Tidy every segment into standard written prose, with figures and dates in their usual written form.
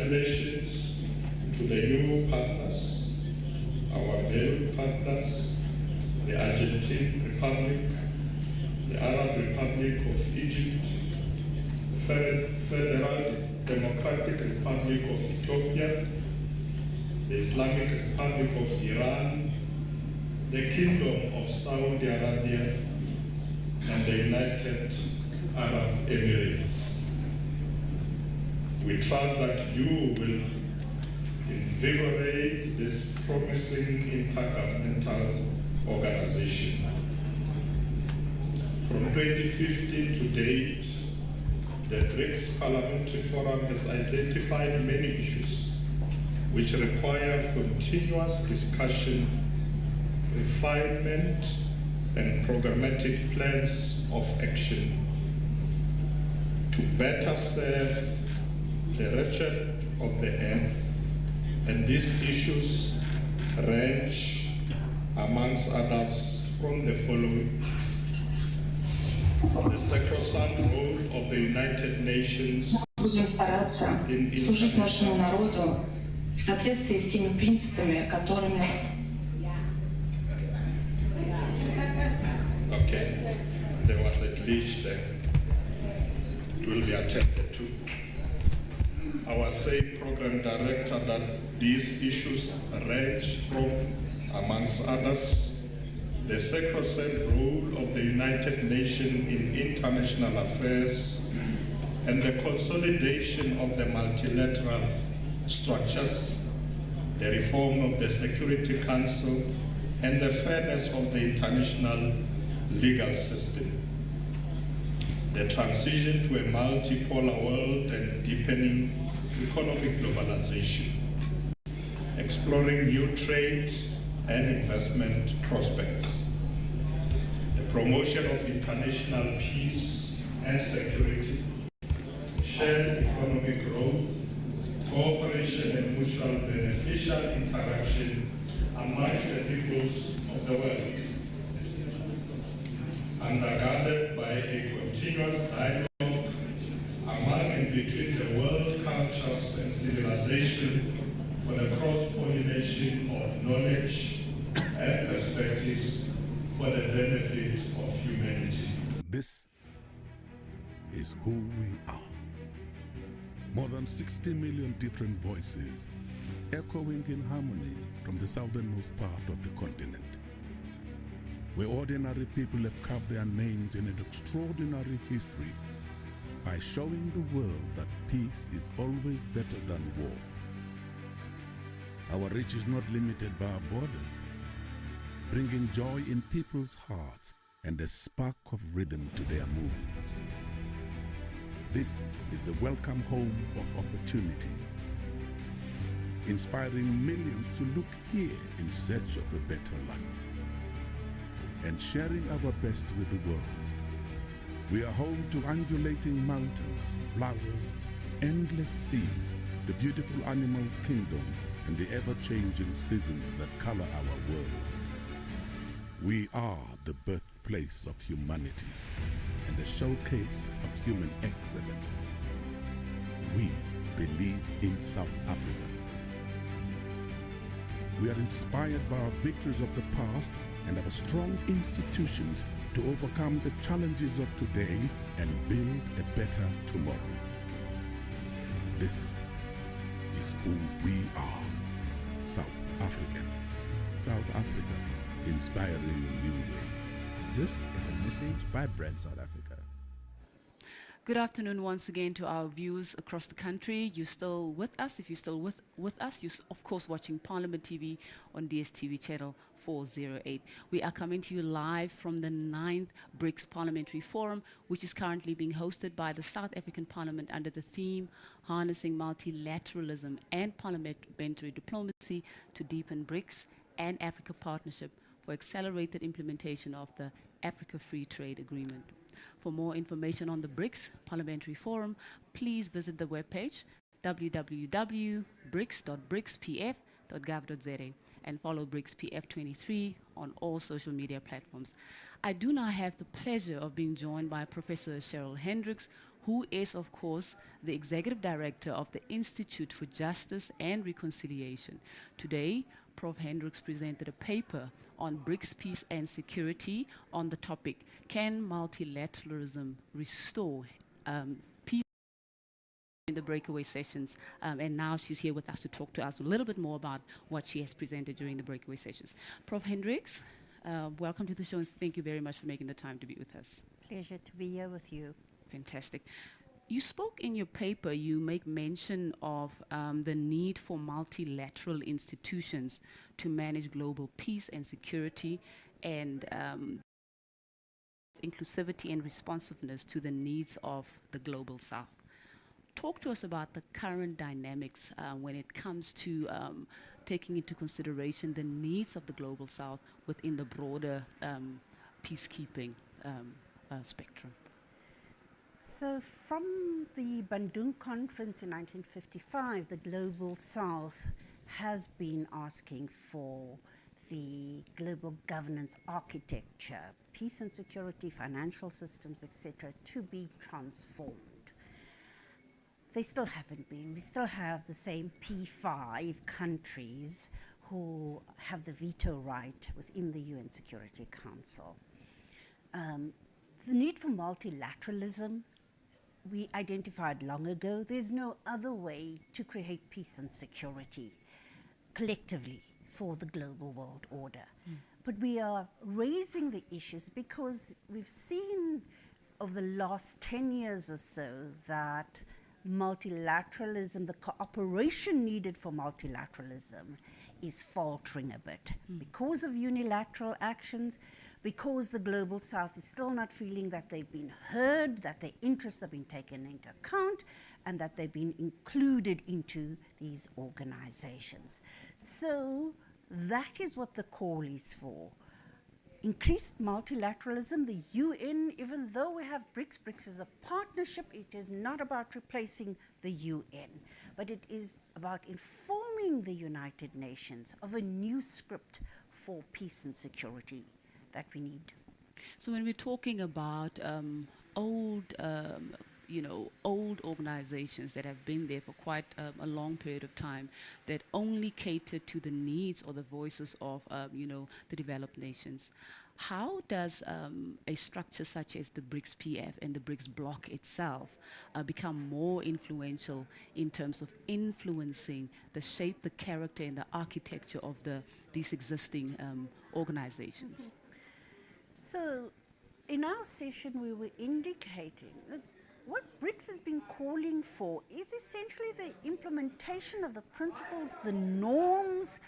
Congratulations to the new partners, our valued partners, the Argentine Republic, the Arab Republic of Egypt, the Federal Democratic Republic of Ethiopia, the Islamic Republic of Iran, the Kingdom of Saudi Arabia, and the United Arab Emirates. We trust that you will invigorate this promising intergovernmental organization. From 2015 to date, the BRICS Parliamentary Forum has identified many issues which require continuous discussion, refinement, and programmatic plans of action to better serve the wretched of the earth. And these issues range, amongst others, from the following: the sacrosanct role of the United Nations Будем стараться служить нашему народу в соответствии с теми принципами, которыми... Okay, there was a glitch there. It will be attended to. Our same program director that these issues range from, amongst others, the sacrosanct role of the United Nations in international affairs and the consolidation of the multilateral structures, the reform of the Security Council, and the fairness of the international legal system, the transition to a multipolar world and deepening economic globalization, exploring new trade and investment prospects, the promotion of international peace and security, shared economic growth, cooperation and mutual beneficial interaction amongst the peoples of the world, undergirded by a continuous dialogue among and between the world cultures and civilization for the cross-pollination of knowledge and perspectives for the benefit of humanity. This is who we are. More than 60 million different voices echoing in harmony from the southernmost part of the continent, where ordinary people have carved their names in an extraordinary history by showing the world that peace is always better than war. Our reach is not limited by our borders, bringing joy in people's hearts and a spark of rhythm to their moves. This is the welcome home of opportunity, inspiring millions to look here in search of a better life, and sharing our best with the world. We are home to undulating mountains, flowers, endless seas, the beautiful animal kingdom, and the ever-changing seasons that color our world. We are the birthplace of humanity and a showcase of human excellence. We believe in South Africa. We are inspired by our victories of the past and our strong institutions to overcome the challenges of today and build a better tomorrow. This is who we are, South African. South Africa, inspiring new ways. This is a message by BRICS South Africa. Good afternoon once again to our viewers across the country. You're still with us. If you're still with us, you're of course watching Parliament TV on DSTV channel 408. We are coming to you live from the 9th BRICS Parliamentary Forum, which is currently being hosted by the South African Parliament under the theme Harnessing Multilateralism and Parliamentary Diplomacy to Deepen BRICS and Africa Partnership for Accelerated Implementation of the Africa Free Trade Agreement. For more information on the BRICS Parliamentary Forum, please visit the webpage www.brics.bricspf.gov.za and follow BRICS PF 23 on all social media platforms. I do now have the pleasure of being joined by Professor Cheryl Hendricks, who is, of course, the Executive Director of the Institute for Justice and Reconciliation. Today, Prof. Hendricks presented a paper on BRICS peace and security on the topic, Can Multilateralism Restore Peace in the breakaway sessions? And now she's here with us to talk to us a little bit more about what she has presented during the breakaway sessions. Prof. Hendricks, welcome to the show, and thank you very much for making the time to be with us. Pleasure to be here with you. Fantastic. You spoke in your paper, you make mention of the need for multilateral institutions to manage global peace and security, and inclusivity and responsiveness to the needs of the global South. Talk to us about the current dynamics when it comes to taking into consideration the needs of the global South within the broader peacekeeping spectrum. So from the Bandung Conference in 1955, the Global South has been asking for the global governance architecture, peace and security, financial systems, etc., to be transformed. They still haven't been. We still have the same P5 countries who have the veto right within the UN Security Council. The need for multilateralism, we identified long ago. There's no other way to create peace and security collectively for the global world order. But we are raising the issues because we've seen over the last 10 years or so that multilateralism, the cooperation needed for multilateralism, is faltering a bit because of unilateral actions, because the global South is still not feeling that they've been heard, that their interests have been taken into account, and that they've been included into these organizations. So that is what the call is for. Increased multilateralism. The UN, even though we have BRICS, BRICS is a partnership. It is not about replacing the UN, but it is about informing the United Nations of a new script for peace and security that we need. So when we're talking about old organizations that have been there for quite a long period of time, that only cater to the needs or the voices of, the developed nations, how does a structure such as the BRICS PF and the BRICS bloc itself become more influential in terms of influencing the shape, the character, and the architecture of these existing organizations? So in our session, we were indicating that what BRICS has been calling for is essentially the implementation of the principles, the norms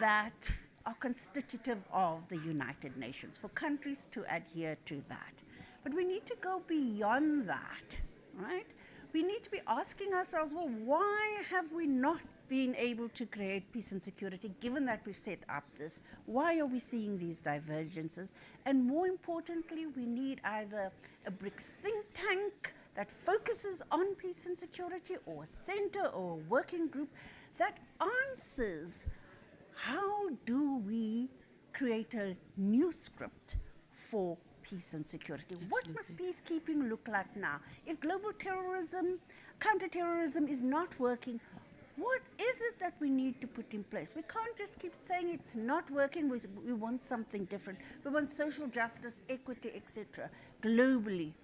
that are constitutive of the United Nations, for countries to adhere to that. But we need to go beyond that, right? We need to be asking ourselves, well, why have we not been able to create peace and security, given that we've set up this? Why are we seeing these divergences? And more importantly, we need either a BRICS think tank that focuses on peace and security, or a center or a working group that answers how do we create a new script for peace and security. Absolutely. What must peacekeeping look like now? If global terrorism, counterterrorism is not working, what is it that we need to put in place? We can't just keep saying it's not working. We want something different. We want social justice, equity, etc. globally.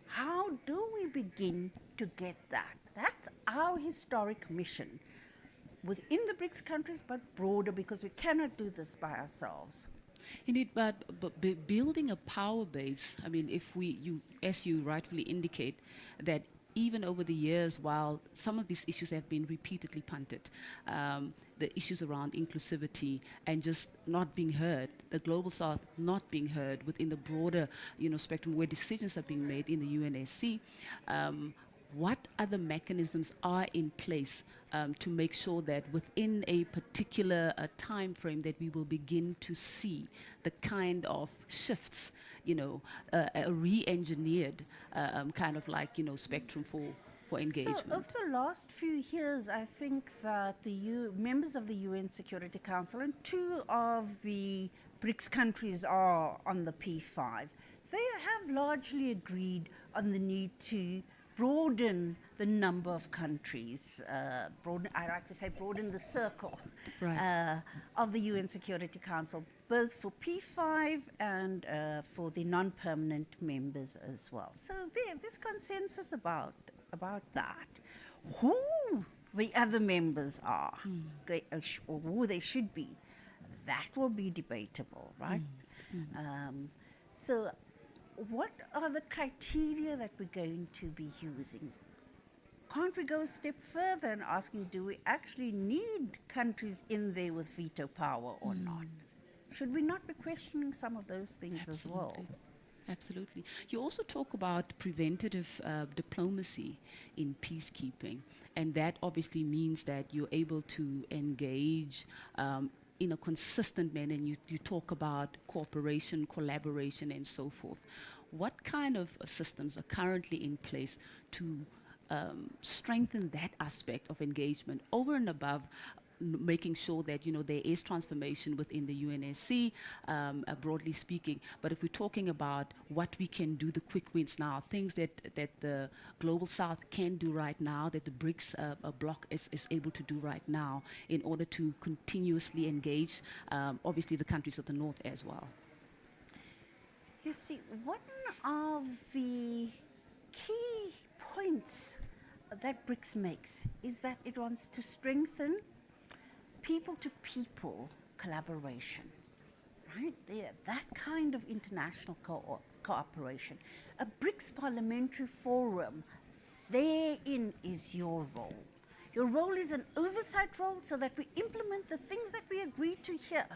How do we begin to get that? That's our historic mission within the BRICS countries, but broader, because we cannot do this by ourselves. Indeed, but building a power base, I mean, as you rightfully indicate, that even over the years, while some of these issues have been repeatedly punted, the issues around inclusivity and just not being heard, the global South not being heard within the broader, spectrum where decisions are being made in the UNSC, what other mechanisms are in place to make sure that within a particular time frame that we will begin to see the kind of shifts, a re-engineered kind of spectrum for engagement? So over the last few years, I think that the members of the UN Security Council and two of the BRICS countries are on the P5. They have largely agreed on the need to broaden the number of countries, I like to say broaden the circle Right. of the UN Security Council, both for P5 and for the non-permanent members as well. So there's consensus about that. Who the other members are, or who they should be, that will be debatable, right? So what are the criteria that we're going to be using? Can't we go a step further and asking, do we actually need countries in there with veto power or not? Should we not be questioning some of those things as well? Absolutely. You also talk about preventative diplomacy in peacekeeping, and that obviously means that you're able to engage in a consistent manner, and you talk about cooperation, collaboration, and so forth. What kind of systems are currently in place to strengthen that aspect of engagement over and above making sure that there is transformation within the UNSC, broadly speaking? But if we're talking about what we can do, the quick wins now, things that the Global South can do right now, that the BRICS bloc is able to do right now in order to continuously engage, obviously, the countries of the North as well. You see, one of the key points that BRICS makes is that it wants to strengthen people-to-people collaboration, right? That kind of international cooperation. A BRICS Parliamentary Forum, therein is your role. Your role is an oversight role so that we implement the things that we agree to here.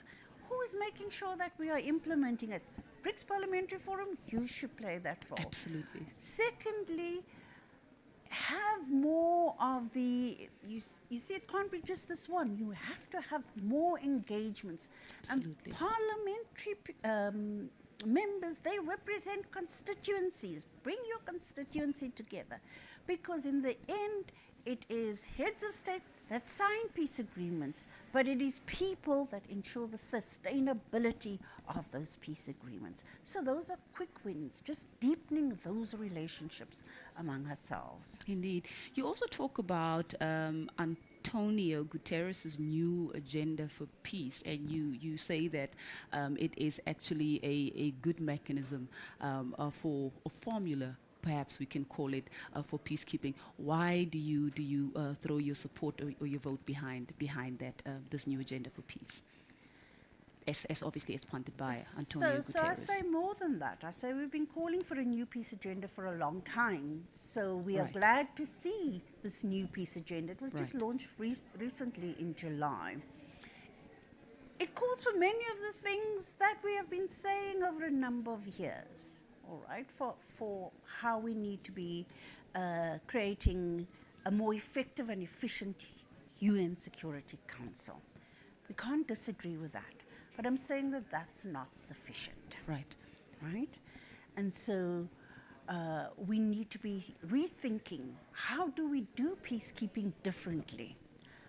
Who is making sure that we are implementing it? BRICS Parliamentary Forum, you should play that role. Absolutely. Secondly, have more of the, you see, it can't be just this one. You have to have more engagements. Absolutely. And parliamentary members, they represent constituencies. Bring your constituency together. Because in the end, it is heads of state that sign peace agreements, but it is people that ensure the sustainability of those peace agreements. So those are quick wins, just deepening those relationships among ourselves. Indeed. You also talk about Antonio Guterres' new agenda for peace, and you say that it is actually a good mechanism for a formula, perhaps we can call it, for peacekeeping. Why do you throw your support or your vote behind that this new agenda for peace? As obviously as punted by Antonio Guterres. So I say more than that. I say we've been calling for a new peace agenda for a long time. So we are glad to see this new peace agenda. It was just launched recently in July. It calls for many of the things that we have been saying over a number of years, all right, for how we need to be creating a more effective and efficient UN Security Council. We can't disagree with that. But I'm saying that that's not sufficient. Right? And so we need to be rethinking, how do we do peacekeeping differently?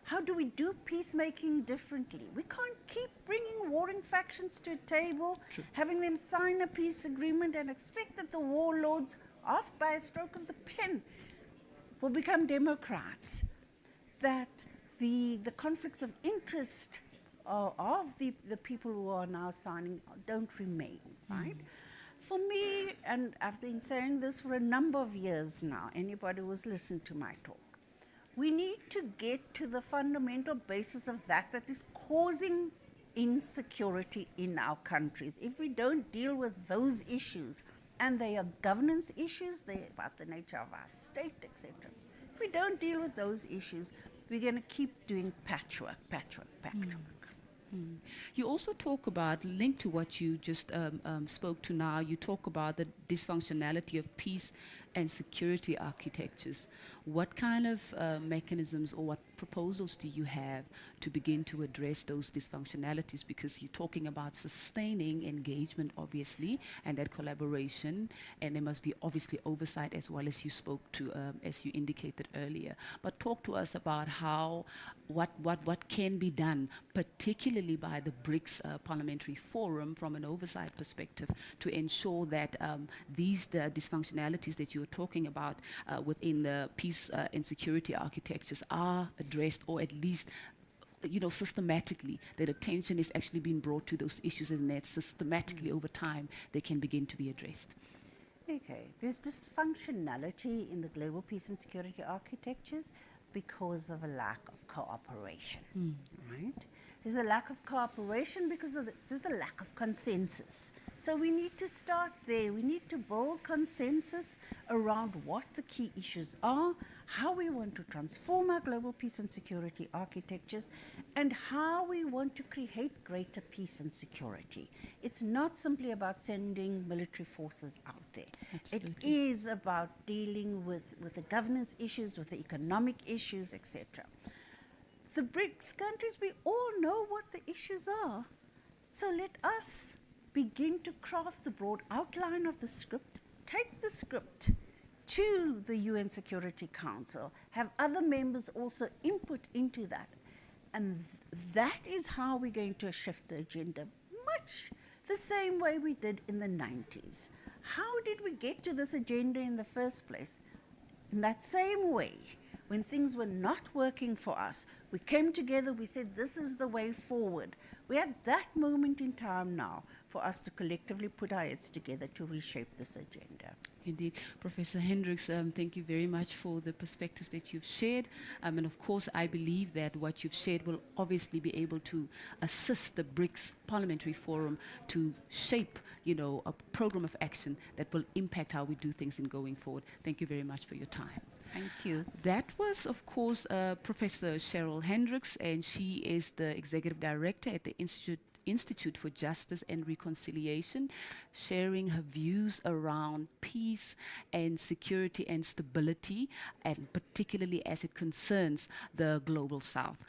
How do we do peacemaking differently? We can't keep bringing warring factions to a table, having them sign a peace agreement and expect that the warlords, off by a stroke of the pen, will become democrats. That the conflicts of interest of the people who are now signing don't remain, right? For me, and I've been saying this for a number of years now, anybody who's listened to my talk, we need to get to the fundamental basis of that is causing insecurity in our countries. If we don't deal with those issues, and they are governance issues, they're about the nature of our state, etc. If we don't deal with those issues, we're going to keep doing patchwork. You also talk about, linked to what you just spoke to now, you talk about the dysfunctionality of peace and security architectures. What kind of mechanisms or what proposals do you have to begin to address those dysfunctionalities? Because you're talking about sustaining engagement, obviously, and that collaboration, and there must be obviously oversight as well, as you spoke to, as you indicated earlier. But talk to us about how, what can be done, particularly by the BRICS Parliamentary Forum from an oversight perspective, to ensure that the dysfunctionalities that you're talking about within the peace and security architectures are addressed, or at least systematically, that attention is actually being brought to those issues, and that systematically over time they can begin to be addressed. Okay, there's dysfunctionality in the global peace and security architectures because of a lack of cooperation, right? There's a lack of cooperation because there's a lack of consensus. So we need to start there. We need to build consensus around what the key issues are, how we want to transform our global peace and security architectures, and how we want to create greater peace and security. It's not simply about sending military forces out there. Absolutely. It is about dealing with the governance issues, with the economic issues, etc. The BRICS countries, we all know what the issues are. So let us begin to craft the broad outline of the script, take the script to the UN Security Council, have other members also input into that. And that is how we're going to shift the agenda, much the same way we did in the 90s. How did we get to this agenda in the first place? In that same way, when things were not working for us, we came together, we said, this is the way forward. We're at that moment in time now for us to collectively put our heads together to reshape this agenda. Indeed. Professor Hendricks, thank you very much for the perspectives that you've shared. And of course, I believe that what you've shared will obviously be able to assist the BRICS Parliamentary Forum to shape, a program of action that will impact how we do things in going forward. Thank you very much for your time. Thank you. That was, of course, Professor Cheryl Hendricks, and she is the Executive Director at the Institute for Justice and Reconciliation, sharing her views around peace and security and stability, and particularly as it concerns the Global South.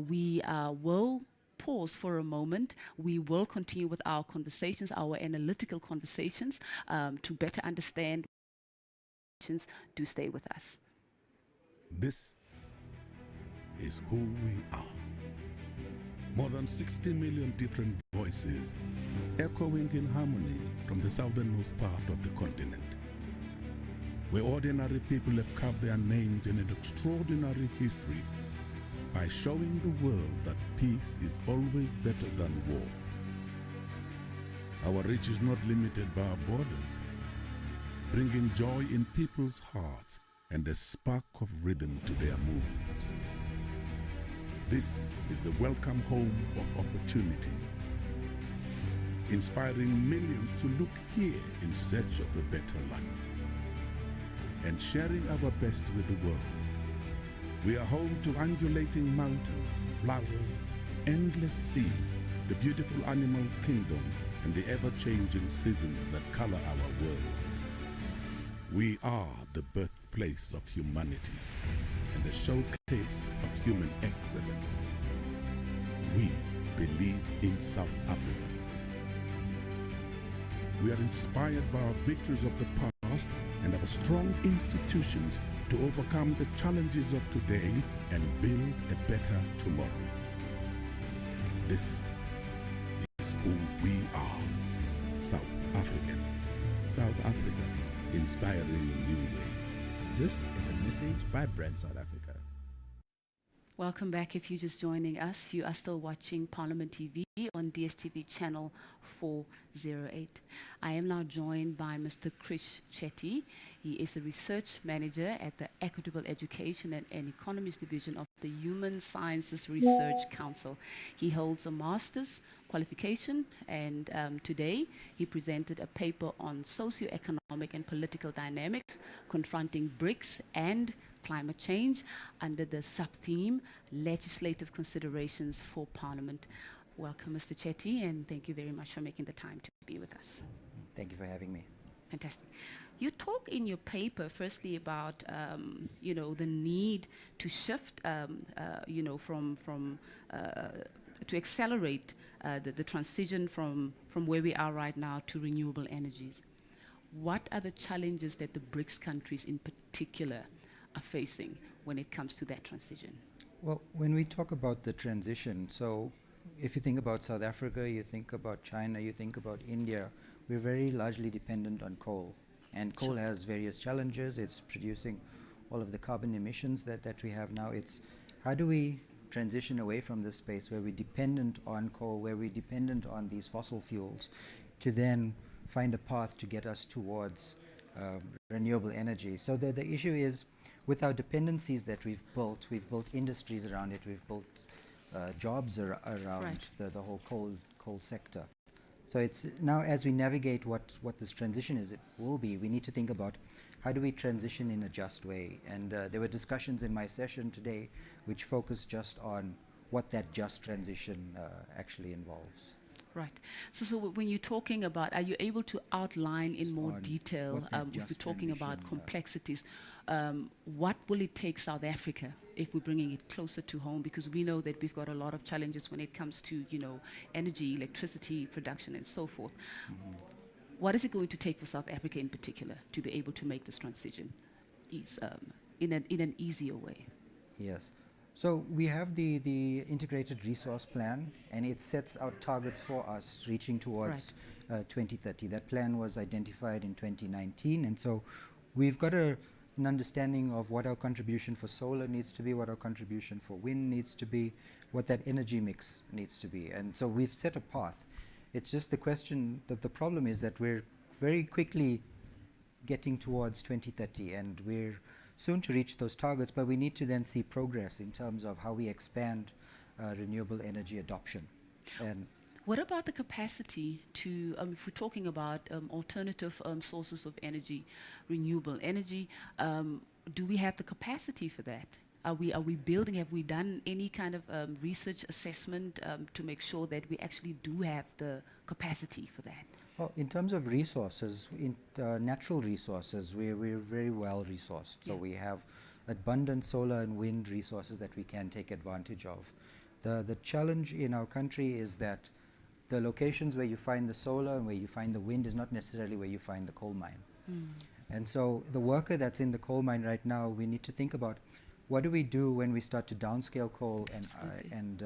We will pause for a moment. We will continue with our conversations, our analytical conversations, to better understand. Do stay with us. This is who we are. More than 60 million different voices echoing in harmony from the southernmost part of the continent, where ordinary people have carved their names in an extraordinary history by showing the world that peace is always better than war. Our reach is not limited by our borders, bringing joy in people's hearts and a spark of rhythm to their moves. This is the welcome home of opportunity, inspiring millions to look here in search of a better life, and sharing our best with the world. We are home to undulating mountains, flowers, endless seas, the beautiful animal kingdom, and the ever-changing seasons that color our world. We are the birthplace of humanity and a showcase of human excellence. We believe in South Africa. We are inspired by our victories of the past and our strong institutions to overcome the challenges of today and build a better tomorrow. This is who we are, South African. South Africa, inspiring new ways. This is a message by BRICS South Africa. Welcome back. If you're just joining us, you are still watching Parliament TV on DSTV channel 408. I am now joined by Mr. Krish Chetty. He is the research manager at the Equitable Education and Economies Division of the Human Sciences Research Council. He holds a master's qualification, and today he presented a paper on socio-economic and political dynamics confronting BRICS and climate change under the sub-theme Legislative Considerations for Parliament. Welcome, Mr. Chetty, and thank you very much for making the time to be with us. Thank you for having me. Fantastic. You talk in your paper, firstly, about the need to shift, to accelerate the transition from where we are right now to renewable energies. What are the challenges that the BRICS countries in particular are facing when it comes to that transition? Well, when we talk about the transition, so if you think about South Africa, you think about China, you think about India, we're very largely dependent on coal. And coal has various challenges. It's producing all of the carbon emissions that we have now. It's how do we transition away from this space where we're dependent on coal, where we're dependent on these fossil fuels, to then find a path to get us towards renewable energy. So the issue is, with our dependencies that we've built industries around it, we've built jobs around the whole coal sector. So it's now, as we navigate what this transition will be, we need to think about how do we transition in a just way. And there were discussions in my session today which focused just on what that just transition actually involves. Right. So when you're talking about, are you able to outline in more detail, if you're talking about complexities, what will it take South Africa if we're bringing it closer to home? Because we know that we've got a lot of challenges when it comes to, energy, electricity production, and so forth. Mm-hmm. What is it going to take for South Africa in particular to be able to make this transition in an easier way? Yes. So we have the integrated resource plan, and it sets out targets for us reaching towards 2030. That plan was identified in 2019, and so we've got an understanding of what our contribution for solar needs to be, what our contribution for wind needs to be, what that energy mix needs to be. And so we've set a path. It's just the question, the problem is that we're very quickly getting towards 2030, and we're soon to reach those targets, but we need to then see progress in terms of how we expand renewable energy adoption. And what about the capacity to, if we're talking about alternative sources of energy, renewable energy, do we have the capacity for that? Are we building, have we done any kind of research assessment to make sure that we actually do have the capacity for that? Well, in terms of resources, natural resources, we're very well resourced. So we have abundant solar and wind resources that we can take advantage of. The challenge in our country is that the locations where you find the solar and where you find the wind is not necessarily where you find the coal mine. Mm. And so the worker that's in the coal mine right now, we need to think about what do we do when we start to downscale coal and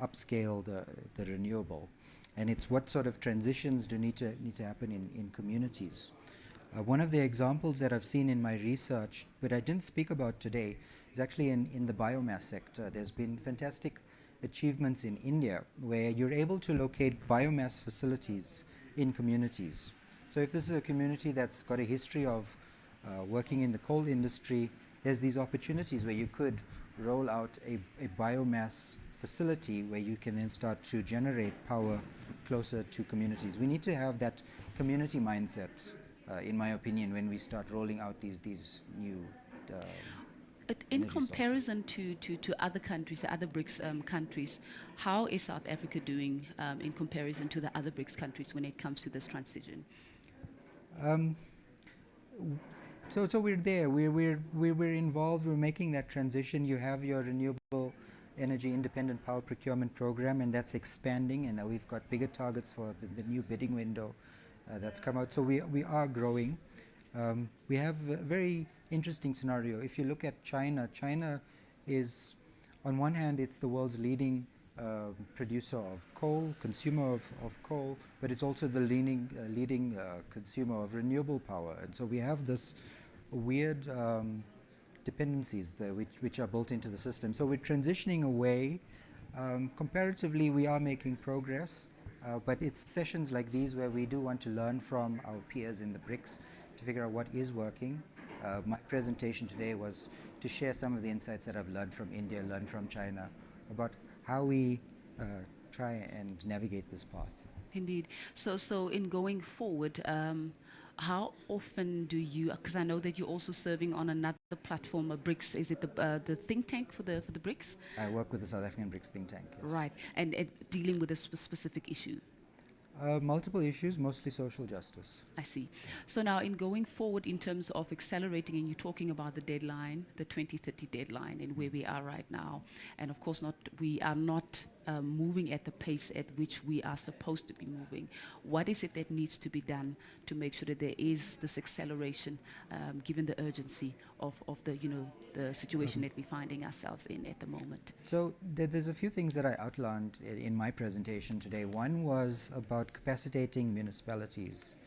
upscale the renewable. And it's what sort of transitions do need to happen in communities. One of the examples that I've seen in my research, but I didn't speak about today, is actually in the biomass sector. There's been fantastic achievements in India where you're able to locate biomass facilities in communities. So if this is a community that's got a history of working in the coal industry, there's these opportunities where you could roll out a biomass facility where you can then start to generate power closer to communities. We need to have that community mindset, in my opinion, when we start rolling out these new in comparison to other countries, the other BRICS countries, how is South Africa doing in comparison to the other BRICS countries when it comes to this transition? So we're there. We're involved. We're making that transition. You have your renewable energy independent power procurement program, and that's expanding, and we've got bigger targets for the new bidding window that's come out. So we are growing. We have a very interesting scenario. If you look at China, China is, on one hand, it's the world's leading producer of coal, consumer of coal, but it's also the leading consumer of renewable power. And so we have this weird dependencies there which are built into the system. So we're transitioning away. Comparatively, we are making progress, but it's sessions like these where we do want to learn from our peers in the BRICS to figure out what is working. My presentation today was to share some of the insights that I've learned from India, learned from China, about how we try and navigate this path. Indeed. So in going forward, how often do you, because I know that you're also serving on another platform, a BRICS, is it the think tank for the BRICS? I work with the South African BRICS think tank, yes. Right, and dealing with a specific issue. Multiple issues, mostly social justice. I see. So now in going forward in terms of accelerating, and you're talking about the deadline, the 2030 deadline, and where we are right now, and of course we are not moving at the pace at which we are supposed to be moving. What is it that needs to be done to make sure that there is this acceleration, given the urgency of the the situation that we're finding ourselves in at the moment? So there's a few things that I outlined in my presentation today. One was about capacitating municipalities.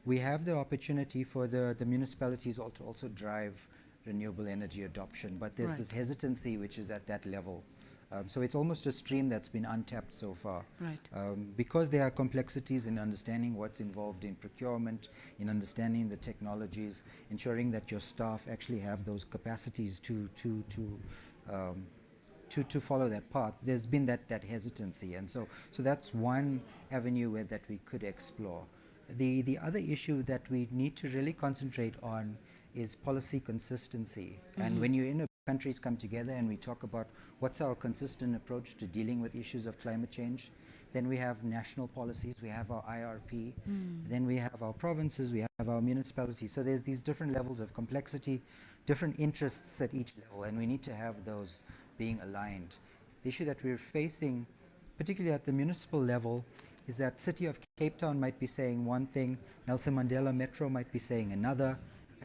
We have the opportunity for the municipalities to also drive renewable energy adoption, but there's this hesitancy which is at that level. So it's almost a stream that's been untapped so far. Right. Because there are complexities in understanding what's involved in procurement, in understanding the technologies, ensuring that your staff actually have those capacities to follow that path. There's been that hesitancy, and so that's one avenue where that we could explore. The other issue that we need to really concentrate on is policy consistency. And when countries come together and we talk about what's our consistent approach to dealing with issues of climate change, then we have national policies, we have our IRP, then we have our provinces, we have our municipalities. So there's these different levels of complexity, different interests at each level, and we need to have those being aligned. The issue that we're facing, particularly at the municipal level, is that City of Cape Town might be saying one thing, Nelson Mandela Metro might be saying another,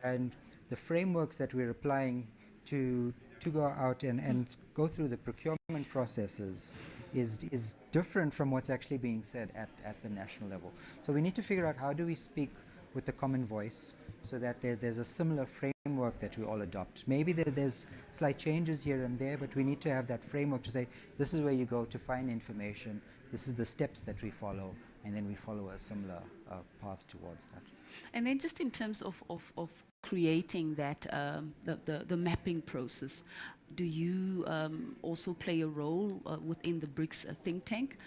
and the frameworks that we're applying to go out and go through the procurement processes is different from what's actually being said at the national level. So we need to figure out how do we speak with the common voice so that there's a similar framework that we all adopt. Maybe there's slight changes here and there, but we need to have that framework to say, this is where you go to find information, this is the steps that we follow, and then we follow a similar path towards that. And then just in terms of creating that, the mapping process, do you also play a role within the BRICS think tank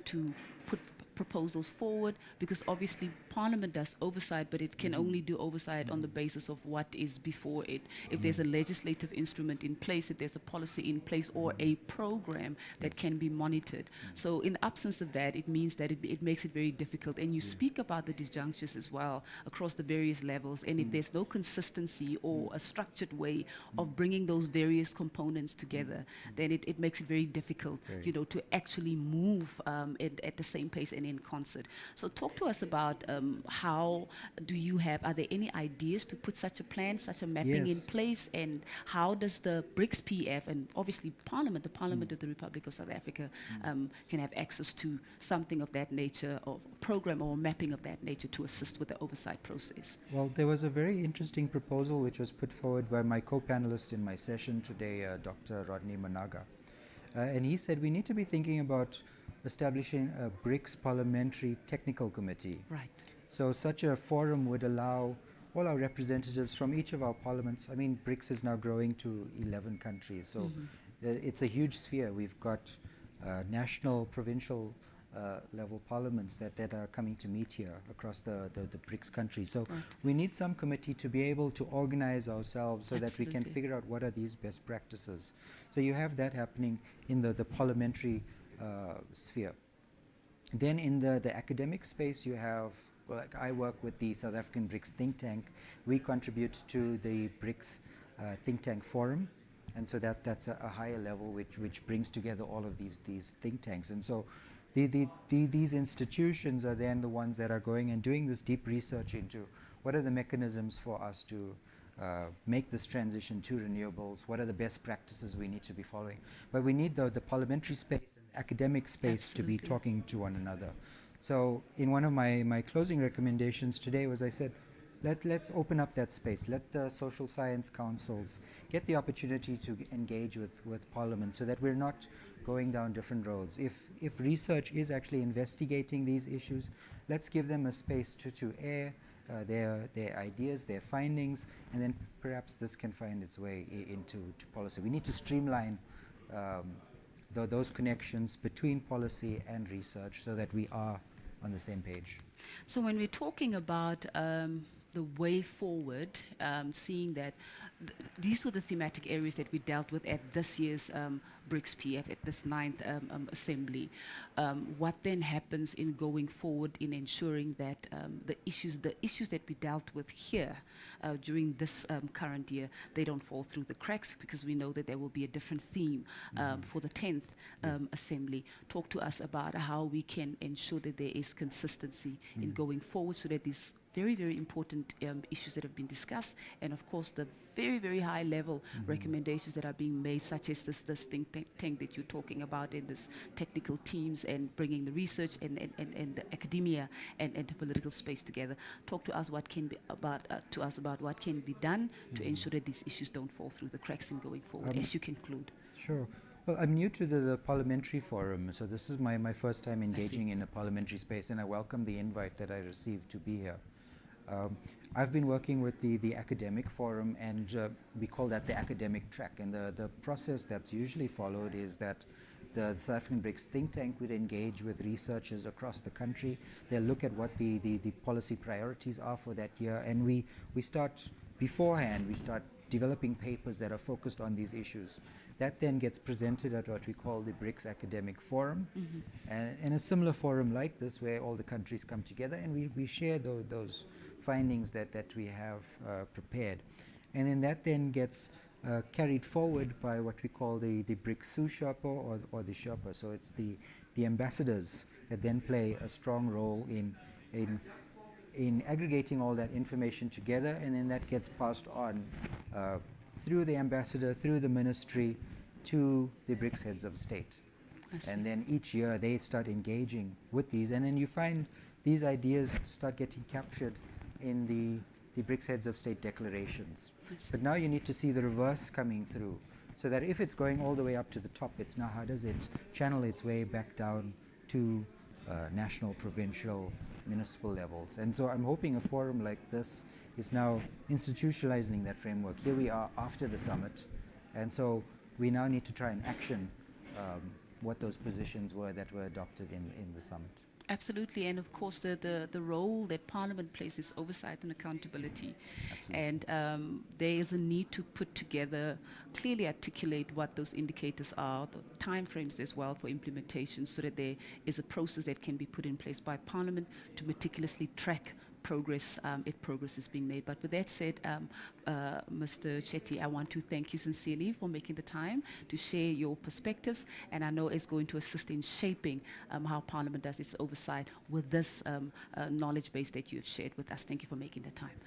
to put proposals forward? Because obviously Parliament does oversight, but it can only do oversight on the basis of what is before it. If there's a legislative instrument in place, if there's a policy in place or a program that can be monitored. So in the absence of that, it means that it makes it very difficult. And you speak about the disjunctures as well across the various levels. And if there's no consistency or a structured way of bringing those various components together, then it makes it very difficult, to actually move at the same pace and in concert. So talk to us about how are there any ideas to put such a plan, such a mapping in place, and how does the BRICS PF and obviously the Parliament of the Republic of South Africa can have access to something of that nature, or a program or mapping of that nature to assist with the oversight process? Well, there was a very interesting proposal which was put forward by my co-panelist in my session today, Dr. Rodney Managa. And he said we need to be thinking about establishing a BRICS Parliamentary Technical Committee. Right. So such a forum would allow all our representatives from each of our parliaments. I mean, BRICS is now growing to 11 countries, so it's a huge sphere. We've got national, provincial level parliaments that are coming to meet here across the BRICS countries. So we need some committee to be able to organize ourselves so that we can figure out what are these best practices. So you have that happening in the parliamentary sphere. Then in the academic space, you have, like I work with the South African BRICS think tank. We contribute to the BRICS think tank forum, and so that's a higher level which brings together all of these think tanks. And so these institutions are then the ones that are going and doing this deep research into what are the mechanisms for us to make this transition to renewables, what are the best practices we need to be following. But we need the parliamentary space and academic space to be talking to one another. So in one of my closing recommendations today was, I said, let's open up that space. Let the social science councils get the opportunity to engage with Parliament so that we're not going down different roads. If research is actually investigating these issues, let's give them a space to air their ideas, their findings, and then perhaps this can find its way into policy. We need to streamline those connections between policy and research so that we are on the same page. So when we're talking about the way forward, seeing that these were the thematic areas that we dealt with at this year's BRICS PF, at this 9th assembly. What then happens in going forward in ensuring that the issues that we dealt with here during this current year, they don't fall through the cracks, because we know that there will be a different theme for the 10th assembly. Talk to us about how we can ensure that there is consistency in going forward, so that these very, very important issues that have been discussed, and of course the very, very high level recommendations that are being made, such as this think tank that you're talking about, in this technical teams, and bringing the research and the academia and the political space together. Talk to us what can be about what can be done to ensure that these issues don't fall through the cracks in going forward, as you conclude. Sure. Well, I'm new to the Parliamentary Forum, so this is my first time engaging in a parliamentary space, and I welcome the invite that I received to be here. I've been working with the academic forum, and we call that the academic track, and the process that's usually followed is that the South African BRICS think tank would engage with researchers across the country. They'll look at what the policy priorities are for that year, and we start beforehand, we start developing papers that are focused on these issues. That then gets presented at what we call the BRICS Academic Forum, and a similar forum like this, where all the countries come together and we share those findings that we have prepared. And then that then gets carried forward by what we call the BRICS Sous-Sherpa or the Sherpa. So it's the ambassadors that then play a strong role in aggregating all that information together, and then that gets passed on through the ambassador, through the ministry, to the BRICS heads of state. And then each year they start engaging with these, and then you find these ideas start getting captured in the BRICS heads of state declarations. But now you need to see the reverse coming through, so that if it's going all the way up to the top, it's now how does it channel its way back down to national, provincial, municipal levels. And so I'm hoping a forum like this is now institutionalizing that framework. Here we are after the summit, and so we now need to try and action what those positions were that were adopted in the summit. Absolutely, and of course the role that Parliament plays is oversight and accountability. Absolutely. And there is a need to put together, clearly articulate what those indicators are, the timeframes as well for implementation, so that there is a process that can be put in place by Parliament to meticulously track progress, if progress is being made. But with that said, Mr. Chetty, I want to thank you sincerely for making the time to share your perspectives, and I know it's going to assist in shaping how Parliament does its oversight with this knowledge base that you have shared with us. Thank you for making the time.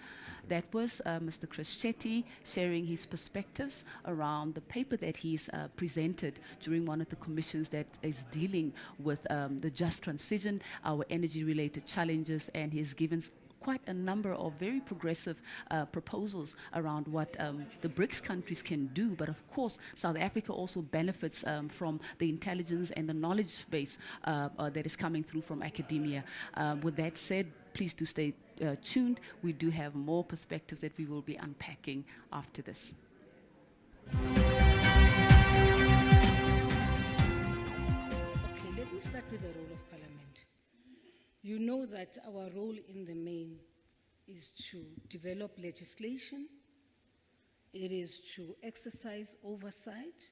That was Mr. Chris Chetty sharing his perspectives around the paper that he's presented during one of the commissions that is dealing with the just transition, our energy-related challenges, and he's given quite a number of very progressive proposals around what the BRICS countries can do. But of course, South Africa also benefits from the intelligence and the knowledge base that is coming through from academia. With that said, please do stay tuned. We do have more perspectives that we will be unpacking after this. Okay, let me start with the role of Parliament. You know that our role in the main is to develop legislation, it is to exercise oversight,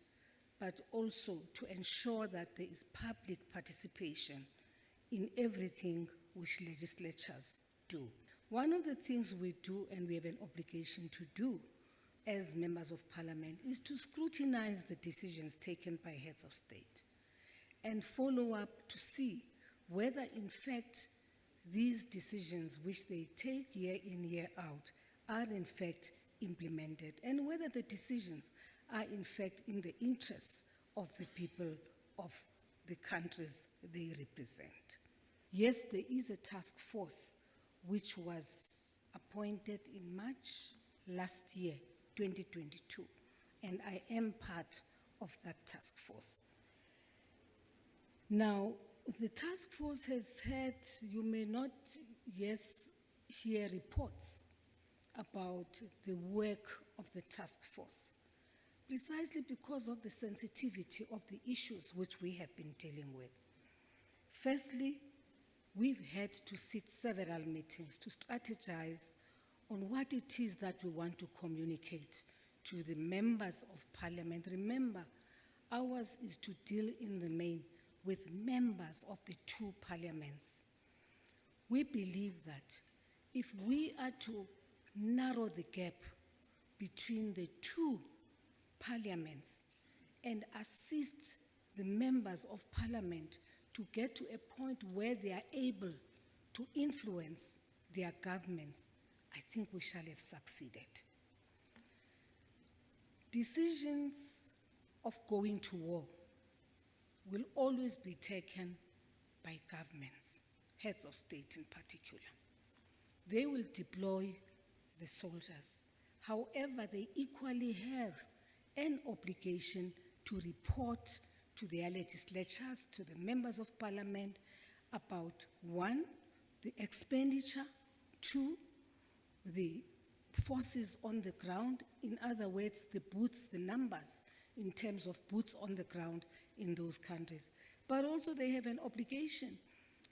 but also to ensure that there is public participation in everything which legislatures do. One of the things we do, and we have an obligation to do as members of Parliament, is to scrutinize the decisions taken by heads of state and follow up to see whether in fact these decisions which they take year in, year out are in fact implemented, and whether the decisions are in fact in the interests of the people of the countries they represent. Yes, there is a task force which was appointed in March last year, 2022, and I am part of that task force. Now, the task force has had, you may not, yes, hear reports about the work of the task force, precisely because of the sensitivity of the issues which we have been dealing with. Firstly, we've had to sit several meetings to strategize on what it is that we want to communicate to the members of parliament. Remember, ours is to deal in the main with members of the two parliaments. We believe that if we are to narrow the gap between the two parliaments and assist the members of parliament to get to a point where they are able to influence their governments, I think we shall have succeeded. Decisions of going to war will always be taken by governments, heads of state in particular. They will deploy the soldiers. However, they equally have an obligation to report to their legislatures, to the members of parliament, about 1, the expenditure, 2, the forces on the ground, in other words, the boots, the numbers in terms of boots on the ground in those countries. But also they have an obligation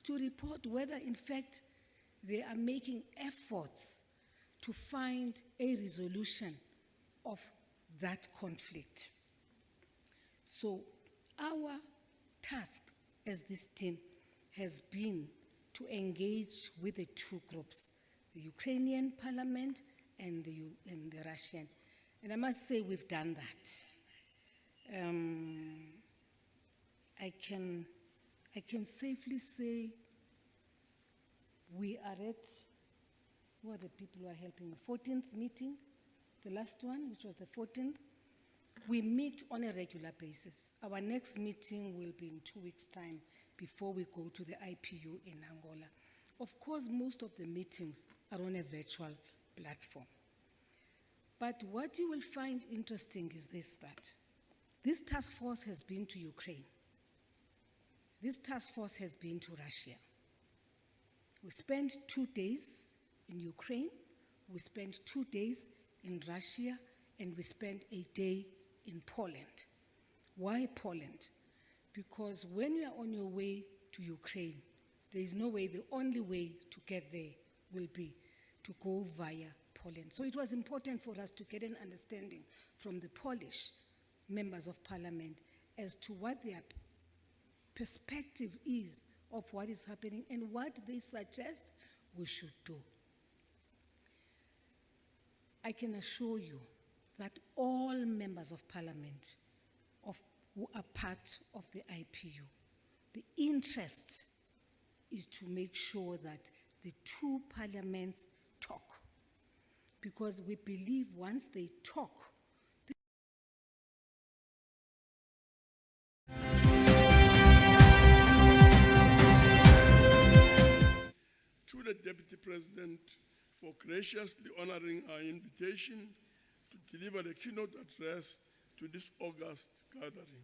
to report whether in fact they are making efforts to find a resolution of that conflict. So our task as this team has been to engage with the two groups, the Ukrainian parliament and the Russian. And I must say we've done that. I can safely say we are at, who are the people who are helping me? 14th meeting, the last one, which was the 14th. We meet on a regular basis. Our next meeting will be in 2 weeks' time before we go to the IPU in Angola. Of course, most of the meetings are on a virtual platform. But what you will find interesting is this, that this task force has been to Ukraine. This task force has been to Russia. We spent 2 days in Ukraine, we spent 2 days in Russia, and we spent a day in Poland. Why Poland? Because when you are on your way to Ukraine, there is no way, the only way to get there will be to go via Poland. So it was important for us to get an understanding from the Polish members of parliament as to what their perspective is of what is happening and what they suggest we should do. I can assure you that all members of parliament who are part of the IPU, the interest is to make sure that the two parliaments talk. Because we believe once they talk, to the Deputy President for graciously honoring our invitation to deliver the keynote address to this August gathering.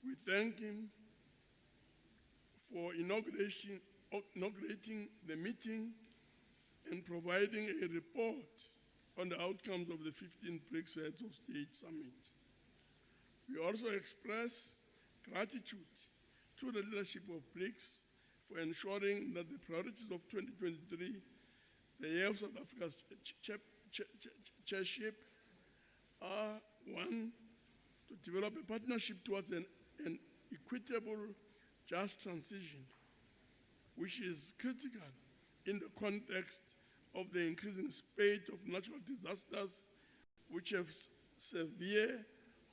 We thank him for inaugurating the meeting and providing a report on the outcomes of the 15th BRICS Heads of State Summit. We also express gratitude to the leadership of BRICS for ensuring that the priorities of 2023, the year of South Africa's chairship, are 1, to develop a partnership towards an equitable, just transition, which is critical in the context of the increasing spate of natural disasters, which have severe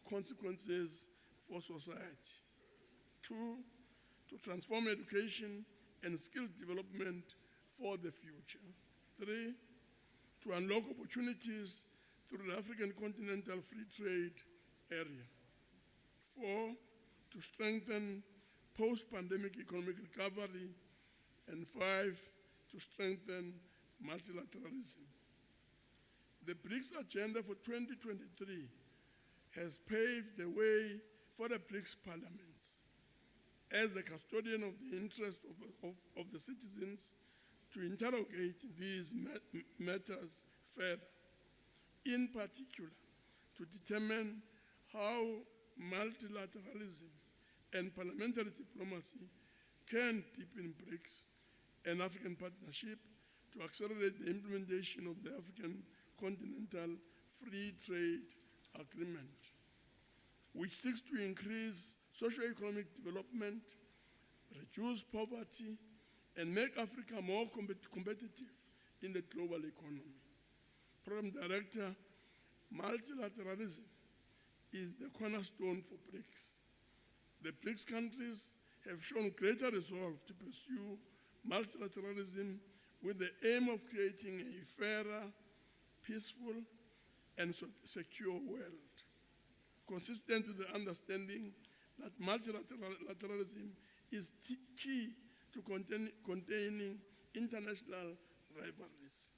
consequences for society. 2, to transform education and skills development for the future. 3, to unlock opportunities through the African Continental Free Trade Area. 4, to strengthen post-pandemic economic recovery. And 5, to strengthen multilateralism. The BRICS agenda for 2023 has paved the way for the BRICS parliaments as the custodian of the interests of the citizens to interrogate these matters further, in particular to determine how multilateralism and parliamentary diplomacy can deepen BRICS and African partnership to accelerate the implementation of the African Continental free trade agreement, which seeks to increase socio-economic development, reduce poverty, and make Africa more competitive in the global economy. Program Director, multilateralism is the cornerstone for BRICS. The BRICS countries have shown greater resolve to pursue multilateralism with the aim of creating a fairer, peaceful, and secure world, consistent with the understanding that multilateralism is key to containing international rivalries.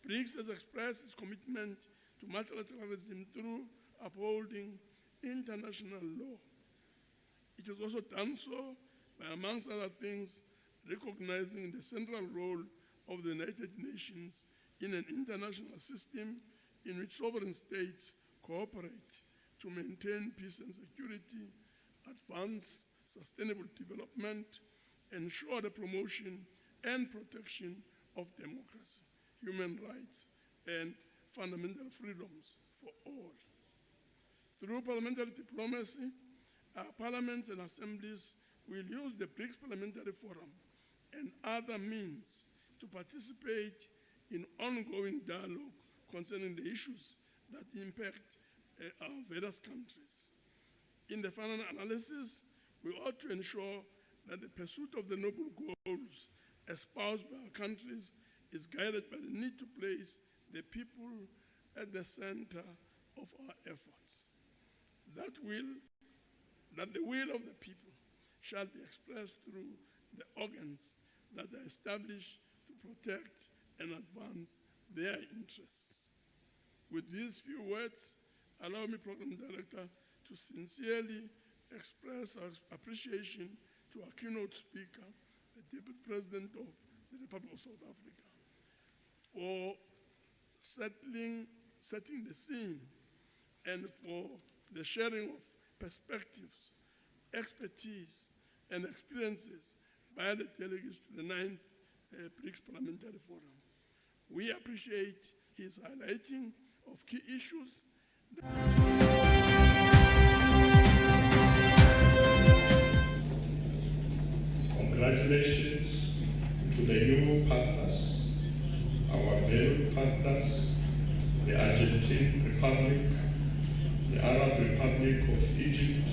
BRICS has expressed its commitment to multilateralism through upholding international law. It has also done so by, amongst other things, recognizing the central role of the United Nations in an international system in which sovereign states cooperate to maintain peace and security, advance sustainable development, ensure the promotion and protection of democracy, human rights, and fundamental freedoms for all. Through parliamentary diplomacy, our parliaments and assemblies will use the BRICS Parliamentary Forum and other means to participate in ongoing dialogue concerning the issues that impact our various countries. In the final analysis, we ought to ensure that the pursuit of the noble goals espoused by our countries is guided by the need to place the people at the center of our efforts. That the will of the people shall be expressed through the organs that are established to protect and advance their interests. With these few words, allow me, Program Director, to sincerely express our appreciation to our keynote speaker, the Deputy President of the Republic of South Africa, for setting the scene and for the sharing of perspectives, expertise, and experiences by the delegates to the 9th BRICS Parliamentary Forum. We appreciate his highlighting of key issues. Congratulations to the new partners, our valued partners, the Argentine Republic, the Arab Republic of Egypt,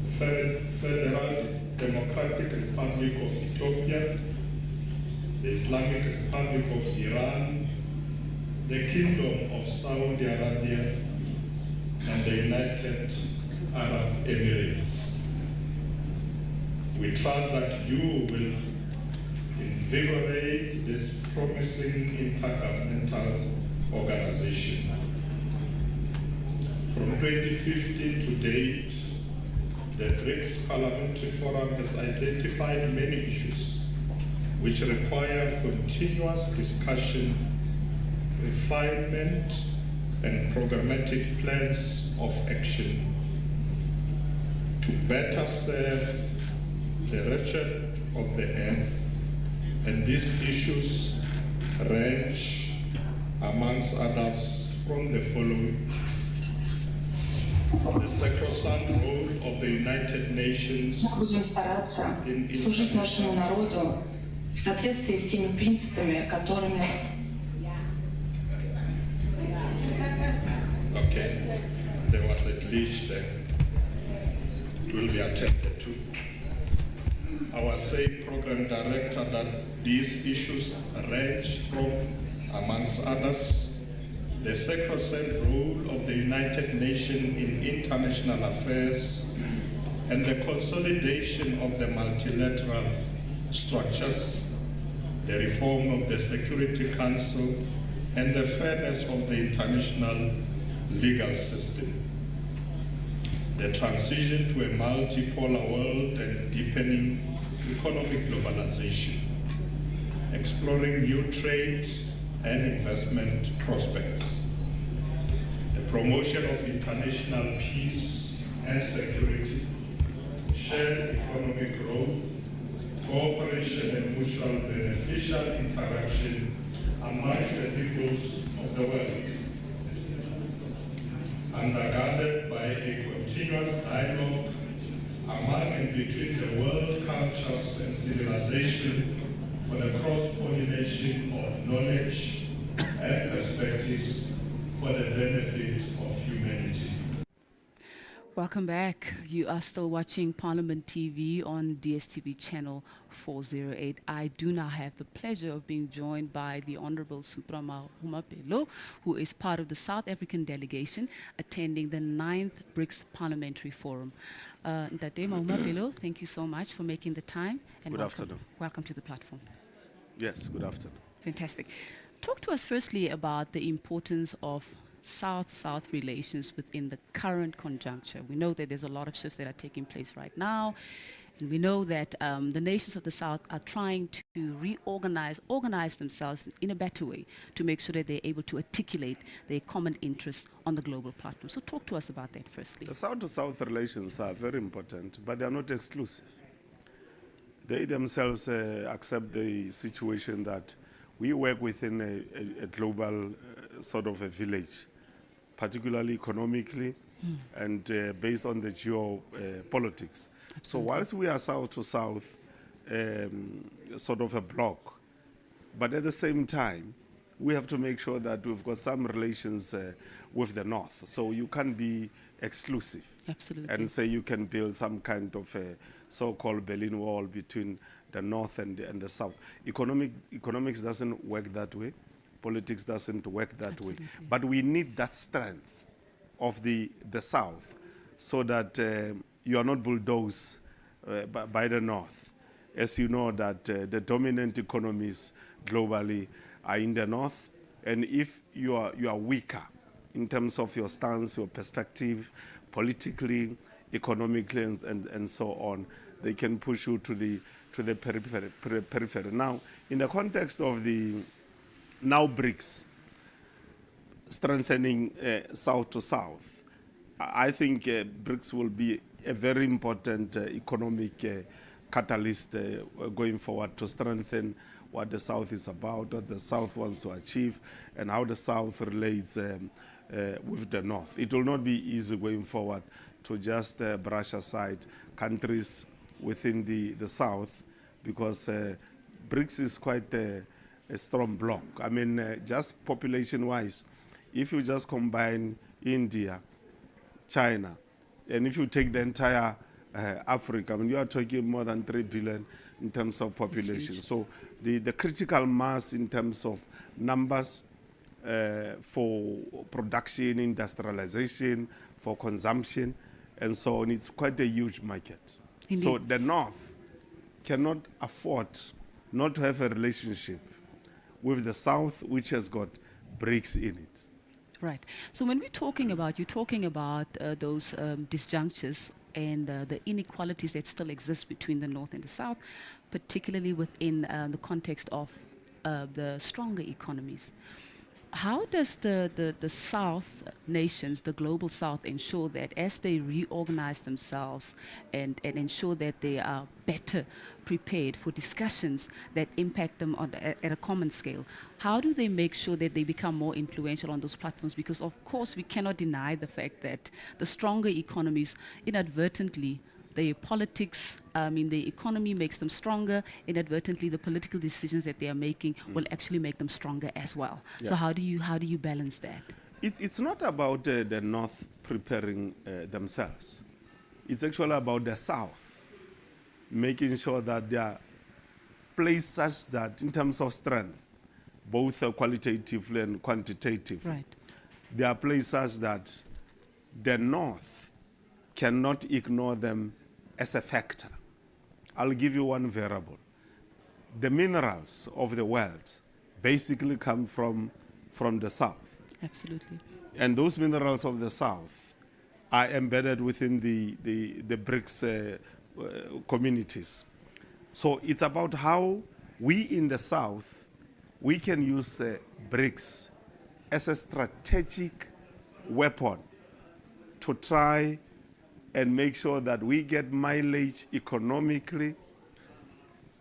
the Federal Democratic Republic of Ethiopia, the Islamic Republic of Iran, the Kingdom of Saudi Arabia, and the United Arab Emirates. We trust that you will invigorate this promising intergovernmental organization. From 2015 to date, the BRICS Parliamentary Forum has identified many issues which require continuous discussion, refinement, and programmatic plans of action to better serve the wretched of the earth. And these issues range, amongst others, from the following: the sacrosanct role of the United Nations Будем стараться служить нашему народу в соответствии с теми принципами, которыми... Okay, there was a glitch there. It will be attended to. Our same program director that these issues range from, amongst others, the sacrosanct role of the United Nations in international affairs and the consolidation of the multilateral structures, the reform of the Security Council, and the fairness of the international legal system, the transition to a multipolar world and deepening economic globalization, exploring new trade and investment prospects, the promotion of international peace and security, shared economic growth, cooperation and mutual beneficial interaction amongst the peoples of the world, undergirded by a continuous dialogue among and between the world cultures and civilization for the cross-pollination of knowledge and perspectives for the benefit of humanity. Welcome back. You are still watching Parliament TV on DSTV channel 408. I do now have the pleasure of being joined by the Honorable Suprama Humapelo, who is part of the South African delegation attending the 9th BRICS Parliamentary Forum. Ntate Humapelo, thank you so much for making the time. And good afternoon. Welcome to the platform. Yes, good afternoon. Fantastic. Talk to us firstly about the importance of South-South relations within the current conjuncture. We know that there's a lot of shifts that are taking place right now, and we know that the nations of the South are trying to organize themselves in a better way to make sure that they're able to articulate their common interests on the global platform. So talk to us about that firstly. The South-to-South relations are very important, but they are not exclusive. They themselves accept the situation that we work within a global sort of a village, particularly economically and based on the geopolitics. So whilst we are South-to-South sort of a bloc, but at the same time, we have to make sure that we've got some relations with the North. So you can't be exclusive. Absolutely. And say you can build some kind of a so-called Berlin Wall between the North and the South. Economics doesn't work that way. Politics doesn't work that Absolutely. way. But we need that strength of the South so that you are not bulldozed by the North. As you know that the dominant economies globally are in the North, and if you are weaker in terms of your stance, your perspective, politically, economically, and so on, they can push you to the periphery. Now, in the context of the now BRICS strengthening South to South, I think BRICS will be a very important economic catalyst going forward to strengthen what the South is about, what the South wants to achieve, and how the South relates with the North. It will not be easy going forward to just brush aside countries within the South, because BRICS is quite a strong bloc. I mean, just population-wise, if you just combine India, China, and if you take the entire Africa, I mean, you are talking more than 3 billion in terms of population. So the critical mass in terms of numbers for production, industrialization, for consumption, and so on, it's quite a huge market. Indeed. So the North cannot afford not to have a relationship with the South, which has got BRICS in it. Right. So when you're talking about those disjunctures and the inequalities that still exist between the North and the South, particularly within the context of the stronger economies, how does the South nations, the global South, ensure that as they reorganize themselves and ensure that they are better prepared for discussions that impact them at a common scale, how do they make sure that they become more influential on those platforms? Because of course we cannot deny the fact that the stronger economies inadvertently, the politics, the economy makes them stronger. Inadvertently, the political decisions that they are making will actually make them stronger as well. Yes. So how do you balance that? It's not about the North preparing themselves. It's actually about the South, making sure that they are placed such that in terms of strength, both qualitatively and quantitatively, Right. they are placed such that the North cannot ignore them as a factor. I'll give you one variable. The minerals of the world basically come from the South. Absolutely. And those minerals of the South are embedded within the BRICS communities. So it's about how we in the South, we can use BRICS as a strategic weapon to try and make sure that we get mileage economically,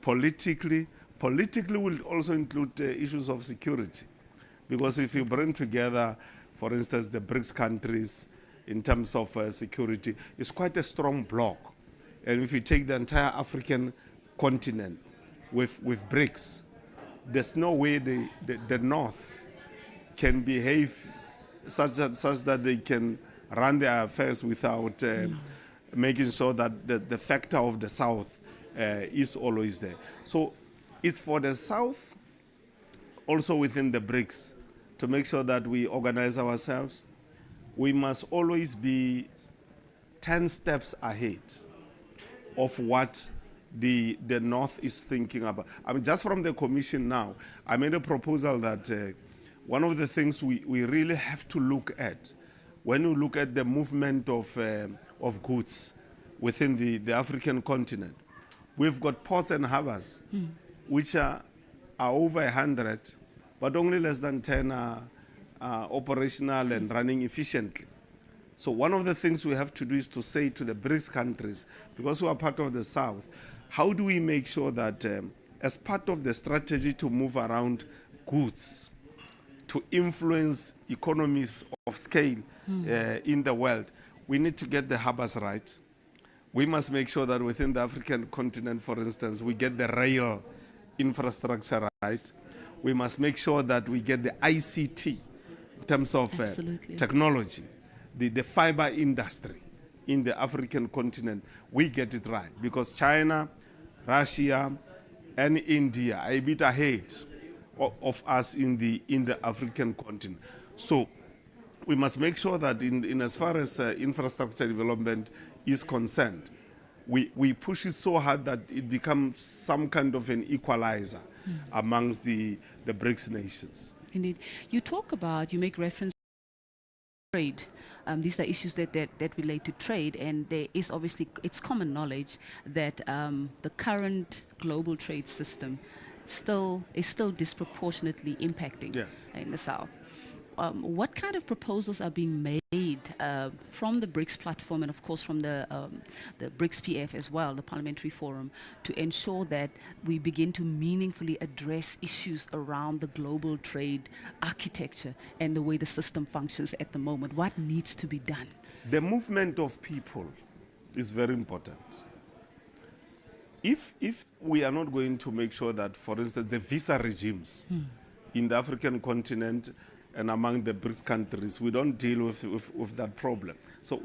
politically. Politically will also include issues of security. Because if you bring together, for instance, the BRICS countries in terms of security, is quite a strong bloc. And if you take the entire African continent with BRICS, there's no way the North can behave such that they can run their affairs without making sure that the factor of the South is always there. So it's for the South, also within the BRICS, to make sure that we organize ourselves. We must always be 10 steps ahead of what the North is thinking about. I mean, just from the Commission now, I made a proposal that one of the things we really have to look at when you look at the movement of goods within the African continent, we've got ports and harbors which are over 100, but only less than 10 are operational and running efficiently. So one of the things we have to do is to say to the BRICS countries, because we are part of the South, how do we make sure that as part of the strategy to move around goods, to influence economies of scale in the world, we need to get the harbors right. We must make sure that within the African continent, for instance, we get the rail infrastructure right. We must make sure that we get the ICT in terms of technology, the fiber industry in the African continent. We get it right because China, Russia, and India are a bit ahead of us in the African continent. So we must make sure that in as far as infrastructure development is concerned, we push it so hard that it becomes some kind of an equalizer amongst the BRICS nations. Indeed. You make reference to trade. These are issues that relate to trade, and there is obviously, it's common knowledge that the current global trade system is still disproportionately impacting in the South. What kind of proposals are being made from the BRICS platform and of course from the BRICS PF as well, the Parliamentary Forum, to ensure that we begin to meaningfully address issues around the global trade architecture and the way the system functions at the moment? What needs to be done? The movement of people is very important. If we are not going to make sure that, for instance, the visa regimes in the African continent and among the BRICS countries, we don't deal with that problem. So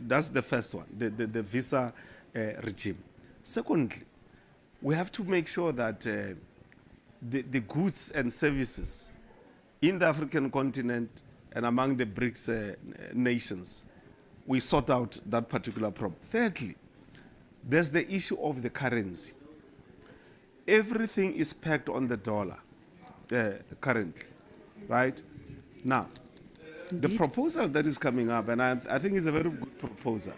that's the first one, the visa regime. Secondly, we have to make sure that the goods and services in the African continent and among the BRICS nations, we sort out that particular problem. Thirdly, there's the issue of the currency. Everything is pegged on the dollar currently, right? Now, the proposal that is coming up, and I think it's a very good proposal,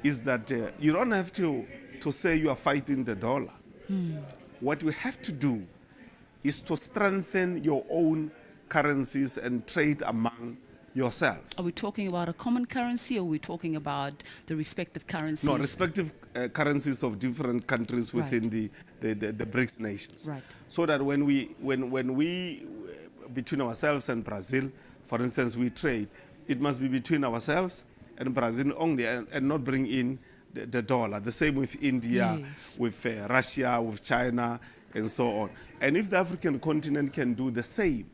is that you don't have to say you are fighting the dollar. What you have to do is to strengthen your own currencies and trade among yourselves. Are we talking about a common currency, or are we talking about the respective currencies? No, respective currencies of different countries within the BRICS nations. Right. So that when we between ourselves and Brazil, for instance, we trade, it must be between ourselves and Brazil only, and not bring in the dollar. The same with India, with Russia, with China, and so on. And if the African continent can do the same,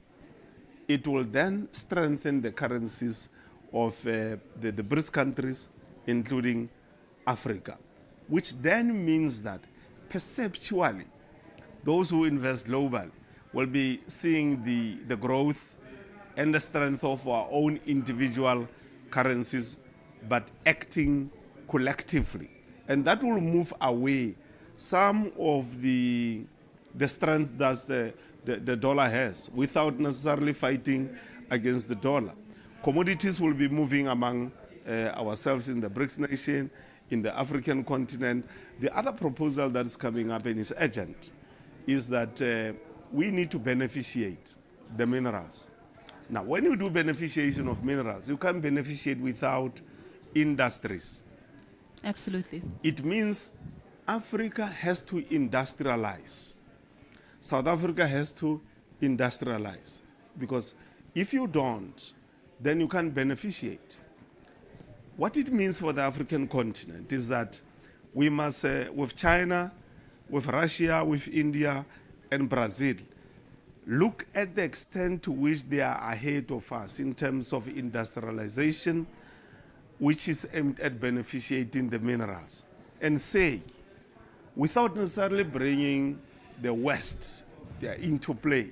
it will then strengthen the currencies of the BRICS countries, including Africa, which then means that perceptually, those who invest globally will be seeing the growth and the strength of our own individual currencies, but acting collectively. And that will move away some of the strength that the dollar has without necessarily fighting against the dollar. Commodities will be moving among ourselves in the BRICS nation, in the African continent. The other proposal that is coming up and is urgent is that we need to beneficiate the minerals. Now, when you do beneficiation of minerals, you can't beneficiate without industries. Absolutely. It means Africa has to industrialize. South Africa has to industrialize. Because if you don't, then you can't beneficiate. What it means for the African continent is that we must, with China, with Russia, with India, and Brazil, look at the extent to which they are ahead of us in terms of industrialization, which is aimed at beneficiating the minerals, and say, without necessarily bringing the West into play,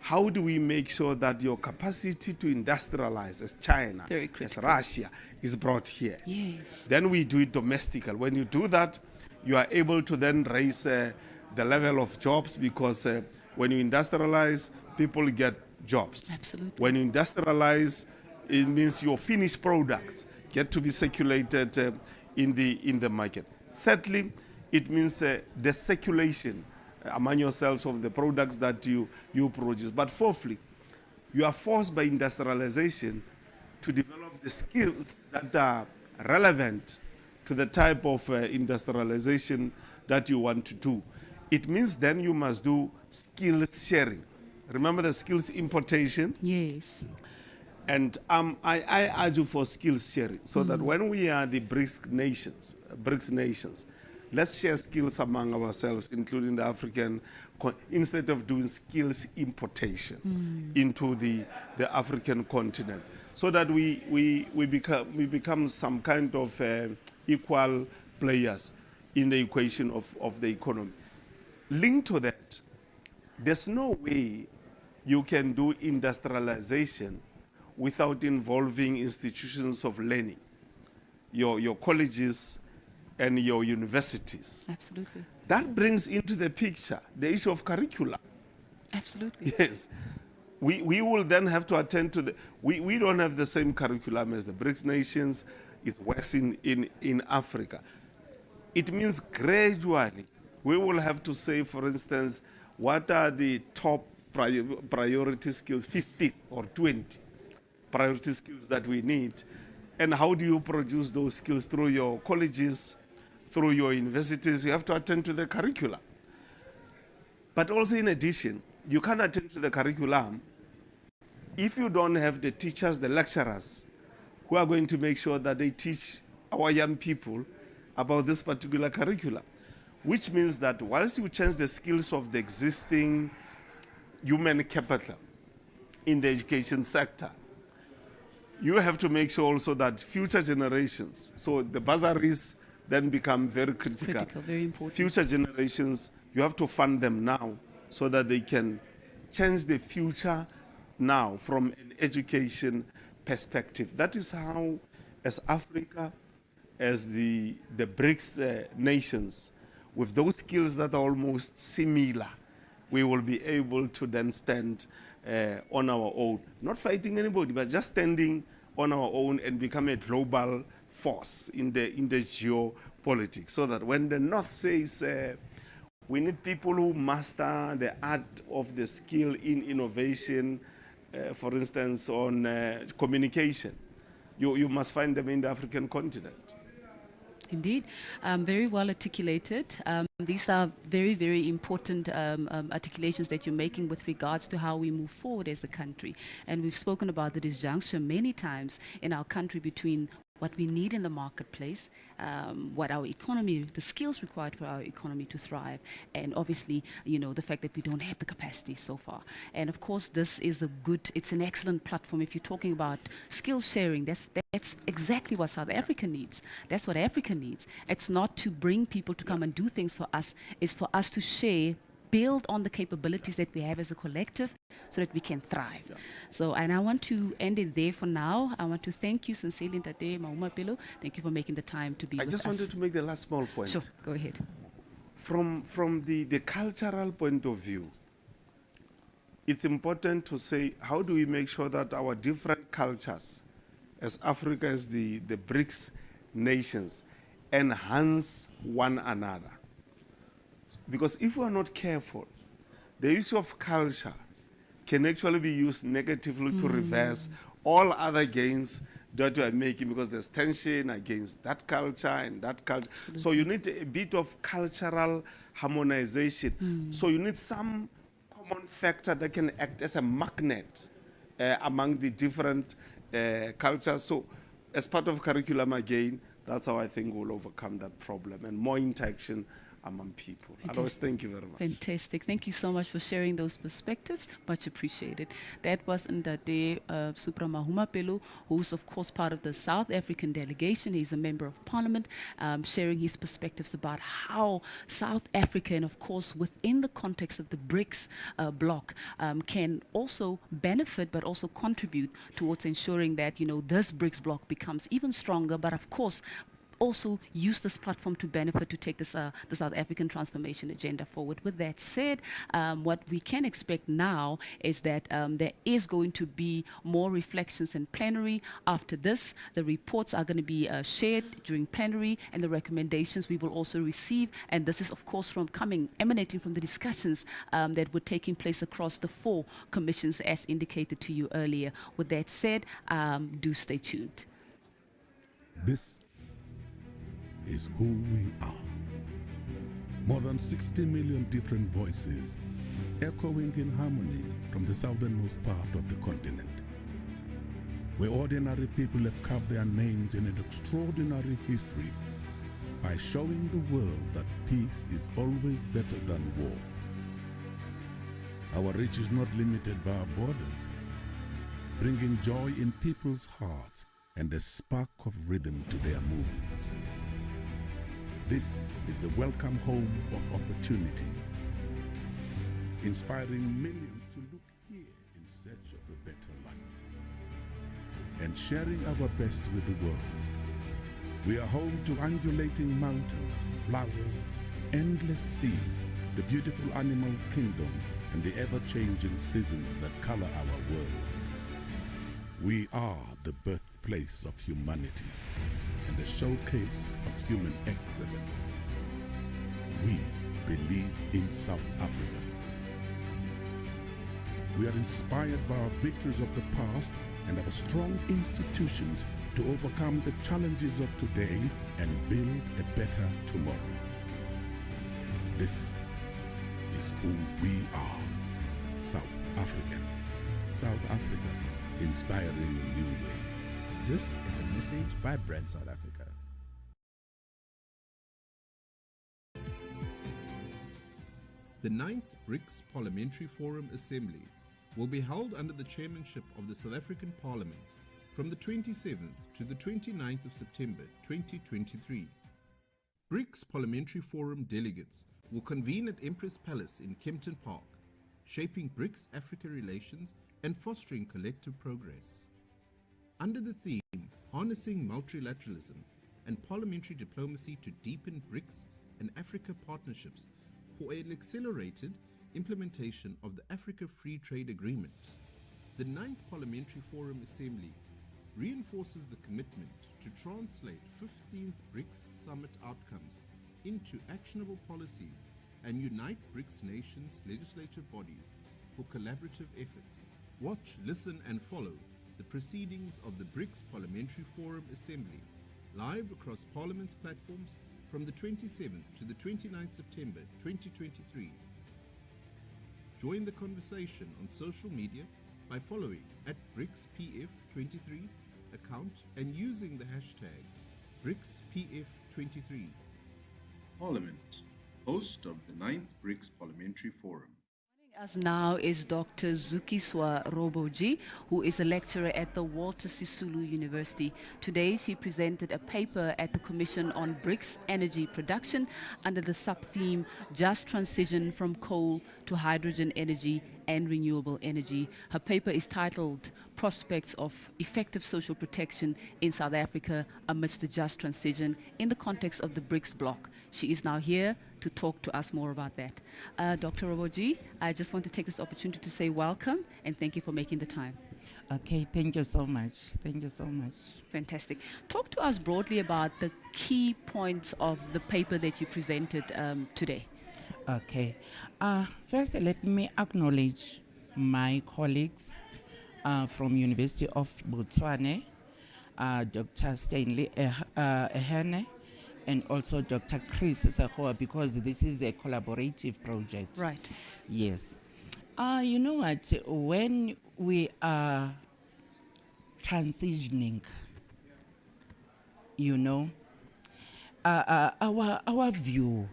how do we make sure that your capacity to industrialize as China, as Russia, is brought here? Yes. Then we do it domestically. When you do that, you are able to then raise the level of jobs, because when you industrialize, people get jobs. Absolutely. When you industrialize, it means your finished products get to be circulated in the market. Thirdly, it means the circulation among yourselves of the products that you produce. But fourthly, you are forced by industrialization to develop the skills that are relevant to the type of industrialization that you want to do. It means then you must do skills sharing. Remember the skills importation? Yes. And I argue for skills sharing, so that when we are the BRICS nations, let's share skills among ourselves, including the African, instead of doing skills importation into the African continent, so that we become some kind of equal players in the equation of the economy. Linked to that, there's no way you can do industrialization without involving institutions of learning, your colleges and your universities. Absolutely. That brings into the picture the issue of curricula. Absolutely. Yes. We will then have to attend to we don't have the same curriculum as the BRICS nations. It's worse in Africa. It means gradually we will have to say, for instance, what are the top priority skills, 15 or 20 priority skills that we need, and how do you produce those skills through your colleges, through your universities? You have to attend to the curriculum. But also, in addition, you can't attend to the curriculum if you don't have the teachers, the lecturers, who are going to make sure that they teach our young people about this particular curriculum. Which means that whilst you change the skills of the existing human capital in the education sector, you have to make sure also that future generations, so the bursaries then become very critical. Very important. Future generations, you have to fund them now so that they can change the future now from an education perspective. That is how, as Africa, as the BRICS nations, with those skills that are almost similar, we will be able to then stand on our own, not fighting anybody, but just standing on our own and become a global force in the geopolitics, so that when the North says we need people who master the art of the skill in innovation, for instance, on communication, you must find them in the African continent. Indeed, very well articulated. These are very, very important articulations that you're making with regards to how we move forward as a country. And we've spoken about the disjunction many times in our country between what we need in the marketplace, what our economy, the skills required for our economy to thrive, and obviously, you know, the fact that we don't have the capacity so far. And of course, this is it's an excellent platform. If you're talking about skill sharing, that's exactly what South Africa needs. That's what Africa needs. It's not to bring people to come and do things for us. It's for us to share, build on the capabilities that we have as a collective so that we can thrive. Yeah. So, and I want to end it there for now. I want to thank you sincerely, Ntate Maumapelo. Thank you for making the time to be with us. I just wanted to make the last small point. Sure, go ahead. From the cultural point of view, it's important to say, how do we make sure that our different cultures, as Africa, as the BRICS nations, enhance one another? Because if we are not careful, the issue of culture can actually be used negatively to reverse all other gains that we are making, because there's tension against that culture and that culture. Absolutely. So you need a bit of cultural harmonization. So you need some common factor that can act as a magnet among the different cultures. So as part of curriculum again, that's how I think we'll overcome that problem, and more interaction among people. Otherwise, thank you very much. Fantastic. Thank you so much for sharing those perspectives. Much appreciated. That was Ndade Supramahumapelo, who's of course part of the South African delegation. He's a member of parliament, sharing his perspectives about how South Africa, and of course within the context of the BRICS bloc, can also benefit but also contribute towards ensuring that, you know, this BRICS bloc becomes even stronger, but of course also use this platform to benefit, to take this, the South African transformation agenda forward. With that said, what we can expect now is that there is going to be more reflections in plenary after this. The reports are going to be shared during plenary, and the recommendations we will also receive. And this is, of course, emanating from the discussions that were taking place across the 4 commissions, as indicated to you earlier. With that said, do stay tuned. This is who we are. More than 60 million different voices echoing in harmony from the southernmost part of the continent, where ordinary people have carved their names in an extraordinary history by showing the world that peace is always better than war. Our reach is not limited by our borders, bringing joy in people's hearts and a spark of rhythm to their moves. This is the welcome home of opportunity, inspiring millions to look here in search of a better life, and sharing our best with the world. We are home to undulating mountains, flowers, endless seas, the beautiful animal kingdom, and the ever-changing seasons that color our world. We are the birthplace of humanity and a showcase of human excellence. We believe in South Africa. We are inspired by our victories of the past and our strong institutions to overcome the challenges of today and build a better tomorrow. This is who we are, South African. South Africa, inspiring new ways. This is a message by BRICS South Africa. The 9th BRICS Parliamentary Forum Assembly will be held under the chairmanship of the South African Parliament from the 27th to the 29th of September 2023. BRICS Parliamentary Forum delegates will convene at Empress Palace in Kempton Park, shaping BRICS-Africa relations and fostering collective progress. Under the theme, Harnessing Multilateralism and Parliamentary Diplomacy to Deepen BRICS and Africa Partnerships for an accelerated implementation of the Africa Free Trade Agreement, the 9th Parliamentary Forum Assembly reinforces the commitment to translate 15th BRICS Summit outcomes into actionable policies and unite BRICS nations' legislative bodies for collaborative efforts. Watch, listen and follow the proceedings of the BRICS Parliamentary Forum Assembly live across Parliament's platforms from the 27th to the 29th September 2023. Join the conversation on social media by following at BRICS PF 23 account and using the hashtag BRICS PF 23. Parliament, host of the 9th BRICS Parliamentary Forum. As now is Dr. Zukiswa Roboji, who is a lecturer at the Walter Sisulu University. Today, she presented a paper at the Commission on BRICS Energy Production under the sub-theme Just Transition from Coal to Hydrogen Energy and Renewable Energy. Her paper is titled Prospects of Effective Social Protection in South Africa Amidst the Just Transition in the Context of the BRICS Bloc. She is now here to talk to us more about that. Dr. Roboji, I just want to take this opportunity to say welcome and thank you for making the time. Okay, thank you so much. Thank you so much. Fantastic. Talk to us broadly about the key points of the paper that you presented today. Okay. First, let me acknowledge my colleagues from University of Botswana, Dr. Stanley Ehene, and also Dr. Chris Sahoa, because this is a collaborative project. Right. Yes. You know what? When we are transitioning you know, our view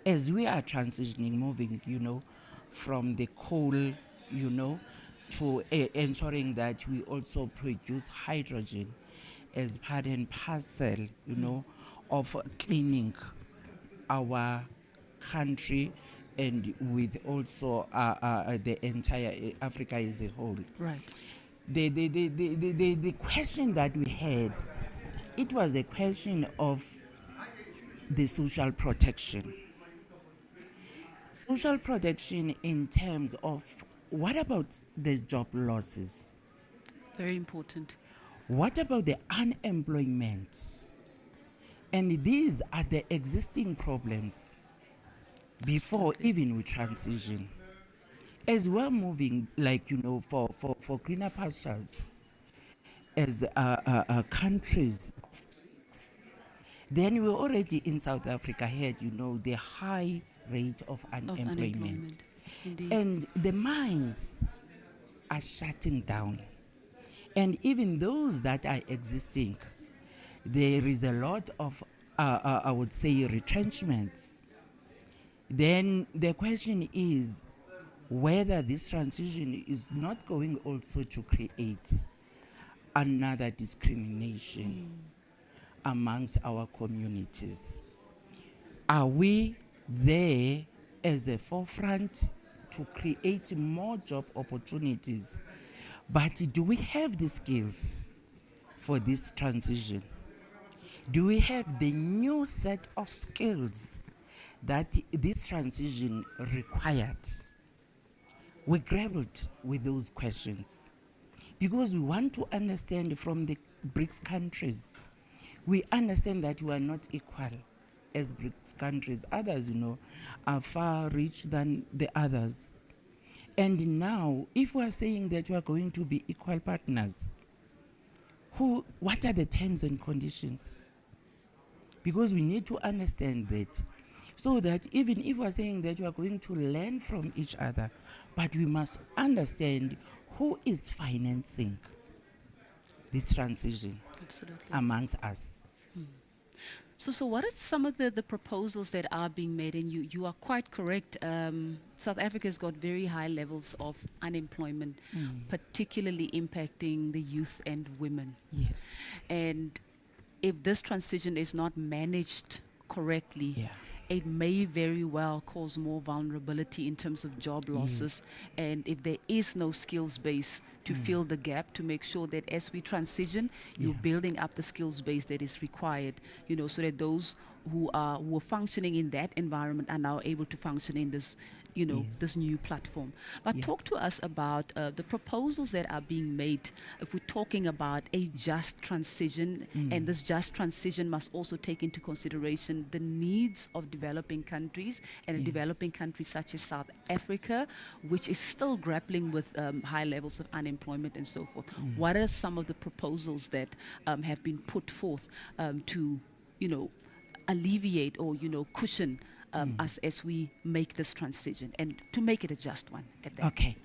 as we are transitioning, moving, you know, from the coal, you know, to ensuring that we also produce hydrogen as part and parcel, you know, of cleaning our country and with also the entire Africa as a whole. Right. The question that we had, it was the question of the social protection. Social protection in terms of what about the job losses? Very important. What about the unemployment? And these are the existing problems before even we transition. As we're moving, like, you know, for cleaner pastures, as countries, then we already in South Africa had, you know, the high rate of unemployment. Indeed. And the mines are shutting down. And even those that are existing, there is a lot of, I would say, retrenchments. Then the question is whether this transition is not going also to create another discrimination amongst our communities. Are we there as a forefront to create more job opportunities? But do we have the skills for this transition? Do we have the new set of skills that this transition required? We grappled with those questions because we want to understand from the BRICS countries. We understand that we are not equal as BRICS countries. Others, you know, are far rich than the others. And now, if we are saying that we are going to be equal partners, what are the terms and conditions? Because we need to understand that, so that even if we are saying that we are going to learn from each other, but we must understand who is financing this transition. Absolutely. Amongst us. So what are some of the proposals that are being made? And you are quite correct. South Africa's got very high levels of unemployment, particularly impacting the youth and women. Yes. And if this transition is not managed correctly, it may very well cause more vulnerability in terms of job losses. Yes. And if there is no skills base to fill the gap, to make sure that as we transition, you're building up the skills base that is required, you know, so that those who are functioning in that environment are now able to function in this, you know, this new platform. But talk to us about the proposals that are being made if we're talking about a just transition, and this just transition must also take into consideration the needs of developing countries, and a developing country such as South Africa, which is still grappling with high levels of unemployment and so forth. What are some of the proposals that have been put forth to, you know, alleviate or, you know, cushion us as we make this transition, and to make it a just one at that? Okay.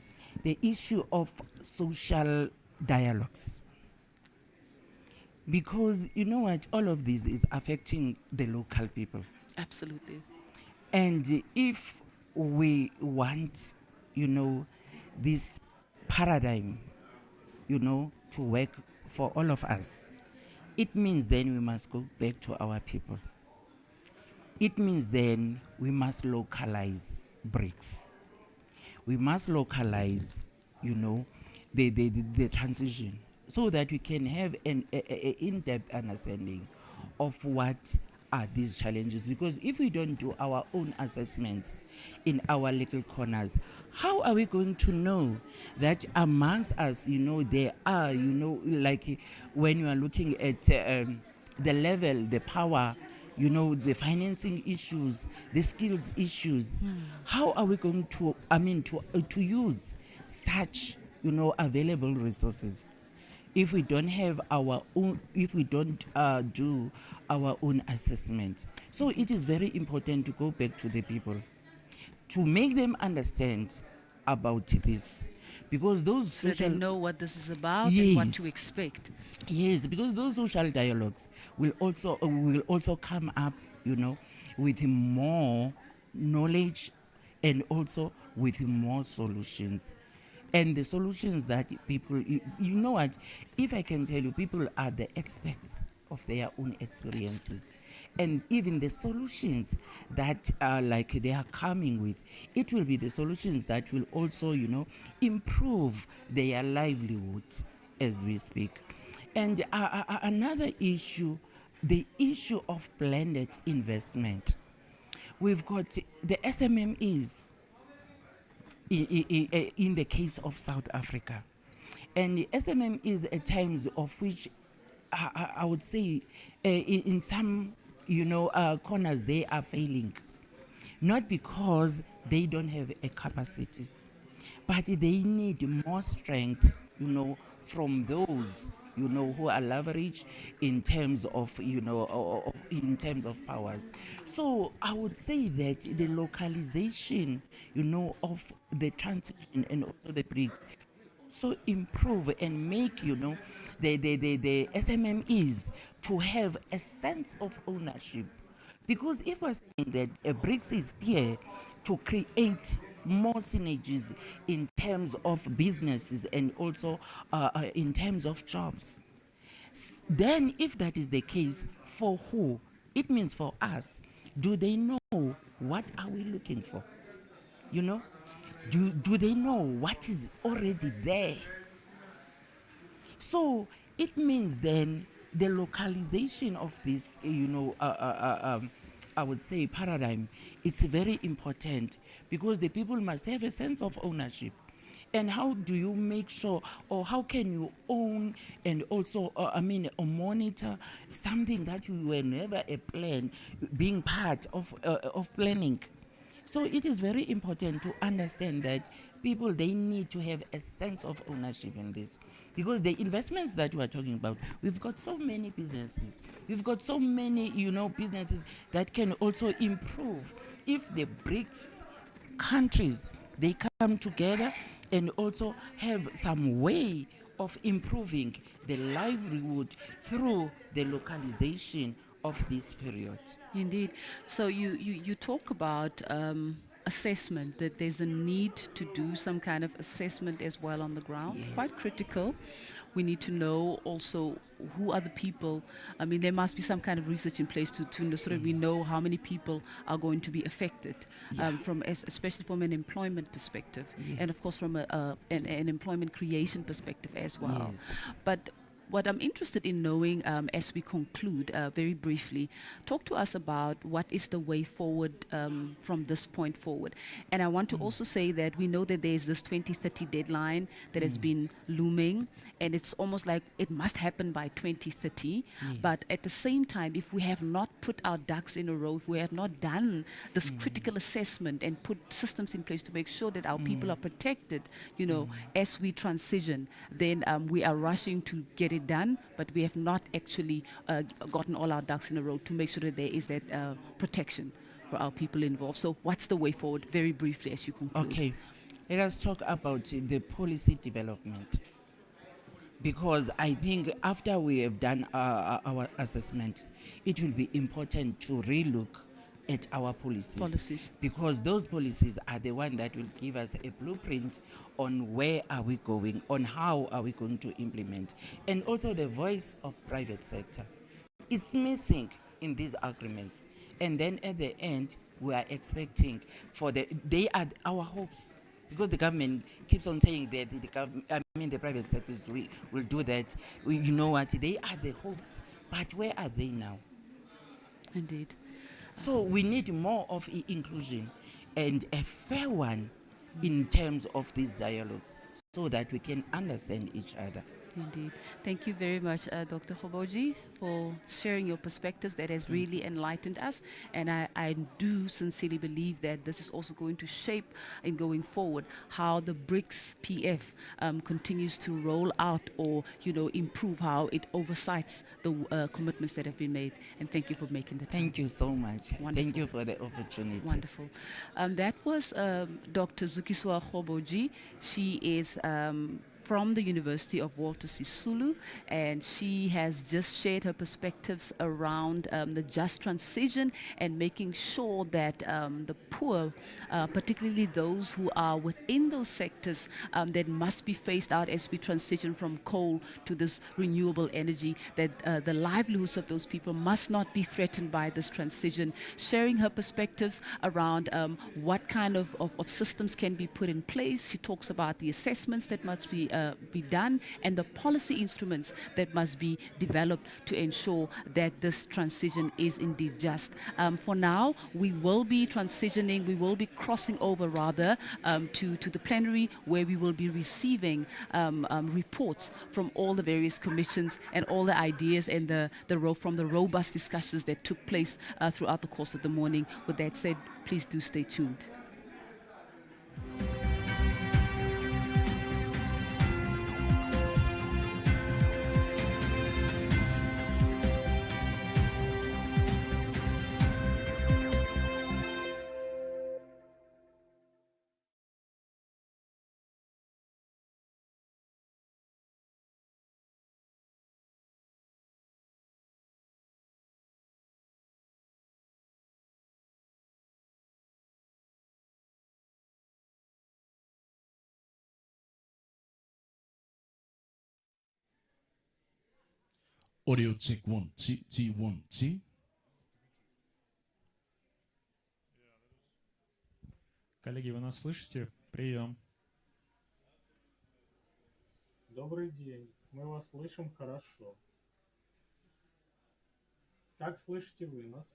The issue of social dialogues. Because, you know what, all of this is affecting the local people. Absolutely. And if we want, you know, this paradigm, you know, to work for all of us, it means then we must go back to our people. It means then we must localize BRICS. We must localize, you know, the transition, so that we can have an in-depth understanding of what are these challenges. Because if we don't do our own assessments in our little corners, how are we going to know that amongst us, you know, there are, you know, like when you are looking at the level, the power, you know, the financing issues, the skills issues. How are we going to, to use such, you know, available resources if we don't have our own, if we don't do our own assessment? So it is very important to go back to the people, to make them understand about this. because those So social... they know what this is about and what to expect. Yes, because those social dialogues will also come up, with more knowledge and also with more solutions. And the solutions that people, you know what, if I can tell you, people are the experts of their own experiences. And even the solutions that like they are coming with, it will be the solutions that will also, improve their livelihood as we speak. And another issue, the issue of blended investment. We've got the SMMEs in the case of South Africa. And the SMMEs at times of which I would say in some, corners they are failing. Not because they don't have a capacity, but they need more strength, from those, who are leveraged in terms of, in terms of powers. So I would say that the localization, of the transition and also the BRICS so improve and make, the SMMEs to have a sense of ownership. Because if we're saying that BRICS is here to create more synergies in terms of businesses and also in terms of jobs, then if that is the case, for who? It means for us. Do they know what are we looking for? Do they know what is already there? So it means then the localization of this, I would say paradigm, it's very important because the people must have a sense of ownership. And how do you make sure, or how can you own and also, monitor something that you were never a plan, being part of planning? So it is very important to understand that people, they need to have a sense of ownership in this. Because the investments that we are talking about, we've got so many businesses. We've got so many, businesses that can also improve if the BRICS countries, they come together and also have some way of improving the livelihood through the localization of this period. Indeed. So you talk about assessment, that there's a need to do some kind of assessment as well on the ground. Yes. Quite critical. We need to know also who are the people. I mean, there must be some kind of research in place to know, so that we know how many people are going to be affected, especially from an employment perspective, and of course from an employment creation perspective as well. Yes. But what I'm interested in knowing, as we conclude very briefly, talk to us about what is the way forward from this point forward. And I want to also say that we know that there's this 2030 deadline that has been looming, and it's almost like it must happen by 2030. Yes. But at the same time, if we have not put our ducks in a row, if we have not done this critical assessment and put systems in place to make sure that our people are protected, as we transition, then we are rushing to get it done, but we have not actually gotten all our ducks in a row to make sure that there is that protection for our people involved. So what's the way forward, very briefly, as you conclude? Okay, let us talk about the policy development. Because I think after we have done our assessment, it will be important to relook at our policies. Because those policies are the one that will give us a blueprint on where are we going, on how are we going to implement. And also the voice of private sector is missing in these agreements. And then at the end, we are expecting they are our hopes. Because the government keeps on saying that the private sectors will do that. You know what? They are the hopes. But where are they now? Indeed. So we need more of inclusion and a fair one in terms of these dialogues so that we can understand each other. Indeed. Thank you very much, Dr. Khoboji, for sharing your perspectives. That has really enlightened us. And I do sincerely believe that this is also going to shape, in going forward, how the BRICS PF continues to roll out or, improve how it oversights the commitments that have been made. And thank you for making the time. Thank you so much. Wonderful. Thank you for the opportunity. Wonderful. That was Dr. Zukiswa Khoboji. She is from the University of Walter Sisulu, and she has just shared her perspectives around the just transition and making sure that the poor, particularly those who are within those sectors that must be phased out as we transition from coal to this renewable energy, that the livelihoods of those people must not be threatened by this transition. Sharing her perspectives around what kind of systems can be put in place. She talks about the assessments that must be done and the policy instruments that must be developed to ensure that this transition is indeed just. For now, we will be transitioning, we will be crossing over rather to the plenary, where we will be receiving reports from all the various commissions and all the ideas and from the robust discussions that took place throughout the course of the morning. With that said, please do stay tuned. Audio check 1, T 1, T. Коллеги, вы нас слышите? Прием. Добрый день. Мы вас слышим хорошо. Как слышите вы нас?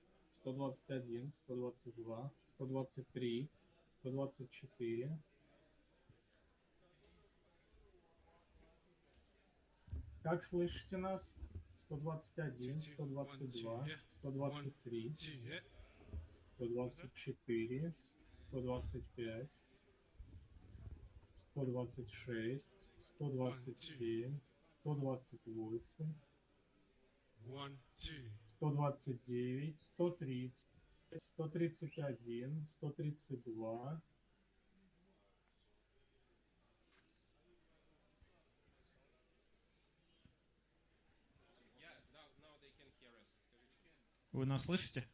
121, 122, 123, 124. Как слышите нас? 121, 122, 123, 124, 125, 126, 127, 128, 129, 130, 131, 132. Вы нас слышите?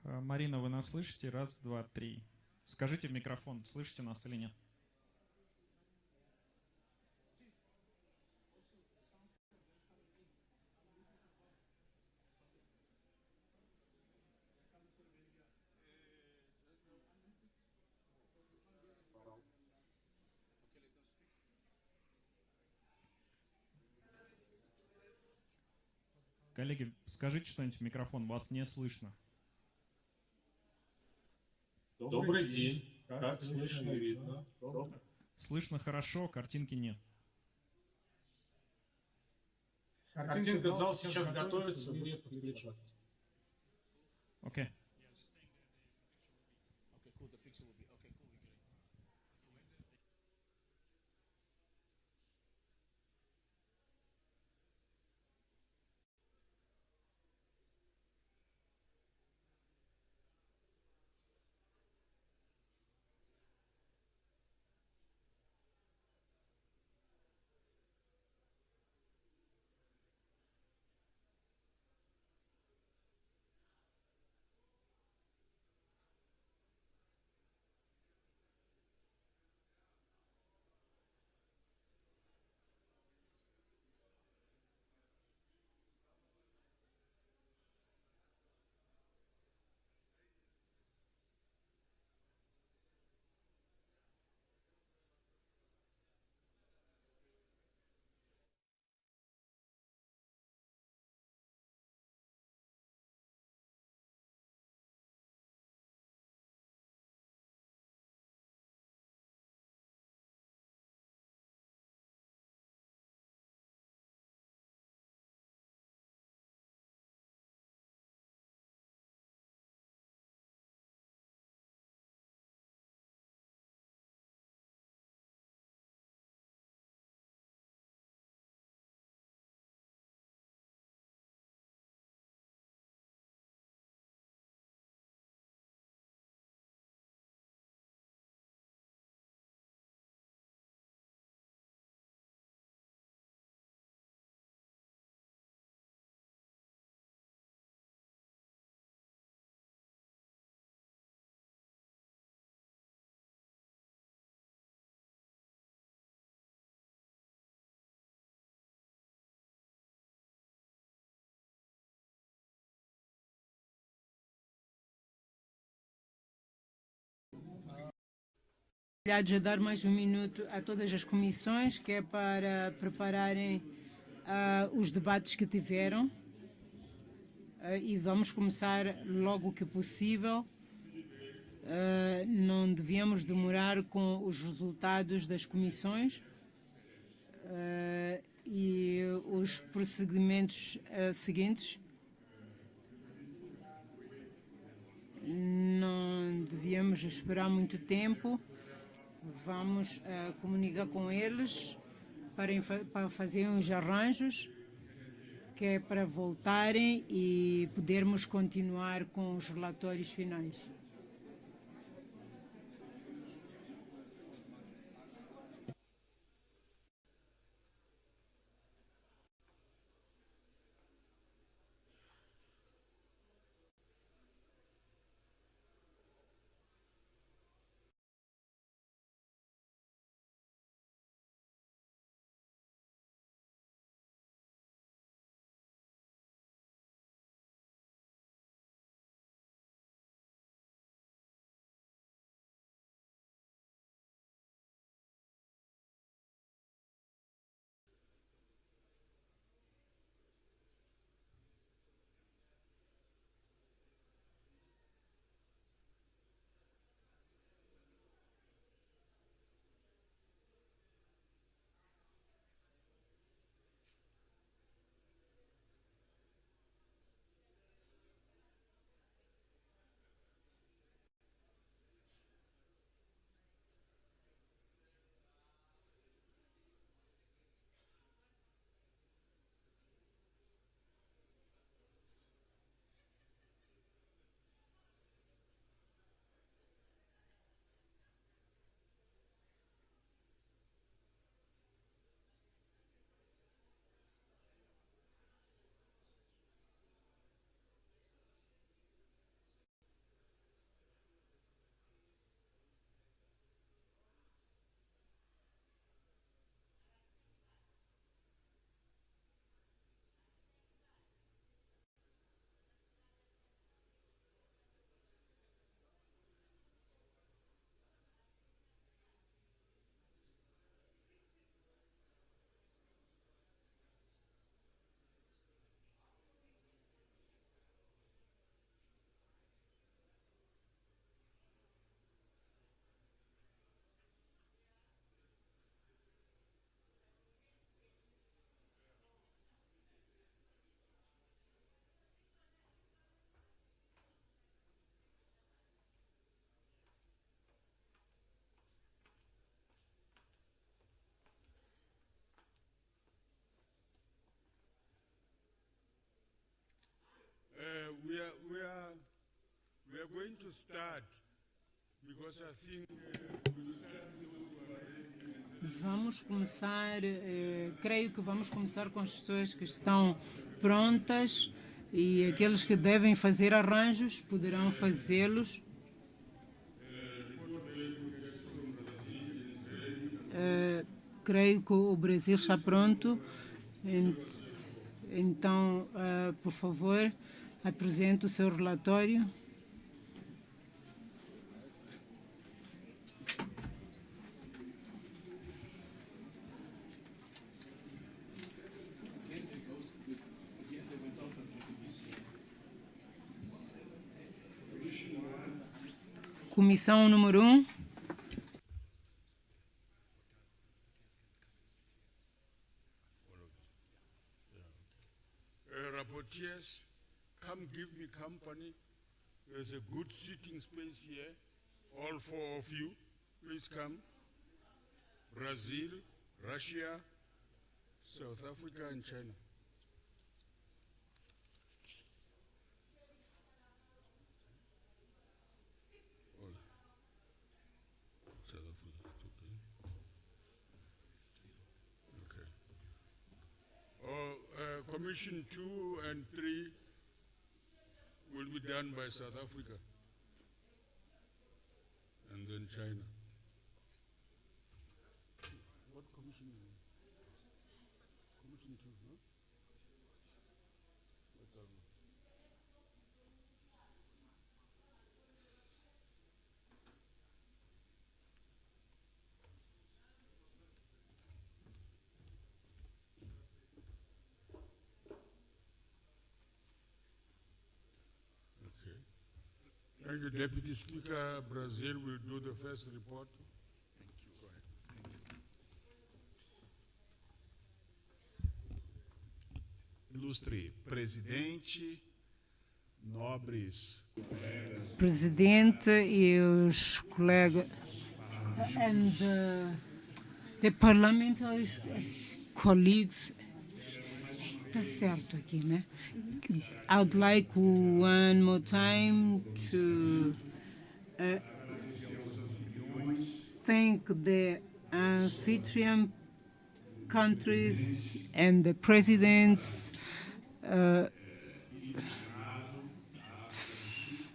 Марина, вы нас слышите? Раз, два, три. Скажите в микрофон, слышите нас или нет? Коллеги, скажите что-нибудь в микрофон, вас не слышно. Добрый день. Как слышно, видно? Слышно хорошо, картинки нет. Картинка зал сейчас готовится, вы подключайтесь. Окей. A dar mais um minuto a todas as comissões, que é para prepararem os debates que tiveram. E vamos começar logo que possível. Não devíamos demorar com os resultados das comissões e os procedimentos seguintes. Não devíamos esperar muito tempo. Vamos comunicar com eles para fazer uns arranjos, que é para voltarem e podermos continuar com os relatórios finais. We are going to start because I think Vamos começar, creio que vamos começar com as pessoas que estão prontas e aqueles que devem fazer arranjos poderão fazê-los. Creio que o Brasil está pronto, então, por favor, apresente o seu relatório. Comissão número 1. Rapporteurs, come give me company. There's a good sitting space here. All four of you, please come. Brazil, Russia, South Africa, and China. South Africa, okay. Commission 2 and 3 will be done by South Africa and then China. What commission? Commission 2, no? Thank you, Deputy Speaker. Brazil will do the first report. Ilustre Presidente, nobres Presidente e os colegas and the parliamentary colleagues. Tá certo aqui, né? I would like one more time to thank the amphitryon countries and the presidents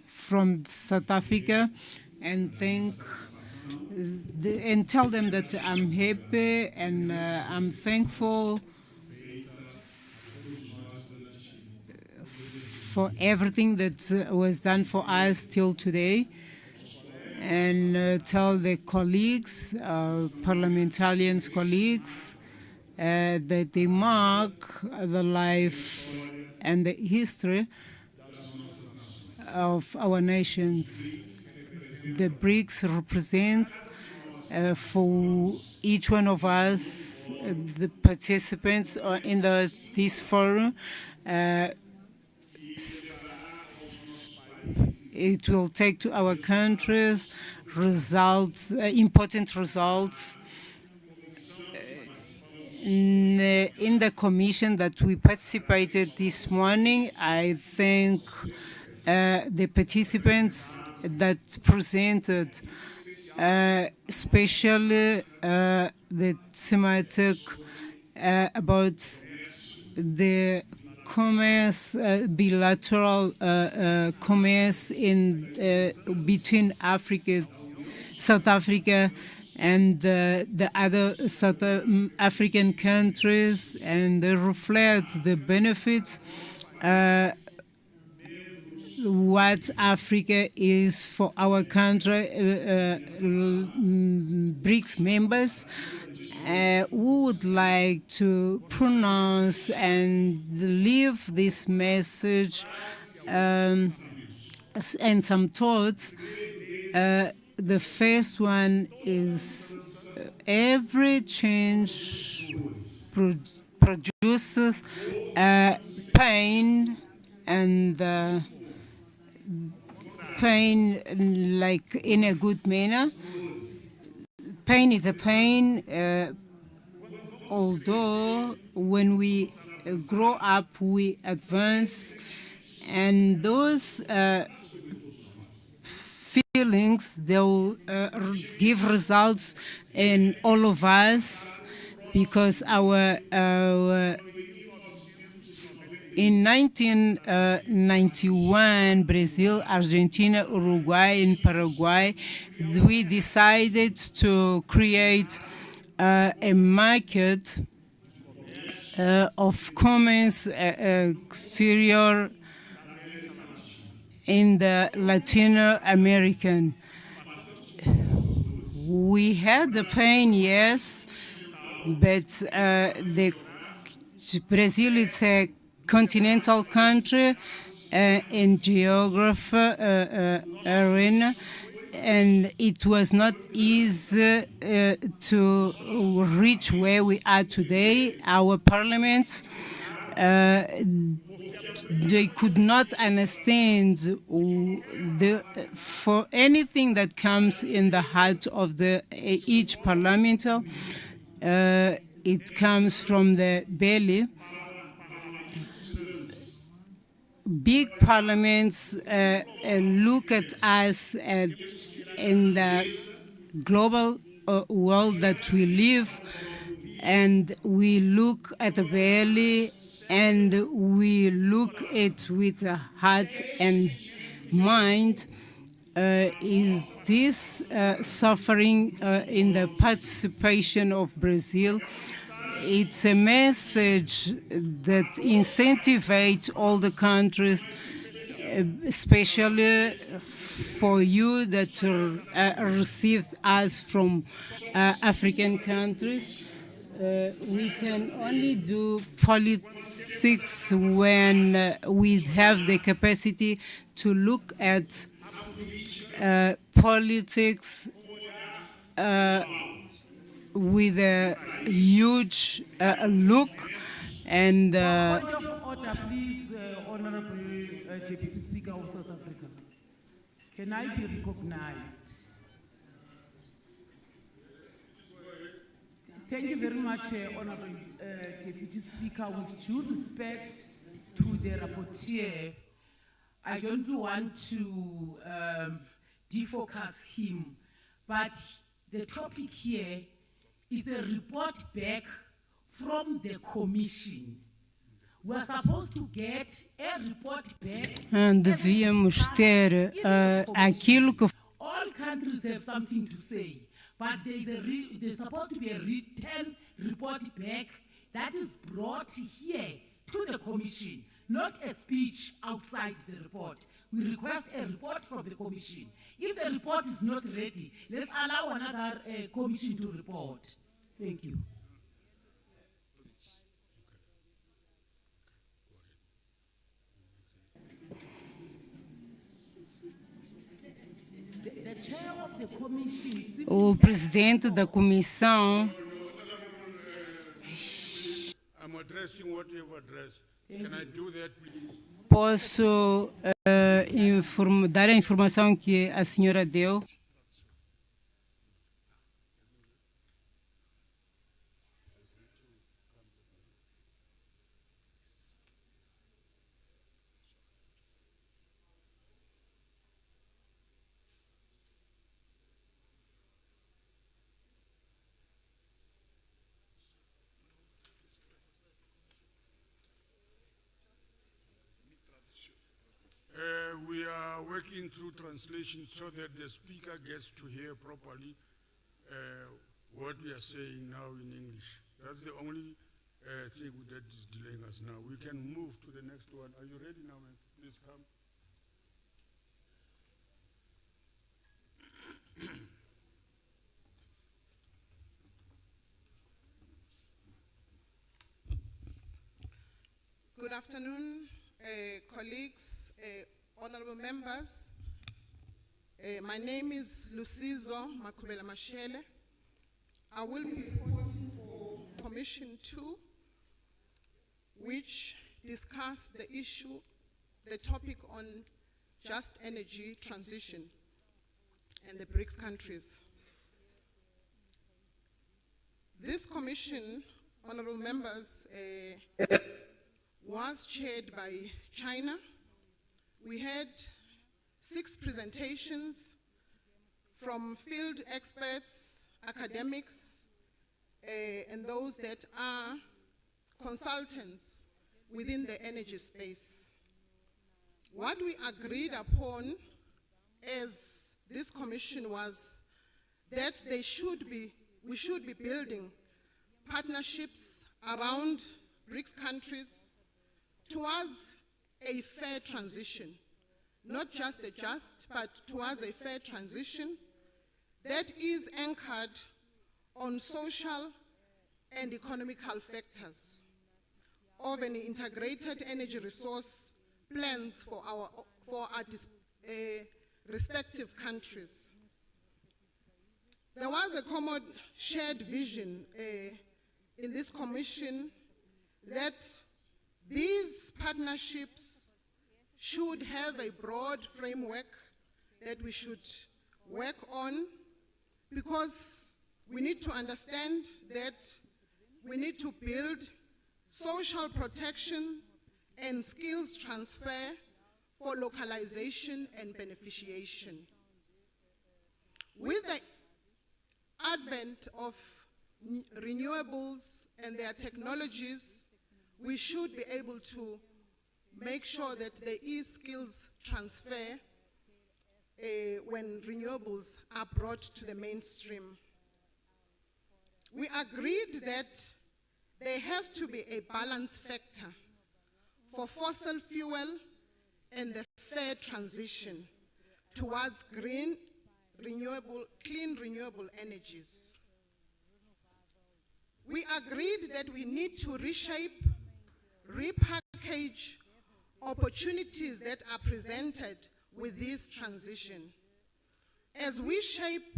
from South Africa, and and tell them that I'm happy and I'm thankful for everything that was done for us till today, and tell the colleagues, parliamentarians colleagues, that they mark the life and the history of our nations. The BRICS represents for each one of us, the participants in this forum. It will take to our countries results, important results. In the commission that we participated this morning, I thank the participants that presented, especially the thematic about the commerce, bilateral commerce between South Africa and the other South African countries, and reflects the benefits what Africa is for our country, BRICS members. We would like to pronounce and leave this message and some thoughts. The first one is every change produces pain, and pain like in a good manner. Pain is a pain, although when we grow up, we advance, and those feelings, they'll give results in all of us, because in 1991, Brazil, Argentina, Uruguay, and Paraguay, we decided to create a market of commerce exterior in the Latino American. We had the pain, yes, but Brazil is a continental country in geography arena, and it was not easy to reach where we are today. Our parliaments, they could not understand for anything that comes in the heart of each parliamentary. It comes from the belly. Big parliaments look at us in the global world that we live, and we look at the belly, and we look at with the heart and mind. Is this suffering in the participation of Brazil? It's a message that incentivizes all the countries, especially for you that received us from African countries. We can only do politics when we have the capacity to look at politics with a huge look and Point of order, please, Honorable Deputy Speaker of South Africa. Can I be recognized? Thank you very much, Honorable Deputy Speaker. With due respect to the rapporteur, I don't want to defocus him, but the topic here is a report back from the Commission. We're supposed to get a report back. devíamos ter aquilo que All countries have something to say, but there's supposed to be a written report back that is brought here to the Commission, not a speech outside the report. We request a report from the Commission. If the report is not ready, let's allow another Commission to report. Thank you. o presidente da comissão I'm addressing what you've addressed. Can I do that, please? posso dar a informação que a senhora deu. We are working through translation so that the speaker gets to hear properly what we are saying now in English. That's the only thing that is delaying us now. We can move to the next one. Are you ready now, man? Please come. Good afternoon, colleagues, honorable members. My name is Lucizo Makubela Mashele. I will be reporting for Commission 2, which discussed the issue, the topic on just energy transition and the BRICS countries. This commission, honorable members, was chaired by China. We had 6 presentations from field experts, academics, and those that are consultants within the energy space. What we agreed upon as this commission was that we should be building partnerships around BRICS countries towards a fair transition, not just a just, but towards a fair transition that is anchored on social and economical factors of an integrated energy resource plans for our respective countries. There was a common shared vision in this commission that these partnerships should have a broad framework that we should work on, because we need to understand that we need to build social protection and skills transfer for localization and beneficiation. With the advent of renewables and their technologies, we should be able to make sure that there is skills transfer when renewables are brought to the mainstream. We agreed that there has to be a balance factor for fossil fuel and the fair transition towards clean, renewable energies. We agreed that we need to reshape, repackage opportunities that are presented with this transition. As we shape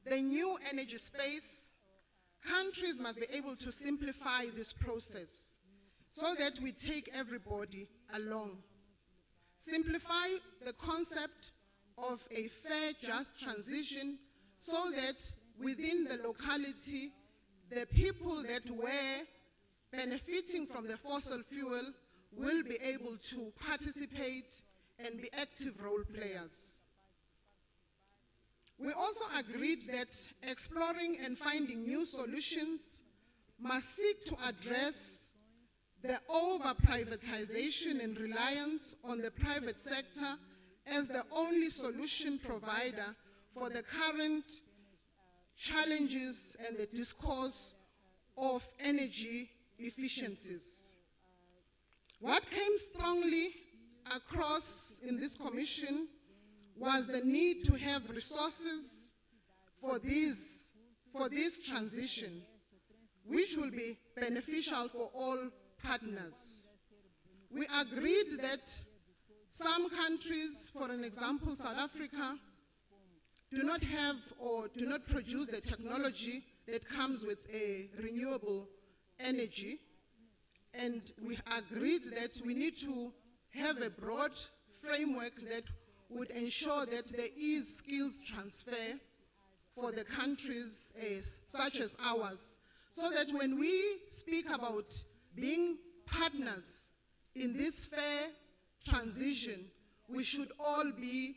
the new energy space, countries must be able to simplify this process so that we take everybody along. Simplify the concept of a fair, just transition so that within the locality, the people that were benefiting from the fossil fuel will be able to participate and be active role players. We also agreed that exploring and finding new solutions must seek to address the over-privatization and reliance on the private sector as the only solution provider for the current challenges and the discourse of energy efficiencies. What came strongly across in this commission was the need to have resources for this transition, which will be beneficial for all partners. We agreed that some countries, for an example, South Africa, do not have or do not produce the technology that comes with a renewable energy. And we agreed that we need to have a broad framework that would ensure that there is skills transfer for the countries such as ours, so that when we speak about being partners in this fair transition, we should all be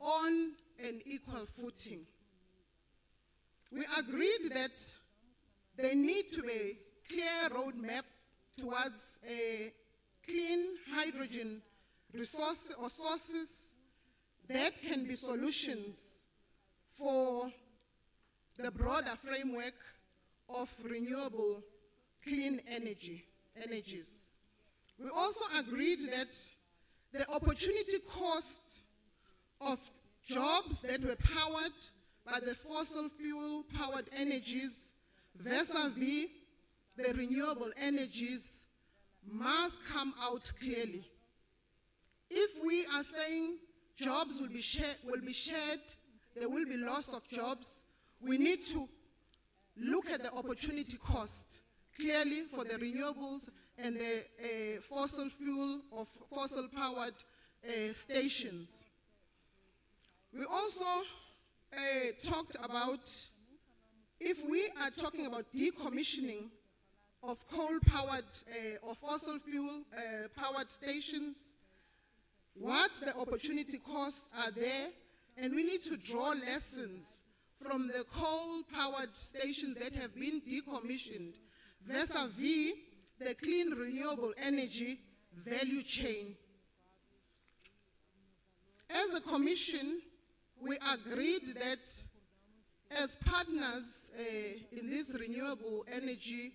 on an equal footing. We agreed that there need to be a clear roadmap towards a clean hydrogen resource or sources that can be solutions for the broader framework of renewable clean energies. We also agreed that the opportunity cost of jobs that were powered by the fossil fuel powered energies vis-a-vis the renewable energies must come out clearly. If we are saying jobs will be shared, there will be loss of jobs, we need to look at the opportunity cost clearly for the renewables and the fossil fuel or fossil powered stations. We also talked about, if we are talking about decommissioning of coal-powered or fossil fuel powered stations, what the opportunity costs are there, and we need to draw lessons from the coal-powered stations that have been decommissioned vis-a-vis the clean renewable energy value chain. As a commission, we agreed that as partners in this renewable energy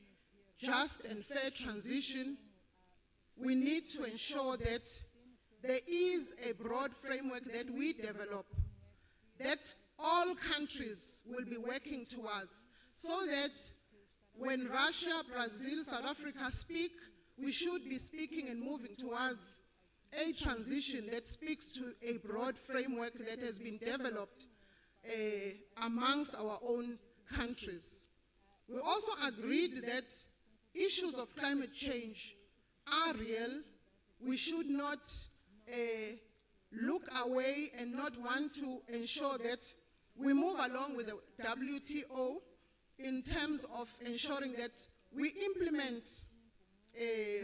just and fair transition, we need to ensure that there is a broad framework that we develop that all countries will be working towards, so that when Russia, Brazil, South Africa speak, we should be speaking and moving towards a transition that speaks to a broad framework that has been developed amongst our own countries. We also agreed that issues of climate change are real. We should not look away and not want to ensure that we move along with the WTO in terms of ensuring that we implement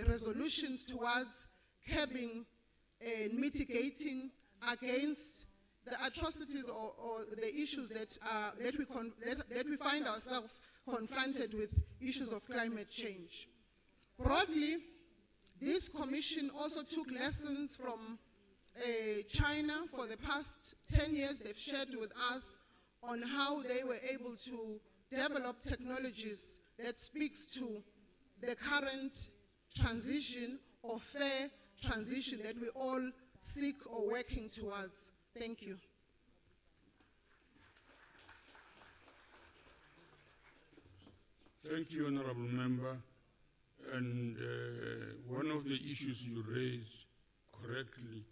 resolutions towards curbing and mitigating against the atrocities or the issues that we find ourselves confronted with, issues of climate change. Broadly, this commission also took lessons from China. For the past 10 years, they've shared with us on how they were able to develop technologies that speaks to the current transition or fair transition that we all seek or working towards. Thank you. Thank you, Honorable Member. And one of the issues you raised correctly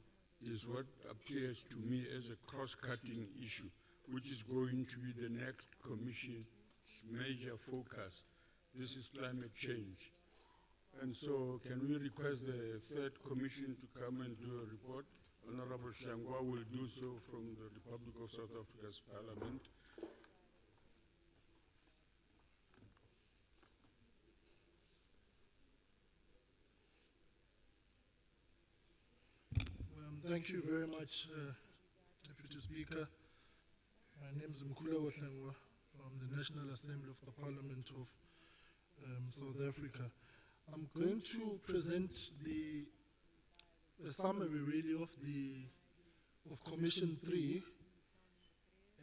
is what appears to me as a cross-cutting issue, which is going to be the next Commission's major focus. This is climate change. And so can we request the third commission to come and do a report? Honorable Shangwa will do so from the Republic of South Africa's Parliament. Thank you very much, Deputy Speaker. My name is Mkula Wahlengwa from the National Assembly of the Parliament of South Africa. I'm going to present the summary really of Commission 3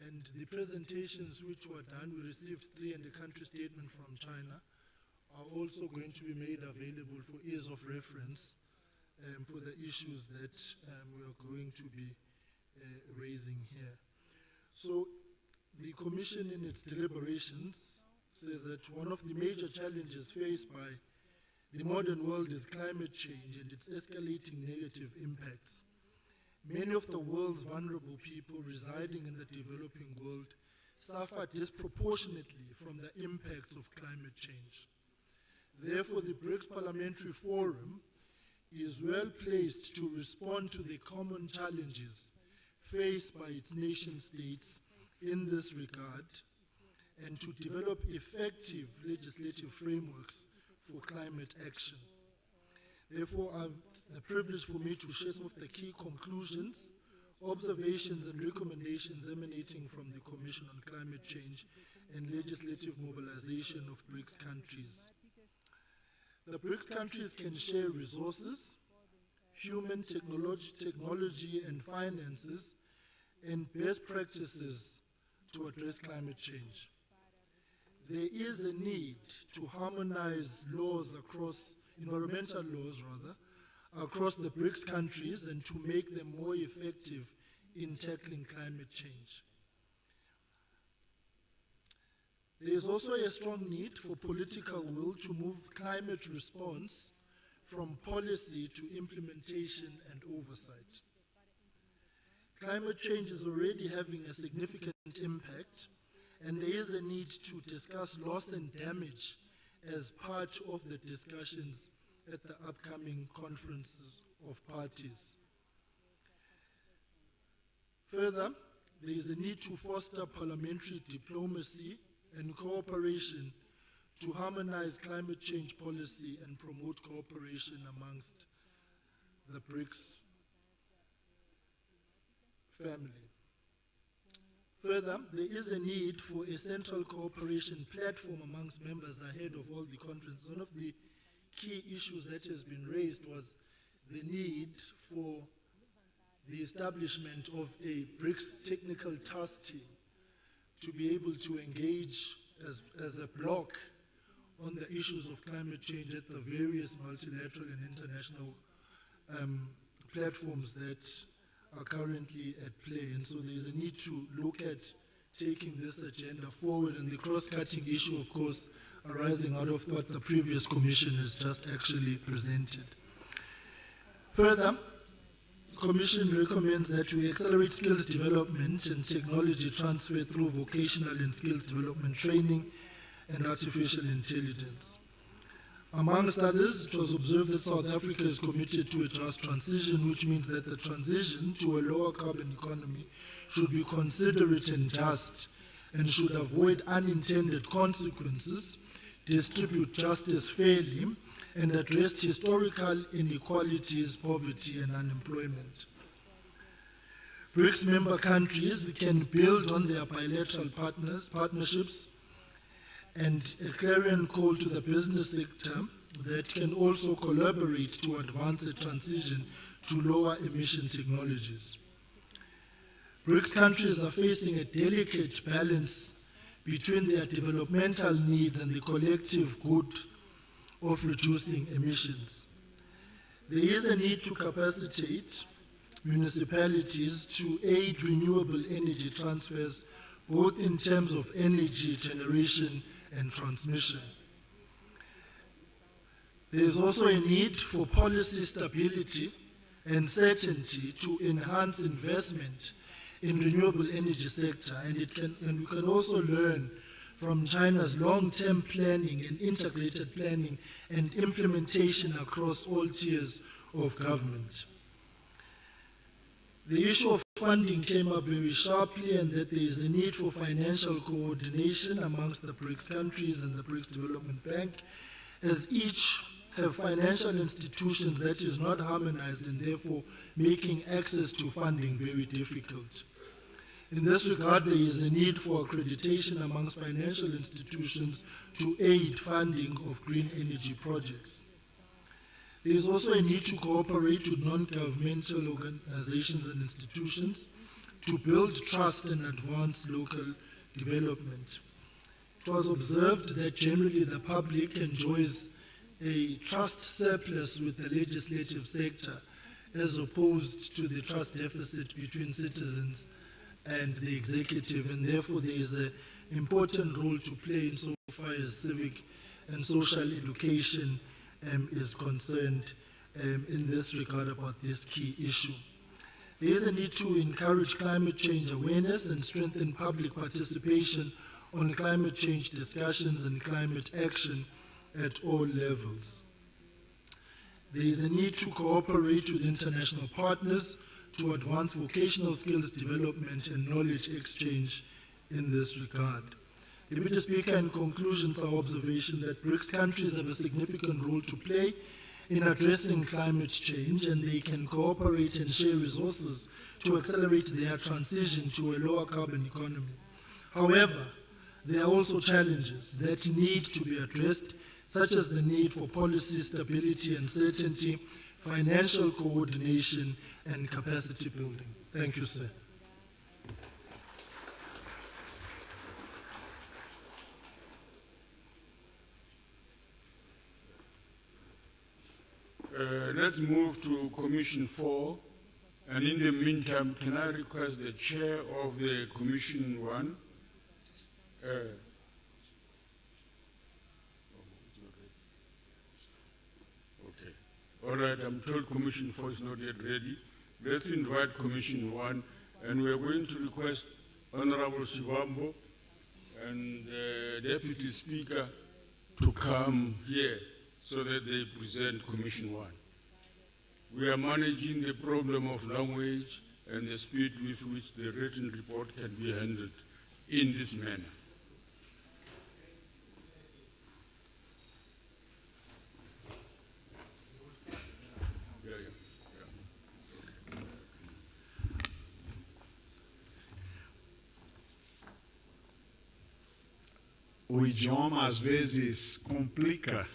and the presentations which were done. We received 3 and the country statement from China are also going to be made available for ease of reference for the issues that we are going to be raising here. So the Commission in its deliberations says that one of the major challenges faced by the modern world is climate change and its escalating negative impacts. Many of the world's vulnerable people residing in the developing world suffer disproportionately from the impacts of climate change. Therefore, the BRICS Parliamentary Forum is well placed to respond to the common challenges faced by its nation states in this regard and to develop effective legislative frameworks for climate action. Therefore, it's a privilege for me to share some of the key conclusions, observations and recommendations emanating from the Commission on Climate Change and legislative mobilization of BRICS countries. The BRICS countries can share resources, human technology and finances, and best practices to address climate change. There is a need to harmonize laws across, environmental laws rather, across the BRICS countries and to make them more effective in tackling climate change. There is also a strong need for political will to move climate response from policy to implementation and oversight. Climate change is already having a significant impact, and there is a need to discuss loss and damage as part of the discussions at the upcoming conferences of parties. Further, there is a need to foster parliamentary diplomacy and cooperation to harmonize climate change policy and promote cooperation amongst the BRICS family. Further, there is a need for a central cooperation platform amongst members ahead of all the conferences. One of the key issues that has been raised was the need for the establishment of a BRICS technical task team to be able to engage as a bloc on the issues of climate change at the various multilateral and international platforms that are currently at play. And so there is a need to look at taking this agenda forward, and the cross-cutting issue, of course, arising out of what the previous commission has just actually presented. Further, the Commission recommends that we accelerate skills development and technology transfer through vocational and skills development training and artificial intelligence. Amongst others, it was observed that South Africa is committed to a just transition, which means that the transition to a lower carbon economy should be considerate and just, and should avoid unintended consequences, distribute justice fairly, and address historical inequalities, poverty, and unemployment. BRICS member countries can build on their bilateral partnerships and a clarion call to the business sector that can also collaborate to advance the transition to lower emission technologies. BRICS countries are facing a delicate balance between their developmental needs and the collective good of reducing emissions. There is a need to capacitate municipalities to aid renewable energy transfers, both in terms of energy generation and transmission. There is also a need for policy stability and certainty to enhance investment in renewable energy sector, and we can also learn from China's long-term planning and integrated planning and implementation across all tiers of government. The issue of funding came up very sharply, and that there is a need for financial coordination amongst the BRICS countries and the BRICS Development Bank, as each have financial institutions that is not harmonized and therefore making access to funding very difficult. In this regard, there is a need for accreditation amongst financial institutions to aid funding of green energy projects. There is also a need to cooperate with non-governmental organizations and institutions to build trust and advance local development. It was observed that generally the public enjoys a trust surplus with the legislative sector as opposed to the trust deficit between citizens and the executive, and therefore there is an important role to play insofar as civic and social education is concerned in this regard about this key issue. There is a need to encourage climate change awareness and strengthen public participation on climate change discussions and climate action at all levels. There is a need to cooperate with international partners to advance vocational skills development and knowledge exchange in this regard. Deputy Speaker, in conclusion, it's our observation that BRICS countries have a significant role to play in addressing climate change, and they can cooperate and share resources to accelerate their transition to a lower carbon economy. However, there are also challenges that need to be addressed, such as the need for policy stability and certainty, financial coordination, and capacity building. Thank you, sir. Let's move to Commission 4, and in the meantime, can I request the chair of the Commission 1? Okay. All right, I'm told Commission 4 is not yet ready. Let's invite Commission 1, and we're going to request Honorable Shivambo and Deputy Speaker to come here so that they present Commission 1. We are managing the problem of language and the speed with which the written report can be handled in this manner. O idioma às vezes complica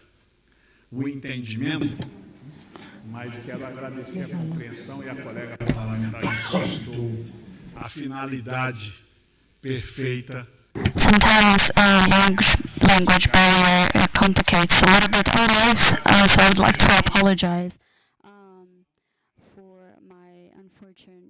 o entendimento, mas quero agradecer a compreensão e a colega parlamentar que postou a finalidade perfeita. Sometimes language barrier complicates a little bit our lives, so I would like to apologize for my unfortunate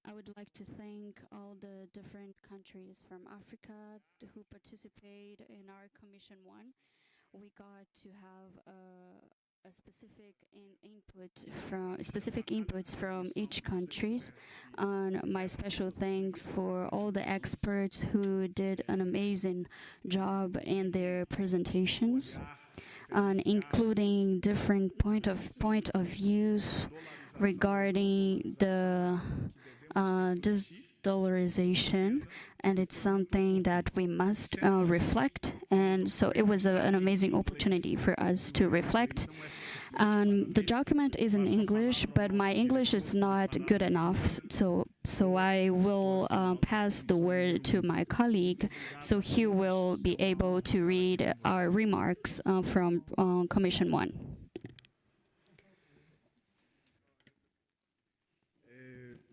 I would like to thank all the different countries from Africa who participate in our Commission 1. We got to have a specific inputs from each countries. And my special thanks for all the experts who did an amazing job in their presentations, including different point of views regarding the dollarization, and it's something that we must reflect. And so it was an amazing opportunity for us to reflect. The document is in English, but my English is not good enough, so I will pass the word to my colleague, so he will be able to read our remarks from Commission 1.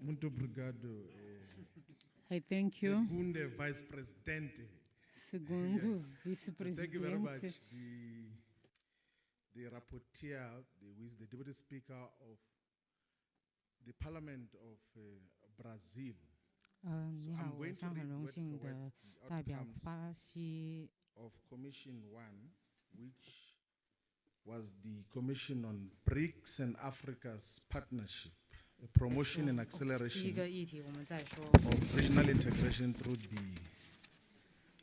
Muito obrigado. I thank you. Segundo vice-presidente. Segundo vice-presidente. Thank you very much. The rapporteur, who is the deputy speaker of the Parliament of Brazil. 你好，我上很荣幸的代表巴西 of Commission 1, which was the Commission on BRICS and Africa's partnership, a promotion and acceleration of regional integration through the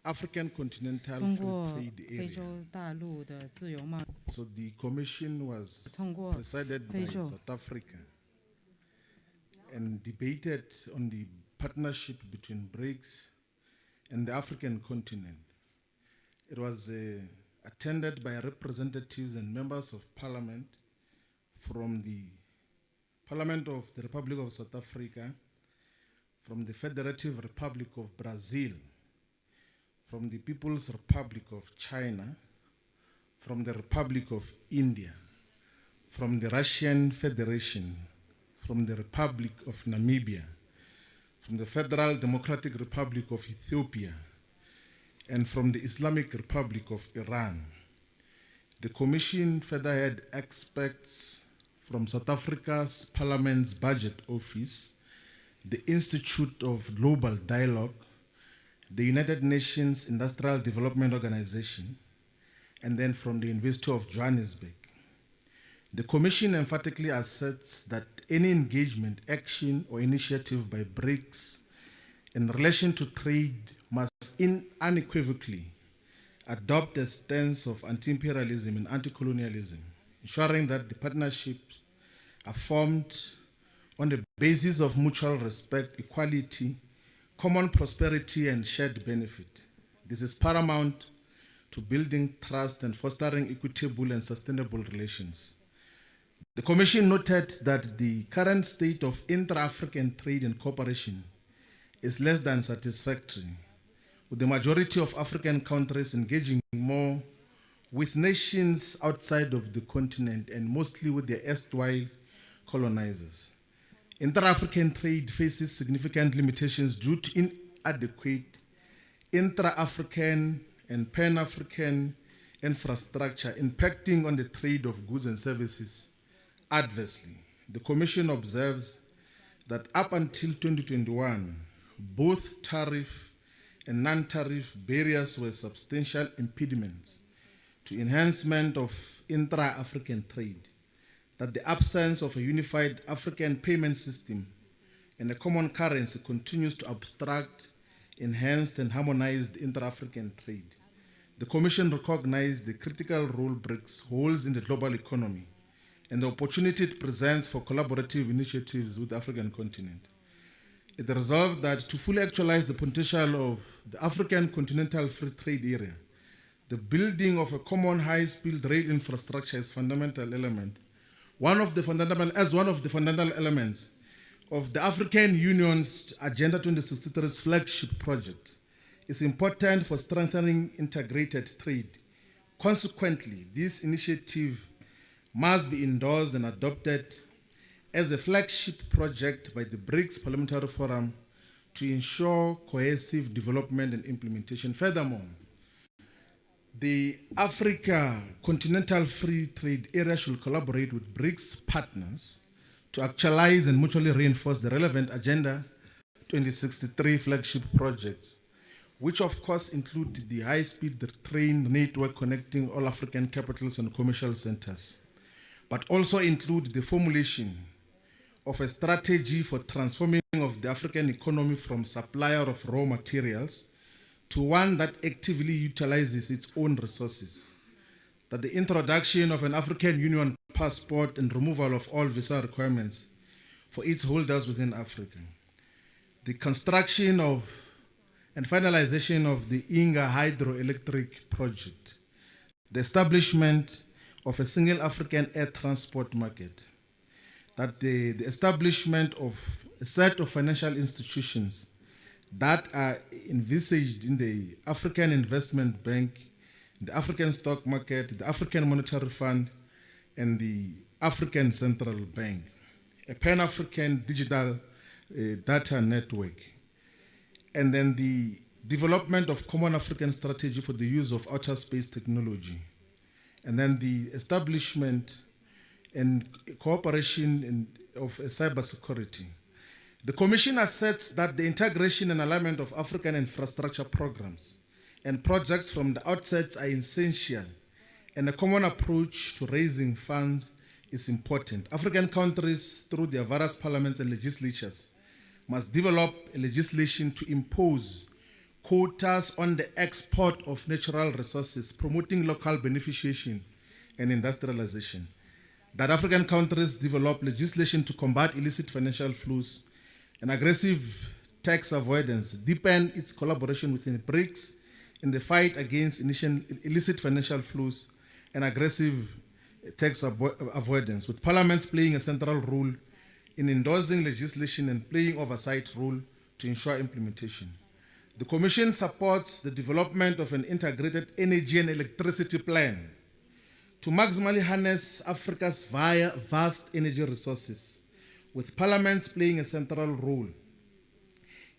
African continental free trade area. So the commission was presided by South Africa and debated on the partnership between BRICS and the African continent. It was attended by representatives and members of parliament from the Parliament of the Republic of South Africa, from the Federative Republic of Brazil, from the People's Republic of China, from the Republic of India, from the Russian Federation, from the Republic of Namibia, from the Federal Democratic Republic of Ethiopia, and from the Islamic Republic of Iran. The Commission further had experts from South Africa's Parliament's Budget Office, the Institute of Global Dialogue, the United Nations Industrial Development Organization, and then from the University of Johannesburg. The Commission emphatically asserts that any engagement, action, or initiative by BRICS in relation to trade must unequivocally adopt a stance of anti-imperialism and anti-colonialism, ensuring that the partnerships are formed on the basis of mutual respect, equality, common prosperity, and shared benefit. This is paramount to building trust and fostering equitable and sustainable relations. The Commission noted that the current state of intra-African trade and cooperation is less than satisfactory, with the majority of African countries engaging more with nations outside of the continent and mostly with their erstwhile colonizers. Inter-African trade faces significant limitations due to inadequate intra-African and pan-African infrastructure impacting on the trade of goods and services adversely. The Commission observes that up until 2021, both tariff and non-tariff barriers were substantial impediments to enhancement of intra-African trade, that the absence of a unified African payment system and a common currency continues to obstruct enhanced and harmonized inter-African trade. The Commission recognized the critical role BRICS holds in the global economy and the opportunity it presents for collaborative initiatives with the African continent. It resolved that to fully actualize the potential of the African continental free trade area, the building of a common high-speed rail infrastructure is fundamental element. One of the fundamental elements of the African Union's Agenda 2063's flagship project is important for strengthening integrated trade. Consequently, this initiative must be endorsed and adopted as a flagship project by the BRICS Parliamentary Forum to ensure cohesive development and implementation. Furthermore, the Africa Continental Free Trade Area should collaborate with BRICS partners to actualize and mutually reinforce the relevant Agenda 2063 flagship projects, which of course include the high-speed train network connecting all African capitals and commercial centers, but also include the formulation of a strategy for transforming of the African economy from supplier of raw materials to one that actively utilizes its own resources, that the introduction of an African Union passport and removal of all visa requirements for its holders within Africa, the construction of and finalization of the Inga hydroelectric project, the establishment of a single African air transport market, that the establishment of a set of financial institutions that are envisaged in the African Investment Bank, the African Stock Market, the African Monetary Fund, and the African Central Bank, a Pan-African digital data network, and then the development of common African strategy for the use of outer space technology, and then the establishment and cooperation of cybersecurity, The Commission asserts that the integration and alignment of African infrastructure programs and projects from the outset are essential, and a common approach to raising funds is important. African countries, through their various parliaments and legislatures, must develop a legislation to impose quotas on the export of natural resources, promoting local beneficiation and industrialization. That African countries develop legislation to combat illicit financial flows and aggressive tax avoidance, deepen its collaboration within BRICS in the fight against illicit financial flows and aggressive tax avoidance, with parliaments playing a central role in endorsing legislation and playing oversight role to ensure implementation. The Commission supports the development of an integrated energy and electricity plan to maximally harness Africa's vast energy resources, with parliaments playing a central role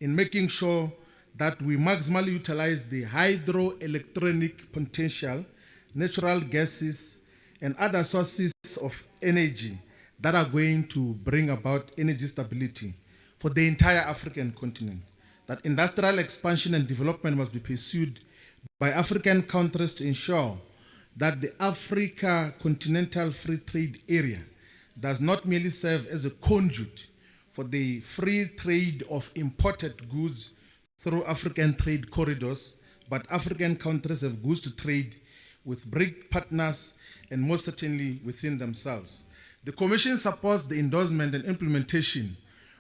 in making sure that we maximally utilize the hydroelectronic potential, natural gases, and other sources of energy that are going to bring about energy stability for the entire African continent. That industrial expansion and development must be pursued by African countries to ensure that the Africa Continental Free Trade Area does not merely serve as a conduit for the free trade of imported goods through African trade corridors, but African countries have goods to trade with BRIC partners and most certainly within themselves. The Commission supports the endorsement and implementation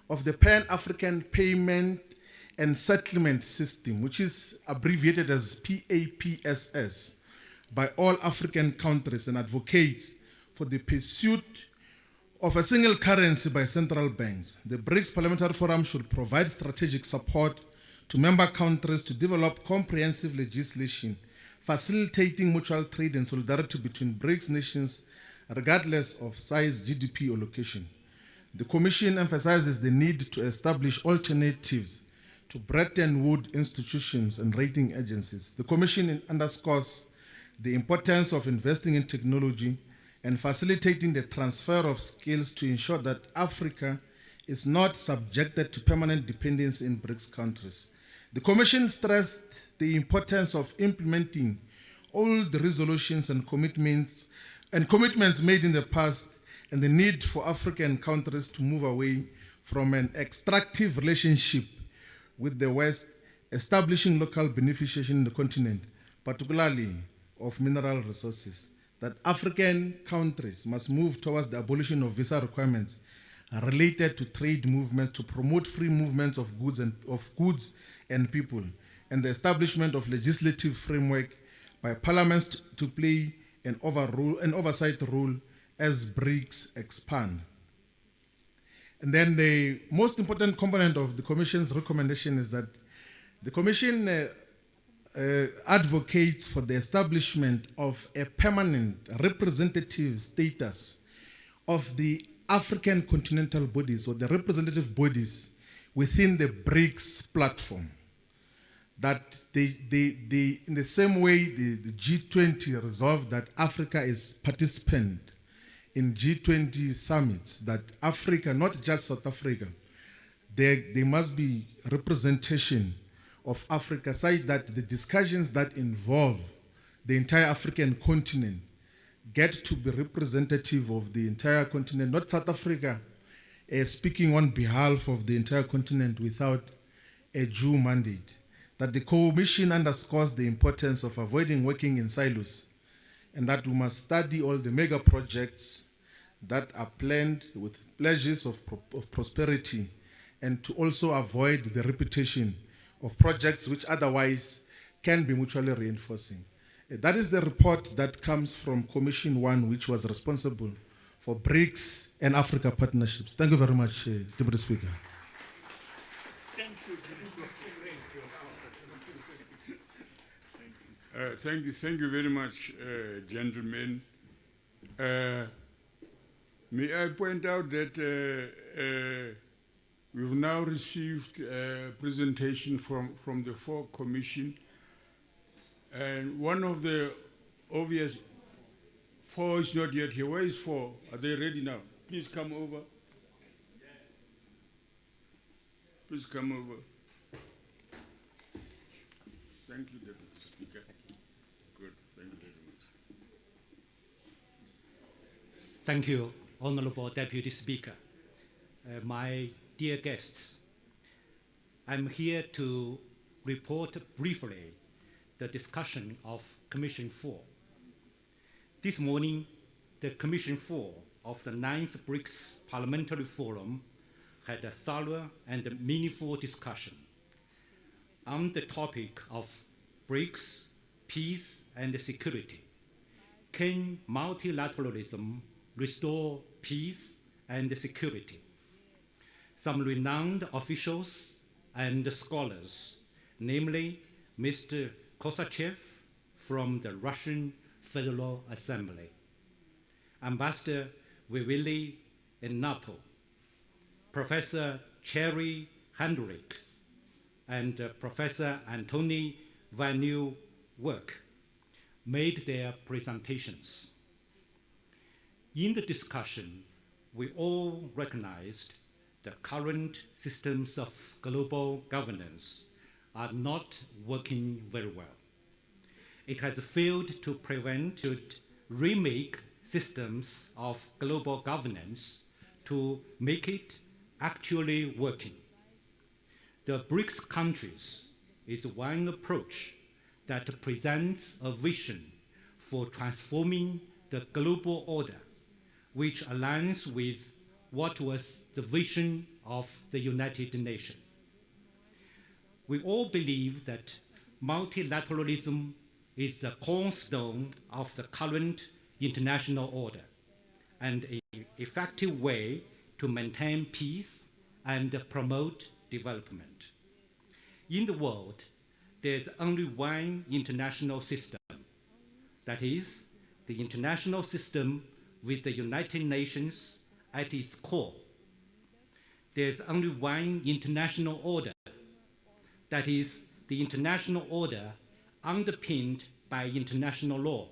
of the Pan-African Payment and Settlement System, which is abbreviated as PAPSS, by all African countries, and advocates for the pursuit of a single currency by central banks. The BRICS Parliamentary Forum should provide strategic support to member countries to develop comprehensive legislation facilitating mutual trade and solidarity between BRICS nations regardless of size, GDP, or location. The Commission emphasizes the need to establish alternatives to Bretton Woods institutions and rating agencies. The Commission underscores the importance of investing in technology and facilitating the transfer of skills to ensure that Africa is not subjected to permanent dependence in BRICS countries. The Commission stressed the importance of implementing all the resolutions and commitments made in the past, and the need for African countries to move away from an extractive relationship with the West, establishing local beneficiation in the continent, particularly of mineral resources. That African countries must move towards the abolition of visa requirements related to trade movements to promote free movements of goods and people, and the establishment of legislative framework by parliaments to play an oversight role as BRICS expand. And then the most important component of the Commission's recommendation is that the Commission advocates for the establishment of a permanent representative status of the African continental bodies, or the representative bodies within the BRICS platform. That in the same way the G20 resolved that Africa is participant in G20 summits, that Africa, not just South Africa, there must be representation of Africa, such that the discussions that involve the entire African continent get to be representative of the entire continent, not South Africa speaking on behalf of the entire continent without a due mandate. That the Commission underscores the importance of avoiding working in silos, and that we must study all the mega projects that are planned with pledges of prosperity, and to also avoid the repetition of projects which otherwise can be mutually reinforcing. That is the report that comes from Commission 1, which was responsible for BRICS and Africa partnerships. Thank you very much, Deputy Speaker. Thank you very much, gentlemen. May I point out that we've now received a presentation from the four commission, and one of the obvious four is not yet here. Where is four? Are they ready now? Please come over. Please come over. Thank you, Deputy Speaker. Good, thank you very much. Thank you, Honorable Deputy Speaker. My dear guests, I'm here to report briefly the discussion of Commission 4. This morning, the Commission 4 of the 9th BRICS Parliamentary Forum had a thorough and meaningful discussion on the topic of BRICS, peace and security. Can multilateralism restore peace and security? Some renowned officials and scholars, namely Mr. Kosachev from the Russian Federal Assembly, Ambassador Vivili Enapo, Professor Cherry Hendrick, and Professor Antony Van Nieuwkerk made their presentations. In the discussion, we all recognized the current systems of global governance are not working very well. It has failed to remake systems of global governance to make it actually working. The BRICS countries is one approach that presents a vision for transforming the global order, which aligns with what was the vision of the United Nations. We all believe that multilateralism is the cornerstone of the current international order and an effective way to maintain peace and promote development. In the world, there's only one international system, that is, the international system with the United Nations at its core. There's only one international order, that is, the international order underpinned by international law.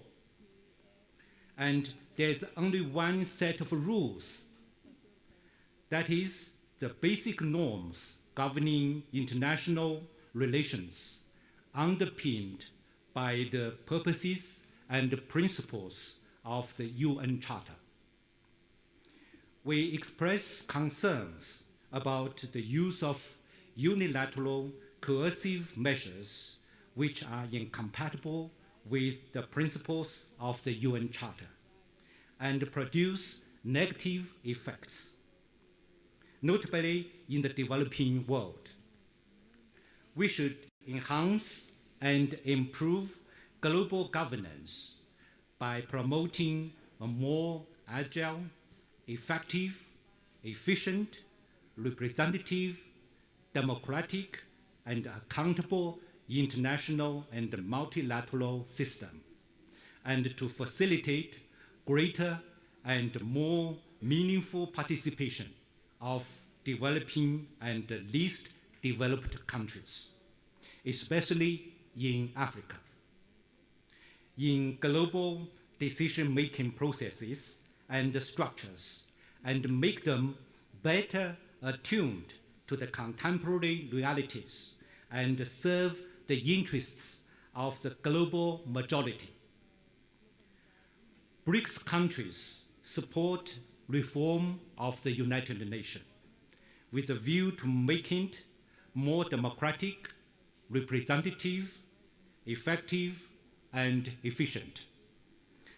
And there's only one set of rules, that is, the basic norms governing international relations underpinned by the purposes and principles of the UN Charter. We express concerns about the use of unilateral coercive measures which are incompatible with the principles of the UN Charter and produce negative effects, notably in the developing world. We should enhance and improve global governance by promoting a more agile, effective, efficient, representative, democratic, and accountable international and multilateral system, and to facilitate greater and more meaningful participation of developing and least developed countries, especially in Africa, in global decision-making processes and structures, and make them better attuned to the contemporary realities and serve the interests of the global majority. BRICS countries support reform of the United Nations with a view to making it more democratic, representative, effective, and efficient,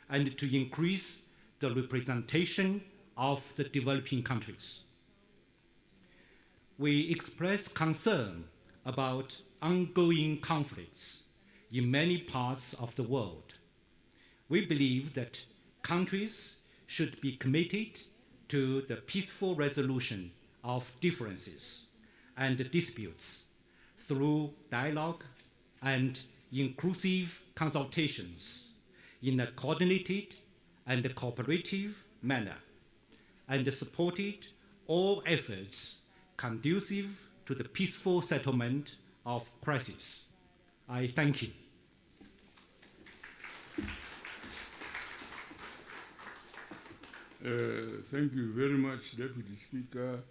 and to increase the representation of the developing countries. We express concern about ongoing conflicts in many parts of the world. We believe that countries should be committed to the peaceful resolution of differences and disputes through dialogue and inclusive consultations in a coordinated and cooperative manner, and supported all efforts conducive to the peaceful settlement of crises. I thank you. Thank you very much, Deputy Speaker.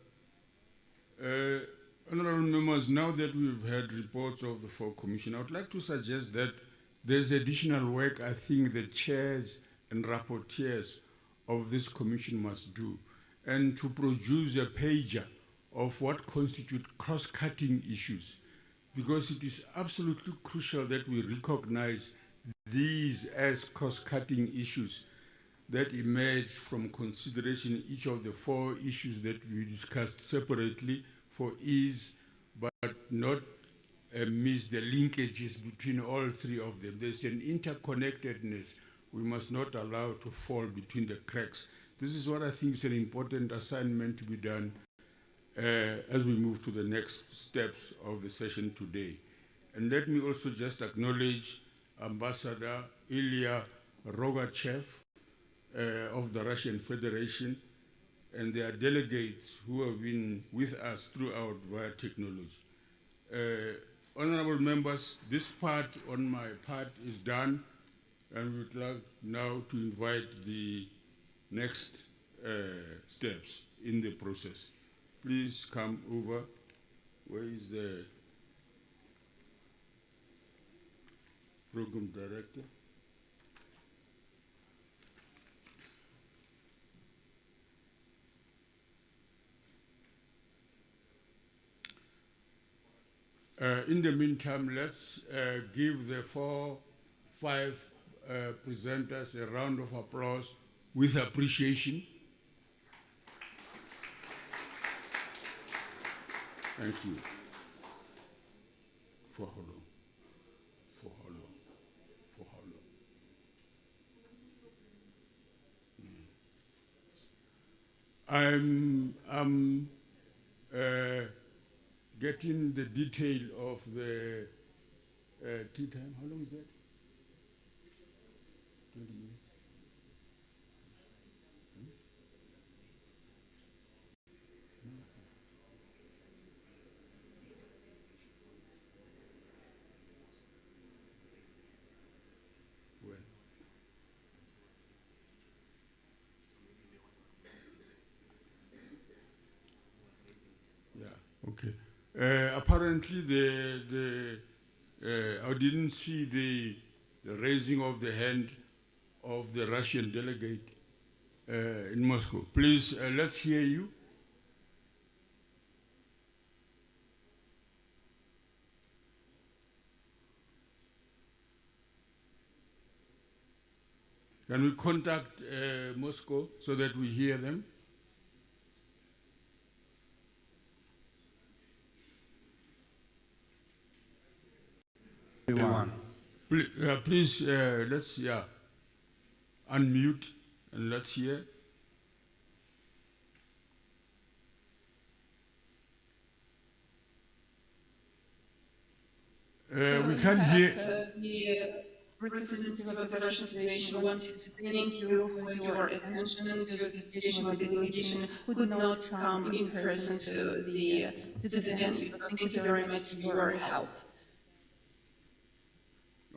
Honorable members, now that we've heard reports of the four commissions, I would like to suggest that there's additional work I think the chairs and rapporteurs of this commission must do, and to produce a pager of what constitute cross-cutting issues, because it is absolutely crucial that we recognize these as cross-cutting issues that emerge from consideration each of the four issues that we discussed separately for ease, but not miss the linkages between all three of them. There's an interconnectedness we must not allow to fall between the cracks. This is what I think is an important assignment to be done as we move to the next steps of the session today. And let me also just acknowledge Ambassador Ilya Rogachev of the Russian Federation and their delegates who have been with us throughout via technology. Honorable members, this part on my part is done, and we would like now to invite the next steps in the process. Please come over. Where is the program director? In the meantime, let's give the 5 presenters a round of applause with appreciation. Thank you. For how long? For how long? For how long? I'm getting the detail of the tea time. How long is that? 20 minutes. When? Yeah, okay. Apparently, I didn't see the raising of the hand of the Russian delegate in Moscow. Please, let's hear you. Can we contact Moscow so that we hear them? Everyone. Please, let's unmute and let's hear. We can't hear. The representative of the Russian Federation wanted to thank you for your attention to the situation of the delegation who could not come in person to the venue. So thank you very much for your help.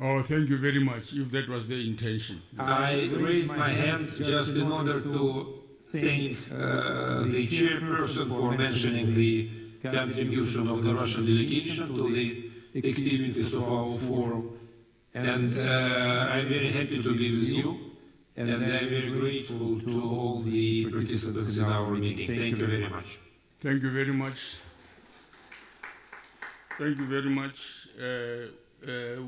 Oh, thank you very much, if that was the intention. I raised my hand just in order to thank the chairperson for mentioning the contribution of the Russian delegation to the activities of our forum. And I'm very happy to be with you, and I'm very grateful to all the participants in our meeting. Thank you very much. Thank you very much. Thank you very much.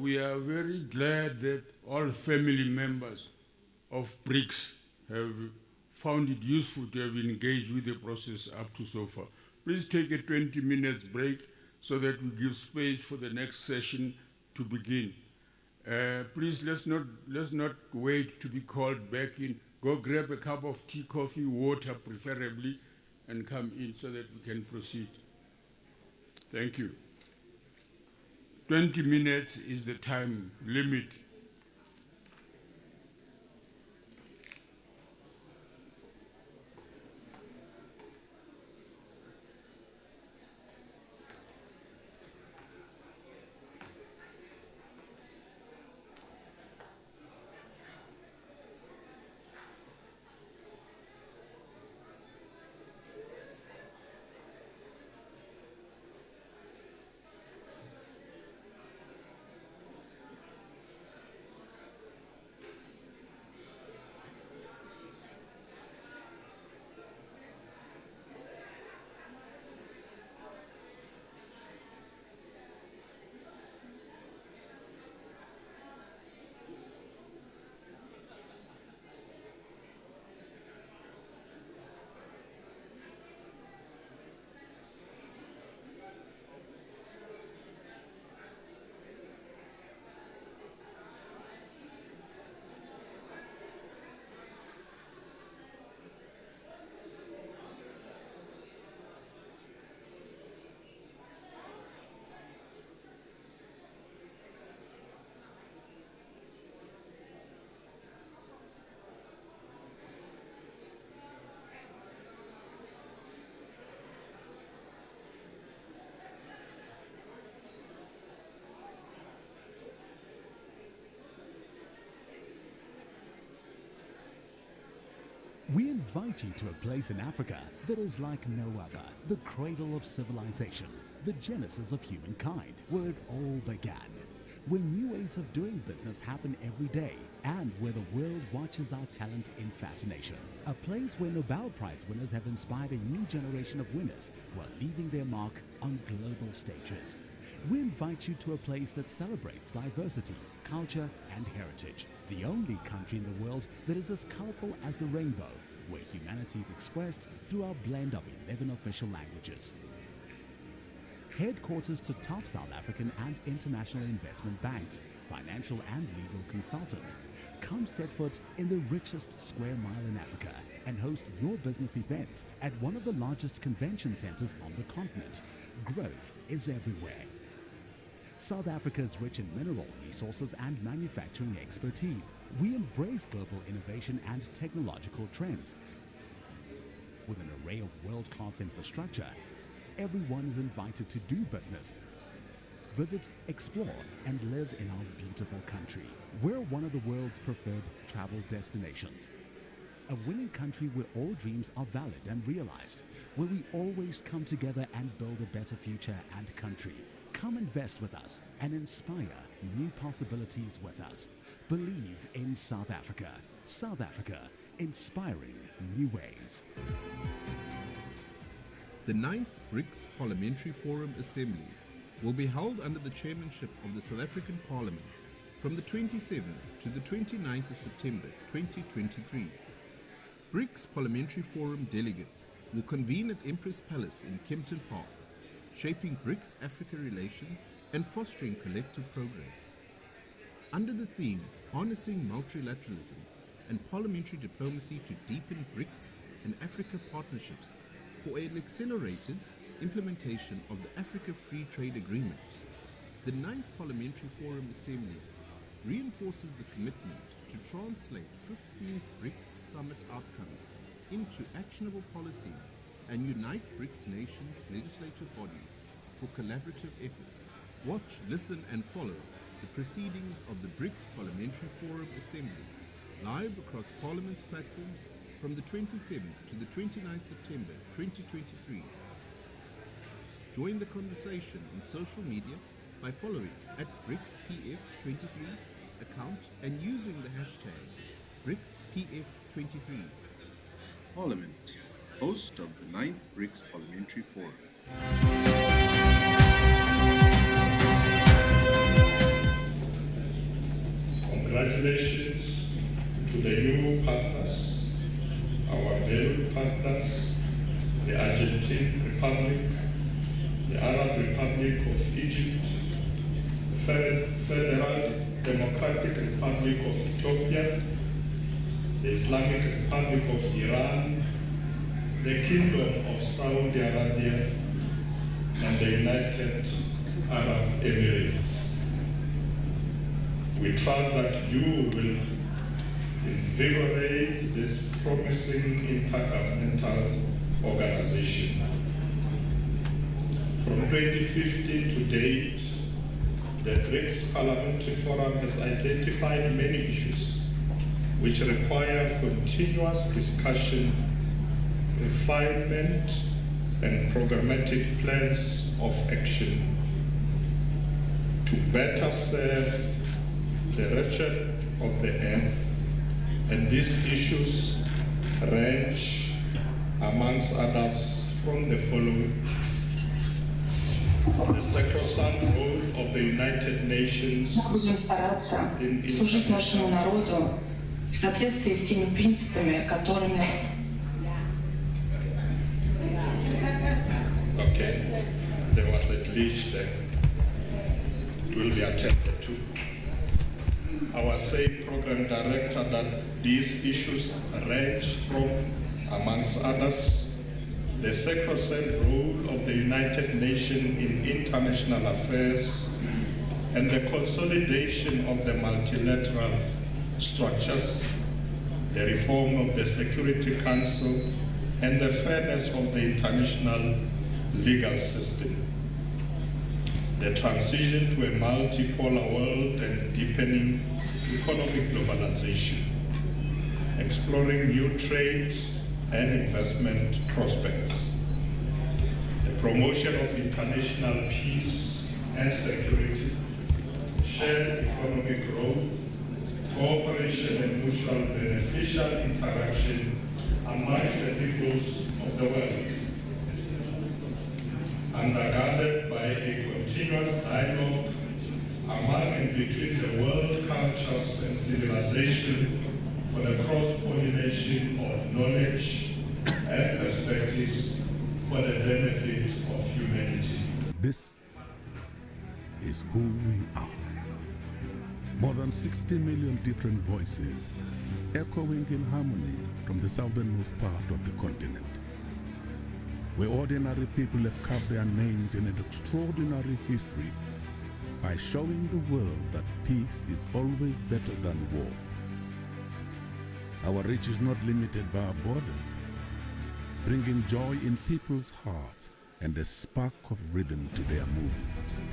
We are very glad that all family members of BRICS have found it useful to have engaged with the process up to so far. Please take a 20 minutes break so that we give space for the next session to begin. Please, let's not wait to be called back in. Go grab a cup of tea, coffee, water preferably, and come in so that we can proceed. Thank you. 20 minutes is the time limit. We invite you to a place in Africa that is like no other, the cradle of civilization, the genesis of humankind, where it all began, where new ways of doing business happen every day, and where the world watches our talent in fascination. A place where Nobel Prize winners have inspired a new generation of winners who are leaving their mark on global stages. We invite you to a place that celebrates diversity, culture, and heritage. The only country in the world that is as colorful as the rainbow, where humanity is expressed through our blend of 11 official languages. Headquarters to top South African and international investment banks, financial and legal consultants. Come set foot in the richest square mile in Africa and host your business events at one of the largest convention centers on the continent. Growth is everywhere. South Africa is rich in mineral resources and manufacturing expertise. We embrace global innovation and technological trends. With an array of world-class infrastructure, everyone is invited to do business. Visit, explore, and live in our beautiful country. We're one of the world's preferred travel destinations. A winning country where all dreams are valid and realized, where we always come together and build a better future and country. Come invest with us and inspire new possibilities with us. Believe in South Africa. South Africa, inspiring new ways. The 9th BRICS Parliamentary Forum Assembly will be held under the chairmanship of the South African Parliament from the 27th to the 29th of September 2023. BRICS Parliamentary Forum delegates will convene at Empress Palace in Kempton Park, shaping BRICS-Africa relations and fostering collective progress. Under the theme, Harnessing Multilateralism and Parliamentary Diplomacy to Deepen BRICS and Africa Partnerships for an accelerated implementation of the Africa Free Trade Agreement, the 9th Parliamentary Forum Assembly reinforces the commitment to translate 15th BRICS Summit outcomes into actionable policies and unite BRICS nations' legislative bodies for collaborative efforts. Watch, listen and follow the proceedings of the BRICS Parliamentary Forum Assembly live across Parliament's platforms from the 27th to the 29th September 2023. Join the conversation in social media by following at BRICS PF23 account and using the hashtag BRICS PF23. Parliament, host of the 9th BRICS Parliamentary Forum. Congratulations to the new partners, our valued partners, the Argentine Republic, the Arab Republic of Egypt, the Federal Democratic Republic of Ethiopia, the Islamic Republic of Iran, the Kingdom of Saudi Arabia, and the United Arab Emirates. We trust that you will invigorate this promising intergovernmental organization. From 2015 to date, the BRICS Parliamentary Forum has identified many issues which require continuous discussion, refinement, and programmatic plans of action to better serve the wretched of the earth. And these issues range, amongst others, from the following: the sacrosanct role of the United Nations будем стараться служить нашему народу в соответствии с теми принципами, которыми... Okay, there was a glitch there. It will be attended to. Our same program director that these issues range from, amongst others, the sacrosanct role of the United Nations in international affairs and the consolidation of the multilateral structures, the reform of the Security Council, and the fairness of the international legal system, the transition to a multipolar world and deepening economic globalization, exploring new trade and investment prospects, the promotion of international peace and security, shared economic growth, cooperation and mutual beneficial interaction amongst the peoples of the world, undergirded by a continuous dialogue among and between the world cultures and civilization for the cross-pollination of knowledge and perspectives for the benefit of humanity. This is who we are. More than 60 million different voices echoing in harmony from the southernmost part of the continent, where ordinary people have carved their names in an extraordinary history by showing the world that peace is always better than war. Our reach is not limited by our borders, bringing joy in people's hearts and a spark of rhythm to their moves.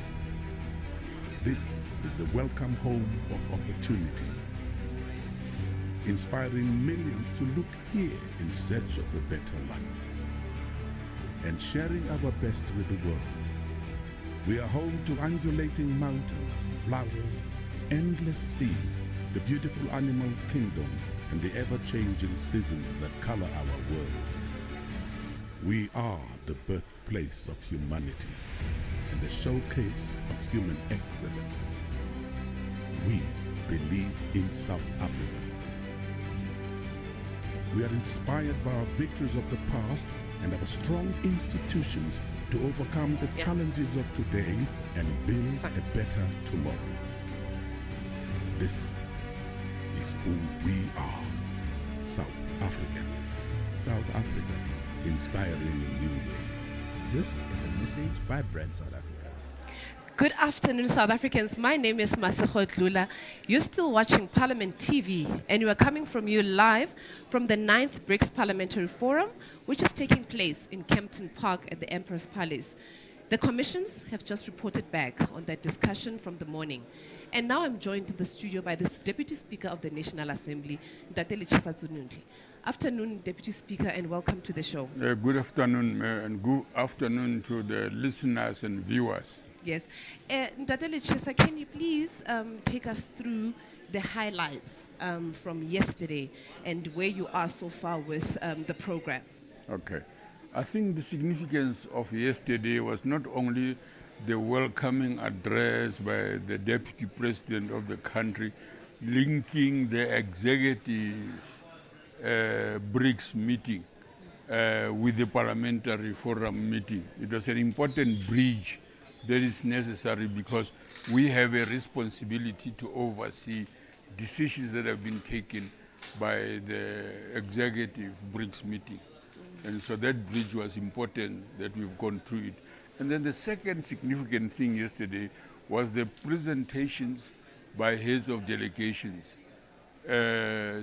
This is the welcome home of opportunity, inspiring millions to look here in search of a better life, and sharing our best with the world. We are home to undulating mountains, flowers, endless seas, the beautiful animal kingdom, and the ever-changing seasons that color our world. We are the birthplace of humanity and a showcase of human excellence. We believe in South Africa. We are inspired by our victories of the past and our strong institutions to overcome the challenges of today and build a better tomorrow. This is who we are. South African. South Africa, inspiring new ways. This is a message by BRICS South Africa. Good afternoon, South Africans. My name is Masego Dlula. You're still watching Parliament TV, and we are coming from you live from the 9th BRICS Parliamentary Forum, which is taking place in Kempton Park at the Emperor's Palace. The commissions have just reported back on that discussion from the morning. And now I'm joined in the studio by the Deputy Speaker of the National Assembly, Ntatele Chisatsunu. Afternoon, Deputy Speaker, and welcome to the show. Good afternoon, and good afternoon to the listeners and viewers. Yes. Ntatele Chisa, can you please take us through the highlights from yesterday and where you are so far with the program? Okay. I think the significance of yesterday was not only the welcoming address by the Deputy President of the country, linking the executive BRICS meeting with the Parliamentary Forum meeting. It was an important bridge that is necessary because we have a responsibility to oversee decisions that have been taken by the executive BRICS meeting. And so that bridge was important that we've gone through it. And then the second significant thing yesterday was the presentations by heads of delegations.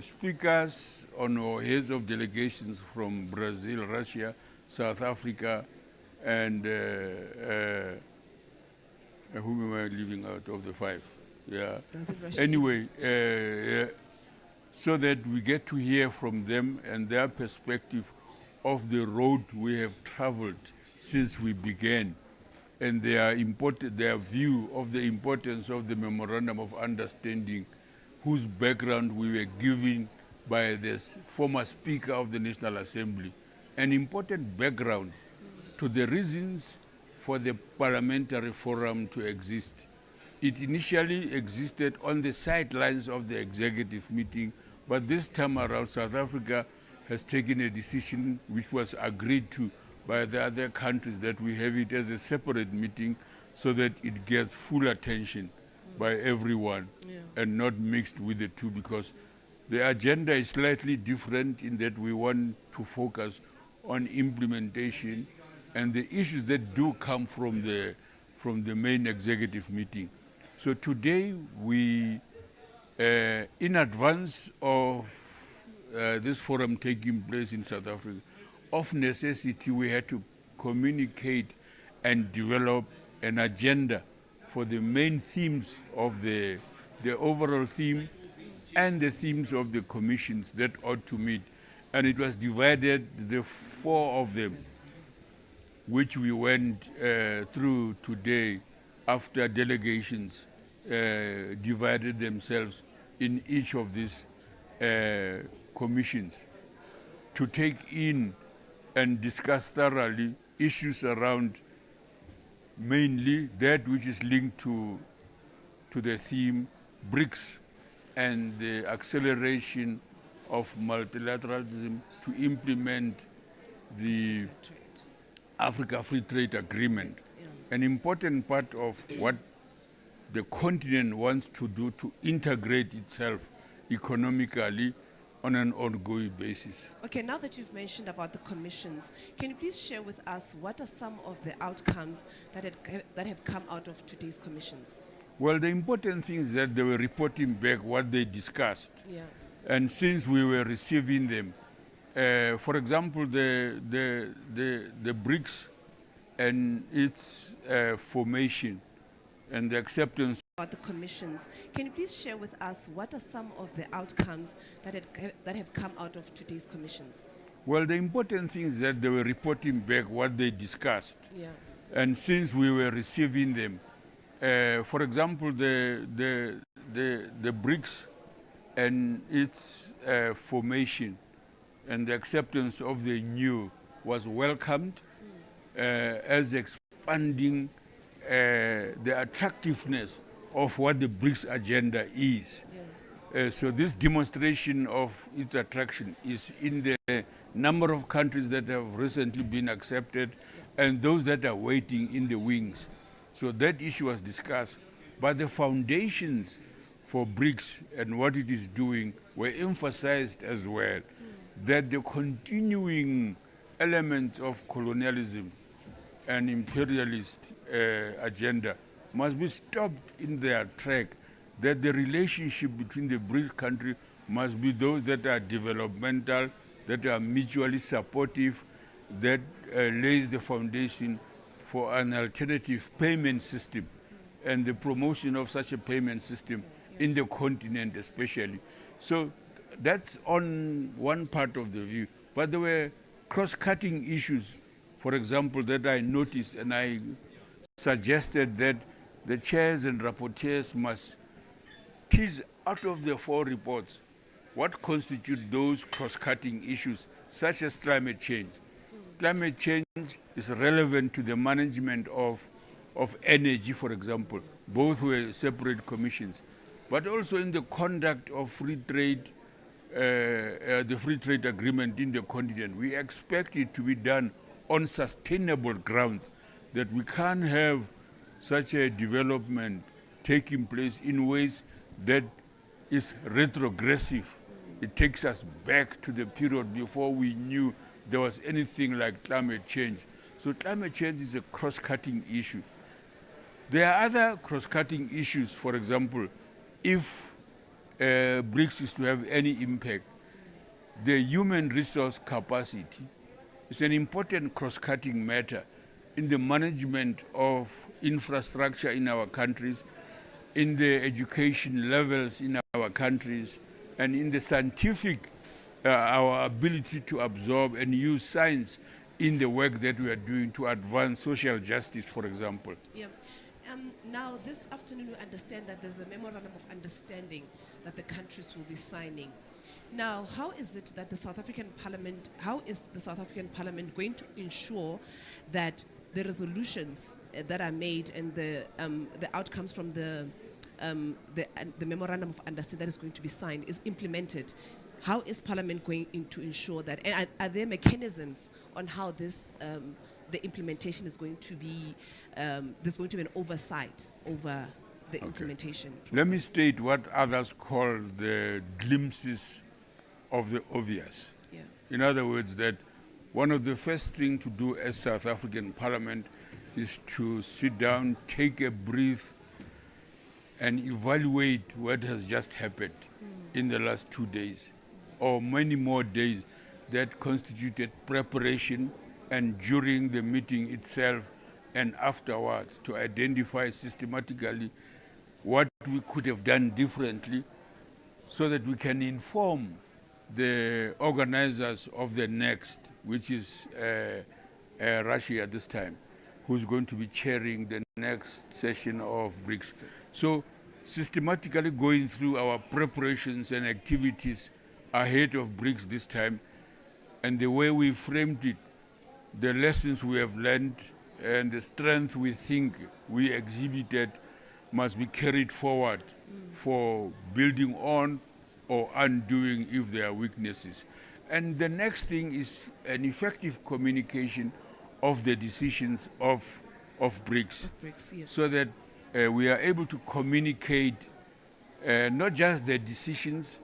Speakers or heads of delegations from Brazil, Russia, South Africa, and whom am I leaving out of the five? Yeah. Brazil, Russia. Anyway, so that we get to hear from them and their perspective of the road we have traveled since we began, and their view of the importance of the Memorandum of Understanding, whose background we were given by this former Speaker of the National Assembly, an important background to the reasons for the Parliamentary Forum to exist. It initially existed on the sidelines of the executive meeting, but this time around South Africa has taken a decision which was agreed to by the other countries that we have it as a separate meeting so that it gets full attention by everyone and not mixed with the two, because the agenda is slightly different in that we want to focus on implementation and the issues that do come from the main executive meeting. So today we, in advance of this forum taking place in South Africa, of necessity we had to communicate and develop an agenda for the main themes of the overall theme and the themes of the commissions that ought to meet. And it was divided, the 4 of them, which we went through today after delegations divided themselves in each of these commissions to take in and discuss thoroughly issues around mainly that which is linked to the theme BRICS and the acceleration of multilateralism to implement the Africa Free Trade Agreement. An important part of what the continent wants to do to integrate itself economically on an ongoing basis. Okay, now that you've mentioned about the commissions, can you please share with us what are some of the outcomes that have come out of today's commissions? Well, the important thing is that they were reporting back what they discussed. Yeah. And since we were receiving them, for example, the BRICS and its formation and the acceptance about the commissions, can you please share with us what are some of the outcomes that have come out of today's commissions? Well, the important thing is that they were reporting back what they discussed. Yeah. And since we were receiving them, for example, the BRICS and its formation and the acceptance of the new was welcomed as expanding the attractiveness of what the BRICS agenda is. Yeah. So this demonstration of its attraction is in the number of countries that have recently been accepted and those that are waiting in the wings. So that issue was discussed, but the foundations for BRICS and what it is doing were emphasized as well, that the continuing elements of colonialism and imperialist agenda must be stopped in their track, that the relationship between the BRICS countries must be those that are developmental, that are mutually supportive, that lays the foundation for an alternative payment system and the promotion of such a payment system in the continent especially. So that's on one part of the view. But there were cross-cutting issues, for example, that I noticed, and I suggested that the chairs and rapporteurs must tease out of the 4 reports what constitute those cross-cutting issues, such as climate change. Climate change is relevant to the management of energy, for example. Both were separate commissions. But also in the conduct of free trade, the free trade agreement in the continent, we expect it to be done on sustainable grounds, that we can't have such a development taking place in ways that is retrogressive. It takes us back to the period before we knew there was anything like climate change. So climate change is a cross-cutting issue. There are other cross-cutting issues. For example, if BRICS is to have any impact, the human resource capacity is an important cross-cutting matter in the management of infrastructure in our countries, in the education levels in our countries, and in the scientific, our ability to absorb and use science in the work that we are doing to advance social justice, for example. Yeah. Now, this afternoon, we understand that there's a memorandum of understanding that the countries will be signing. Now, how is it that the South African Parliament, how is the South African Parliament going to ensure that the resolutions that are made and the outcomes from the memorandum of understanding that is going to be signed is implemented? How is Parliament going to ensure that? And are there mechanisms on how this the implementation is going to be? There's going to be an oversight over the implementation process. Let me state what others call the glimpses of the obvious. Yeah. In other words, that one of the first things to do as South African Parliament is to sit down, take a breath, and evaluate what has just happened in the last 2 days, or many more days that constituted preparation, and during the meeting itself and afterwards, to identify systematically what we could have done differently, so that we can inform the organizers of the next, which is Russia at this time, who's going to be chairing the next session of BRICS. So systematically going through our preparations and activities ahead of BRICS this time, and the way we framed it, the lessons we have learned, and the strength we think we exhibited must be carried forward for building on or undoing if there are weaknesses. And the next thing is an effective communication of the decisions of BRICS, yes. so that we are able to communicate not just the decisions,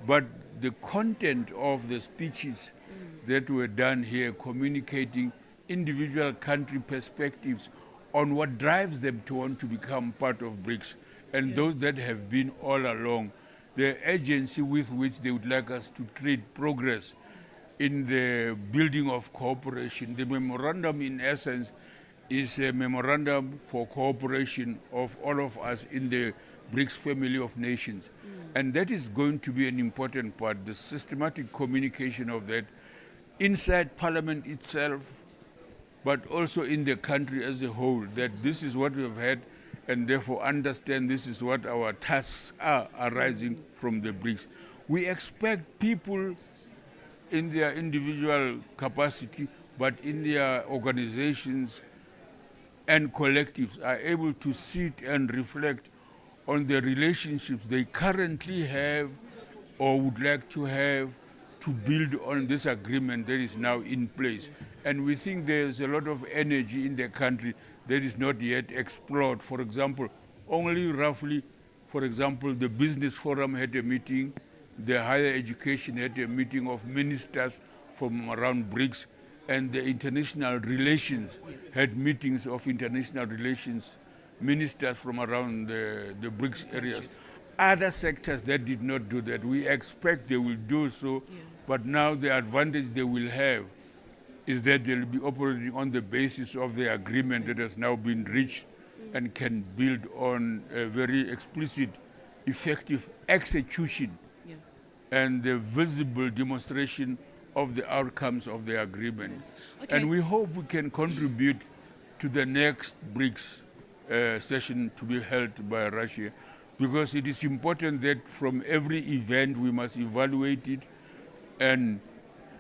but the content of the speeches that were done here, communicating individual country perspectives on what drives them to want to become part of BRICS, and those that have been all along, the urgency with which they would like us to treat progress in the building of cooperation. The memorandum, in essence, is a memorandum for cooperation of all of us in the BRICS family of nations. And that is going to be an important part, the systematic communication of that inside Parliament itself, but also in the country as a whole, that this is what we have had, and therefore understand this is what our tasks are arising from the BRICS. We expect people in their individual capacity, but in their organizations and collectives are able to sit and reflect on the relationships they currently have or would like to have to build on this agreement that is now in place. And we think there's a lot of energy in the country that is not yet explored. For example, only roughly, for example, the Business Forum had a meeting, the Higher Education had a meeting of ministers from around BRICS, and the International Relations had meetings of international relations ministers from around the BRICS areas. Other sectors that did not do that, we expect they will do so, but now the advantage they will have is that they'll be operating on the basis of the agreement that has now been reached and can build on a very explicit, effective execution and the visible demonstration of the outcomes of the agreement. Okay. And we hope we can contribute to the next BRICS session to be held by Russia, because it is important that from every event we must evaluate it and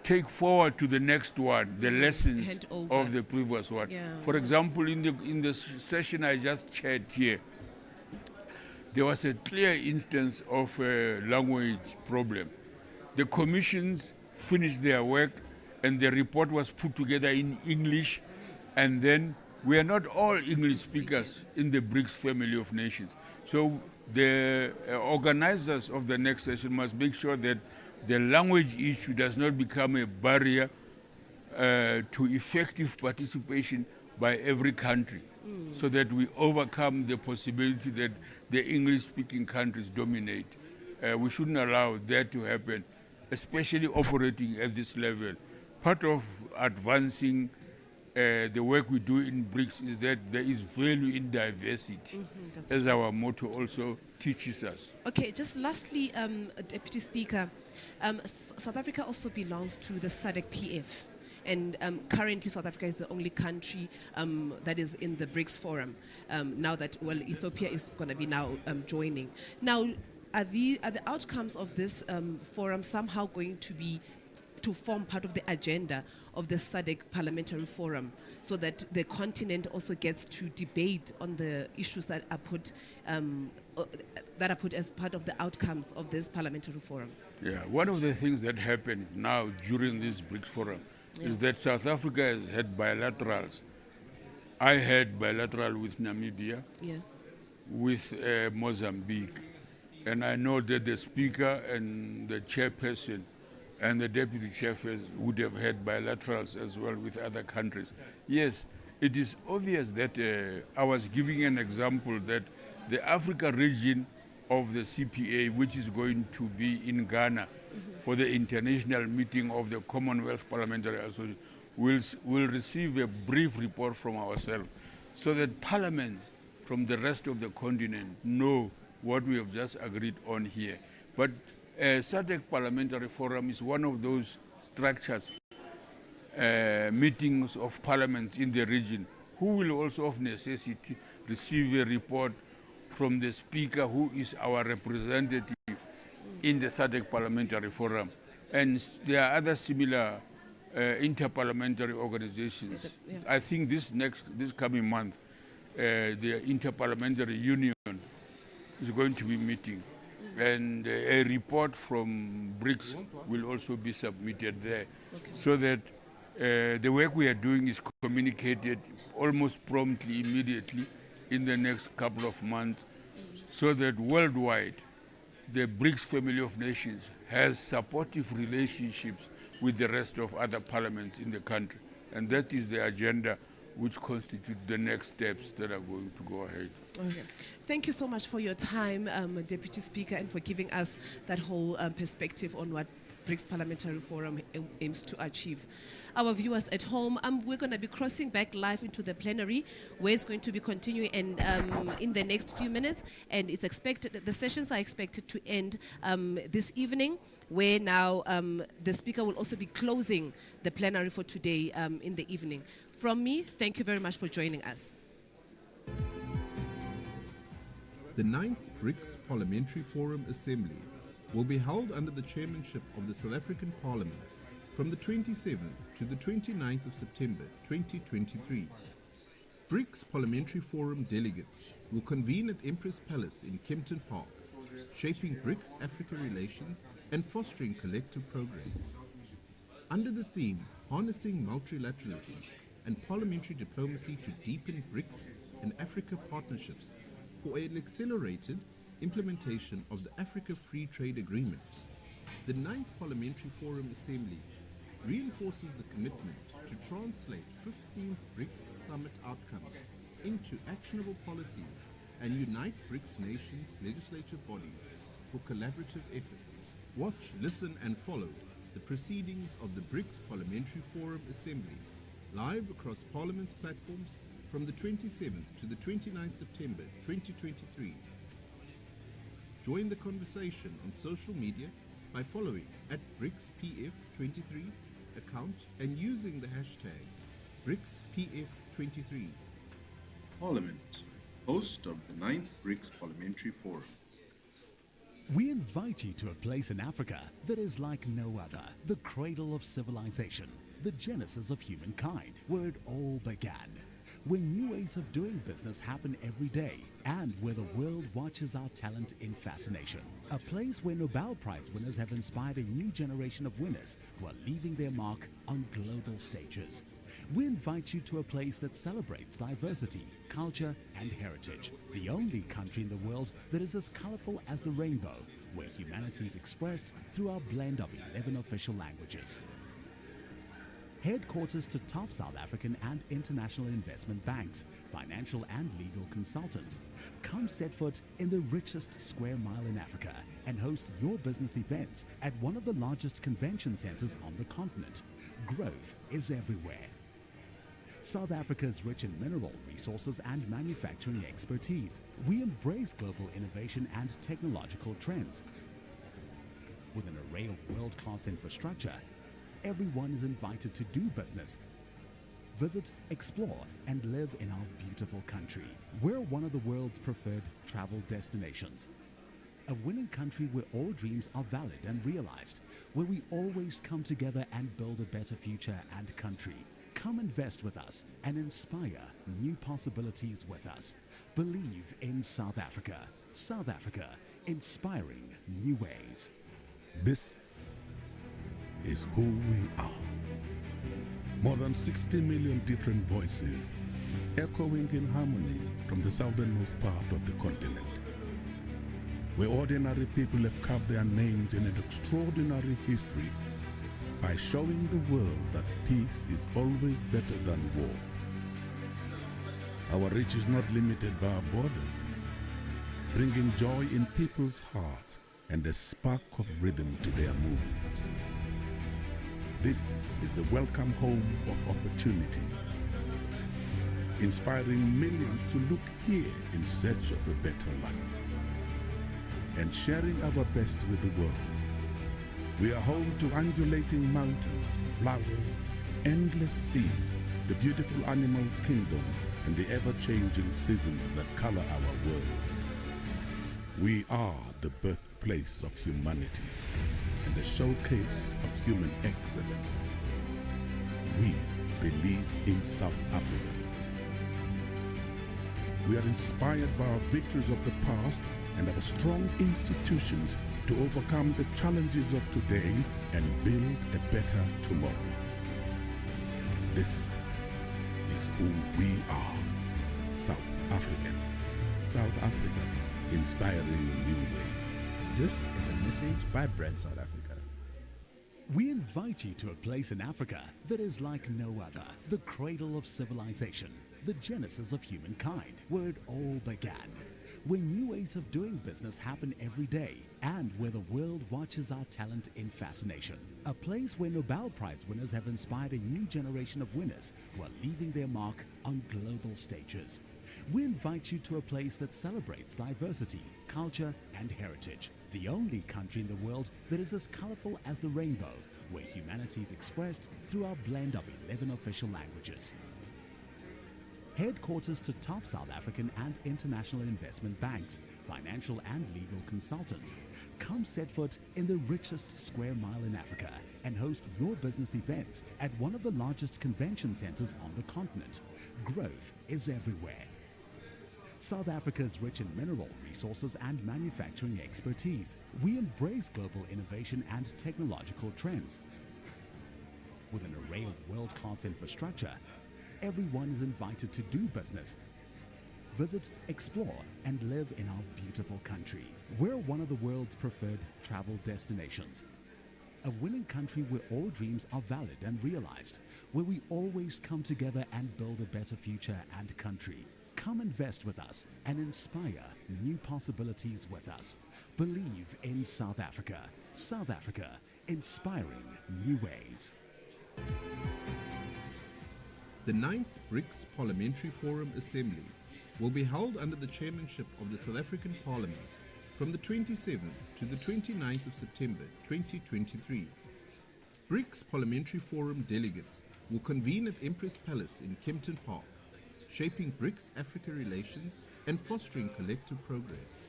take forward to the next one the lessons of the previous one. For example, in the session I just chaired here, there was a clear instance of a language problem. The commissions finished their work and the report was put together in English, and then we are not all English speakers in the BRICS family of nations. So the organizers of the next session must make sure that the language issue does not become a barrier to effective participation by every country, so that we overcome the possibility that the English-speaking countries dominate. We shouldn't allow that to happen, especially operating at this level. Part of advancing the work we do in BRICS is that there is value in diversity, as our motto also teaches us. Okay, just lastly, Deputy Speaker, South Africa also belongs to the SADC PF, and currently South Africa is the only country that is in the BRICS Forum, now that, well, Ethiopia is going to be now joining. Now, are the outcomes of this forum somehow going to form part of the agenda of the SADC Parliamentary Forum, so that the continent also gets to debate on the issues that are put as part of the outcomes of this parliamentary forum? Yeah, one of the things that happened now during this BRICS Forum is that South Africa has had bilaterals. I had bilateral with Namibia, with Mozambique, and I know that the speaker and the chairperson and the deputy chairperson would have had bilaterals as well with other countries. Yes, it is obvious that I was giving an example that the Africa region of the CPA, which is going to be in Ghana for the international meeting of the Commonwealth Parliamentary Association, will receive a brief report from ourselves, so that parliaments from the rest of the continent know what we have just agreed on here. But SADC Parliamentary Forum is one of those structures, meetings of parliaments in the region, who will also of necessity receive a report from the speaker, who is our representative in the SADC Parliamentary Forum. And there are other similar inter-parliamentary organizations. Yeah. I think this coming month, the Inter-Parliamentary Union is going to be meeting. And a report from BRICS will also be submitted there, so that the work we are doing is communicated almost promptly, immediately, in the next couple of months, so that worldwide, the BRICS family of nations has supportive relationships with the rest of other parliaments in the country. And that is the agenda which constitute the next steps that are going to go ahead. Okay. Thank you so much for your time, Deputy Speaker, and for giving us that whole perspective on what BRICS Parliamentary Forum aims to achieve. Our viewers at home, we're going to be crossing back live into the plenary, where it's going to be continuing and in the next few minutes, and it's expected, the sessions are expected to end this evening, where now the Speaker will also be closing the plenary for today in the evening. From me, thank you very much for joining us. The 9th BRICS Parliamentary Forum Assembly will be held under the chairmanship of the South African Parliament from the 27th to the 29th of September 2023. BRICS Parliamentary Forum delegates will convene at Empress Palace in Kempton Park, shaping BRICS-Africa relations and fostering collective progress. Under the theme, Harnessing Multilateralism and Parliamentary Diplomacy to Deepen BRICS and Africa Partnerships for an accelerated implementation of the Africa Free Trade Agreement, the 9th Parliamentary Forum Assembly reinforces the commitment to translate 15th BRICS Summit outcomes into actionable policies and unite BRICS nations' legislative bodies for collaborative efforts. Watch, listen and follow the proceedings of the BRICS Parliamentary Forum Assembly live across Parliament's platforms from the 27th to the 29th September 2023. Join the conversation on social media by following at BRICS PF 23 account and using the hashtag BRICS PF 23. Parliament, host of the 9th BRICS Parliamentary Forum. We invite you to a place in Africa that is like no other, the cradle of civilization, the genesis of humankind, where it all began, where new ways of doing business happen every day, and where the world watches our talent in fascination. A place where Nobel Prize winners have inspired a new generation of winners who are leaving their mark on global stages. We invite you to a place that celebrates diversity, culture, and heritage. The only country in the world that is as colorful as the rainbow, where humanity is expressed through our blend of 11 official languages. Headquarters to top South African and international investment banks, financial and legal consultants. Come set foot in the richest square mile in Africa and host your business events at one of the largest convention centers on the continent. Growth is everywhere. South Africa is rich in mineral resources and manufacturing expertise. We embrace global innovation and technological trends. With an array of world-class infrastructure, everyone is invited to do business. Visit, explore, and live in our beautiful country. We're one of the world's preferred travel destinations. A winning country where all dreams are valid and realized, where we always come together and build a better future and country. Come invest with us and inspire new possibilities with us. Believe in South Africa. South Africa, inspiring new ways. This is who we are. More than 60 million different voices echoing in harmony from the southernmost part of the continent, where ordinary people have carved their names in an extraordinary history by showing the world that peace is always better than war. Our reach is not limited by our borders, bringing joy in people's hearts and a spark of rhythm to their moves. This is the welcome home of opportunity, inspiring millions to look here in search of a better life. and sharing our best with the world. We are home to undulating mountains, flowers, endless seas, the beautiful animal kingdom, and the ever-changing seasons that color our world. We are the birthplace of humanity and a showcase of human excellence. We believe in South Africa. We are inspired by our victories of the past and our strong institutions to overcome the challenges of today and build a better tomorrow. This is who we are, South African. South Africa, inspiring new ways. This is a message by BRICS South Africa. We invite you to a place in Africa that is like no other, the cradle of civilization, the genesis of humankind, where it all began, where new ways of doing business happen every day, and where the world watches our talent in fascination. A place where Nobel Prize winners have inspired a new generation of winners who are leaving their mark on global stages. We invite you to a place that celebrates diversity, culture, and heritage. The only country in the world that is as colorful as the rainbow, where humanity is expressed through our blend of 11 official languages. Headquarters to top South African and international investment banks, financial and legal consultants. Come set foot in the richest square mile in Africa and host your business events at one of the largest convention centers on the continent. Growth is everywhere. South Africa is rich in mineral resources and manufacturing expertise. We embrace global innovation and technological trends. With an array of world-class infrastructure, everyone is invited to do business. Visit, explore, and live in our beautiful country. We're one of the world's preferred travel destinations. A winning country where all dreams are valid and realized, where we always come together and build a better future and country. Come invest with us and inspire new possibilities with us. Believe in South Africa. South Africa, inspiring new ways. The 9th BRICS Parliamentary Forum Assembly will be held under the chairmanship of the South African Parliament from the 27th to the 29th of September 2023. BRICS Parliamentary Forum delegates will convene at Empress Palace in Kempton Park, shaping BRICS-Africa relations and fostering collective progress.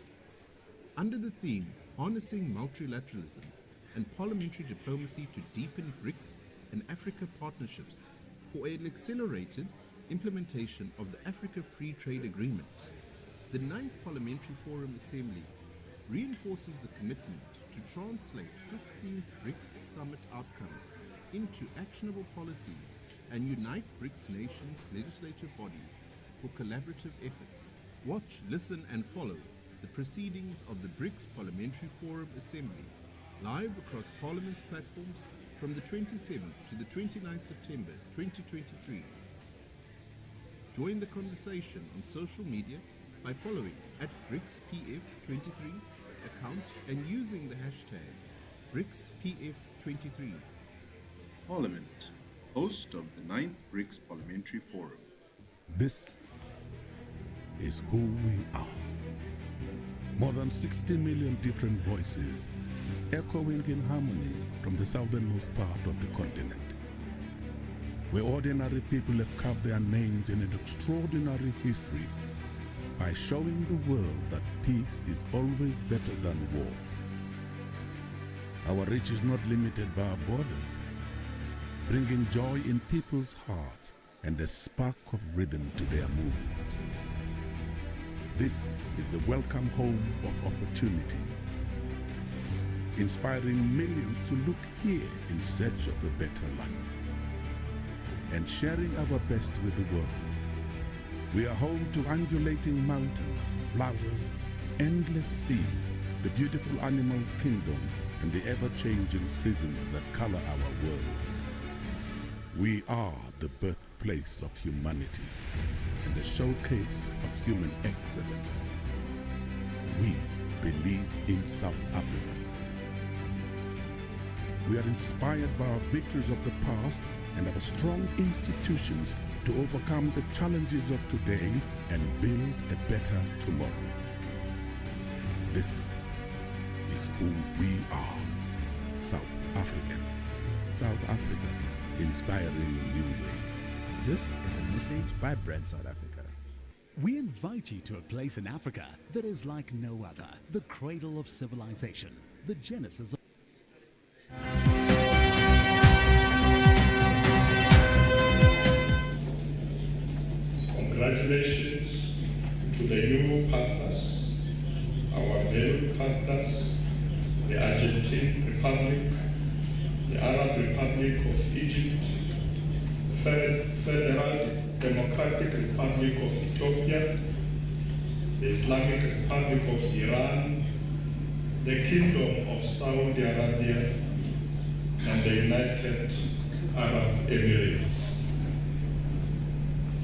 Under the theme Harnessing Multilateralism and Parliamentary Diplomacy to Deepen BRICS and Africa Partnerships for an accelerated implementation of the Africa Free Trade Agreement, the 9th Parliamentary Forum Assembly reinforces the commitment to translate 15th BRICS Summit outcomes into actionable policies and unite BRICS nations' legislative bodies for collaborative efforts. Watch, listen and follow the proceedings of the BRICS Parliamentary Forum Assembly live across Parliament's platforms from the 27th to the 29th September 2023. Join the conversation on social media by following at BRICS PF23 account and using the hashtag BRICS PF23. Parliament, host of the 9th BRICS Parliamentary Forum. This is who we are. More than 60 million different voices echoing in harmony from the southernmost part of the continent, where ordinary people have carved their names in an extraordinary history by showing the world that peace is always better than war. Our reach is not limited by our borders, bringing joy in people's hearts and a spark of rhythm to their moves. This is the welcome home of opportunity, inspiring millions to look here in search of a better life, and sharing our best with the world. We are home to undulating mountains, flowers, endless seas, the beautiful animal kingdom, and the ever-changing seasons that color our world. We are the birthplace of humanity and a showcase of human excellence. We believe in South Africa. We are inspired by our victories of the past and our strong institutions to overcome the challenges of today and build a better tomorrow. This who we are. South African. South Africa, inspiring new ways. This is a message by BRICS South Africa. We invite you to a place in Africa that is like no other, the cradle of civilization, the genesis of Congratulations to the new partners, our valued partners, the Argentine Republic, the Arab Republic of Egypt, the Federal Democratic Republic of Ethiopia, the Islamic Republic of Iran, the Kingdom of Saudi Arabia, and the United Arab Emirates.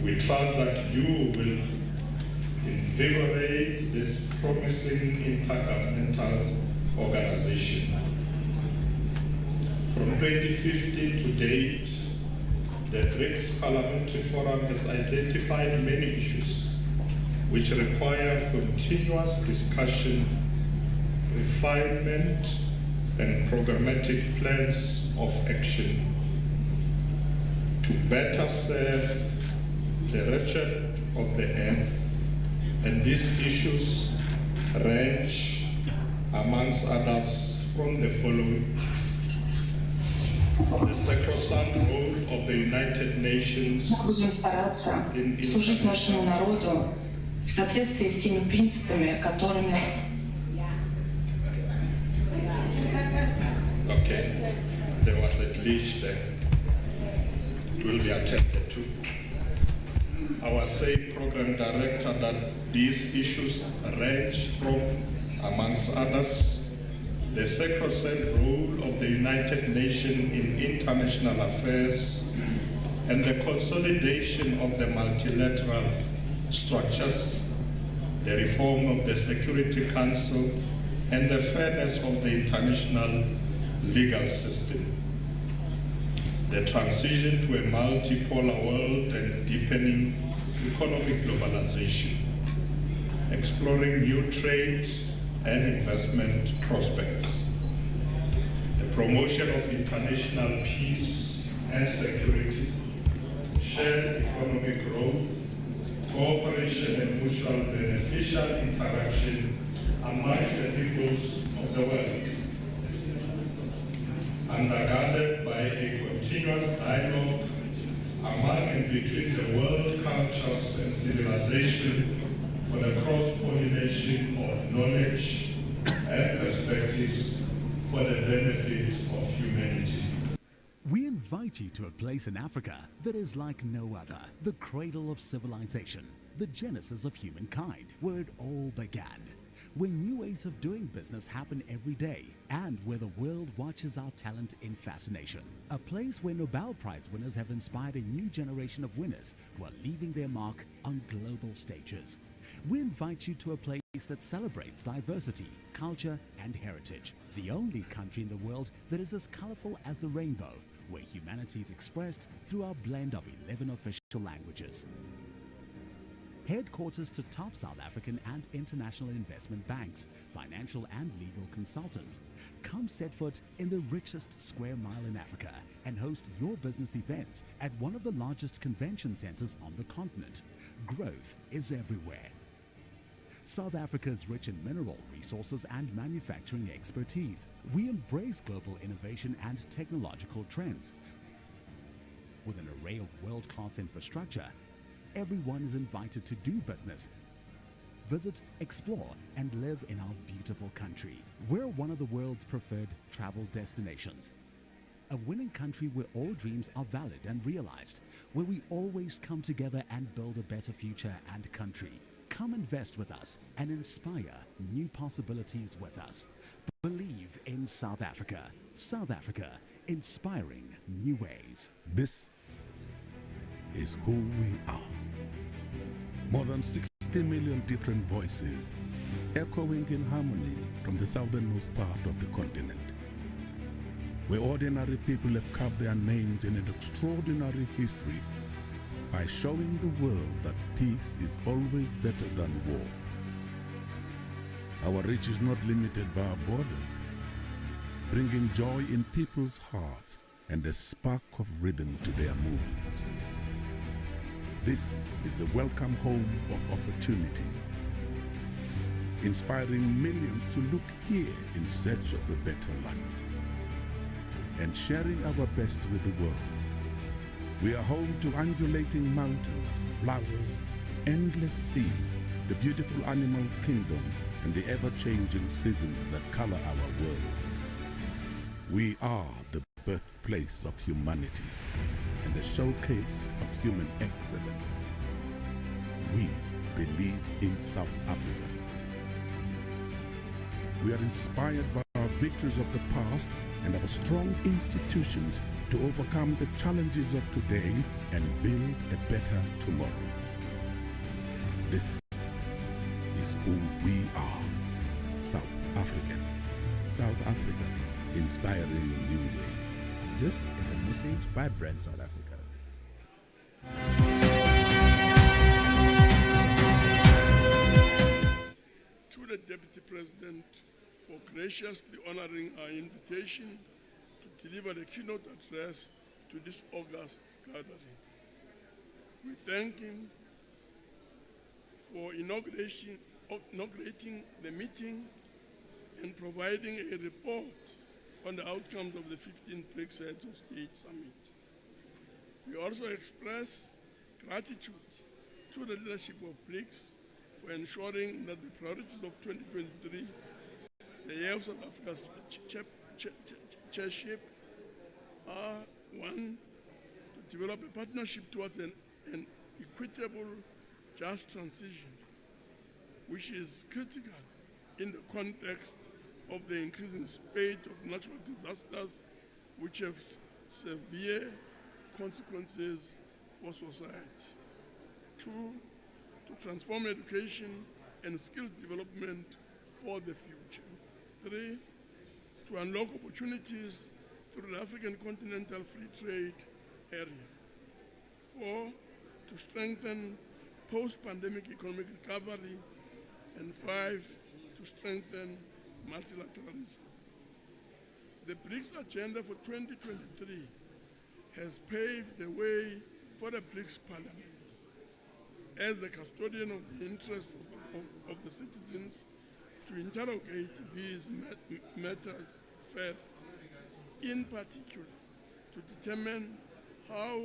We trust that you will invigorate this promising intergovernmental organization. From 2015 to date, the BRICS Parliamentary Forum has identified many issues which require continuous discussion, refinement, and programmatic plans of action to better serve the wretched of the earth, and these issues range, amongst others, from the following: the sacrosanct role of the United Nations Будем стараться служить нашему народу в соответствии с теми принципами, которыми... Okay, there was a glitch there. It will be attended to. Our same program director that these issues range from, amongst others, the sacrosanct role of the United Nations in international affairs and the consolidation of the multilateral structures, the reform of the Security Council, and the fairness of the international legal system. The transition to a multipolar world and deepening economic globalization, exploring new trade and investment prospects, the promotion of international peace and security, shared economic growth, cooperation and mutual beneficial interaction amongst the peoples of the world, undergirded by a continuous dialogue among and between the world cultures and civilization for the cross-pollination of knowledge and perspectives for the benefit of humanity. We invite you to a place in Africa that is like no other, the cradle of civilization, the genesis of humankind, where it all began, where new ways of doing business happen every day, and where the world watches our talent in fascination. A place where Nobel Prize winners have inspired a new generation of winners who are leaving their mark on global stages. We invite you to a place that celebrates diversity, culture, and heritage. The only country in the world that is as colorful as the rainbow, where humanity is expressed through our blend of 11 official languages. Headquarters to top South African and international investment banks, financial and legal consultants. Come set foot in the richest square mile in Africa and host your business events at one of the largest convention centers on the continent. Growth is everywhere. South Africa is rich in mineral resources and manufacturing expertise. We embrace global innovation and technological trends. With an array of world-class infrastructure, everyone is invited to do business. Visit, explore, and live in our beautiful country. We're one of the world's preferred travel destinations. A winning country where all dreams are valid and realized, where we always come together and build a better future and country. Come invest with us and inspire new possibilities with us. Believe in South Africa. South Africa, inspiring new ways. This is who we are. More than 60 million different voices echoing in harmony from the southernmost part of the continent, where ordinary people have carved their names in an extraordinary history by showing the world that peace is always better than war. Our reach is not limited by our borders, bringing joy in people's hearts and a spark of rhythm to their moves. This is the welcome home of opportunity, inspiring millions to look here in search of a better life and sharing our best with the world. We are home to undulating mountains, flowers, endless seas, the beautiful animal kingdom, and the ever-changing seasons that color our world. We are the birthplace of humanity and a showcase of human excellence. We believe in South Africa. We are inspired by our victories of the past and our strong institutions to overcome the challenges of today and build a better tomorrow. This is who we are, South African. South Africa, inspiring new ways. This is a message by BRICS South Africa. To the Deputy President for graciously honoring our invitation to deliver the keynote address to this August gathering. We thank him for inaugurating the meeting and providing a report on the outcomes of the 15th BRICS Heads of State Summit. We also express gratitude to the leadership of BRICS for ensuring that the priorities of 2023, the year of South Africa's chairship, are one, to develop a partnership towards an equitable, just transition, which is critical in the context of the increasing spate of natural disasters which have severe consequences for society. Two, to transform education and skills development for the future. Three, to unlock opportunities through the African continental free trade area. Four, to strengthen post-pandemic economic recovery. And five, to strengthen multilateralism. The BRICS agenda for 2023 has paved the way for the BRICS Parliaments as the custodian of the interests of the citizens to interrogate these matters further, in particular to determine how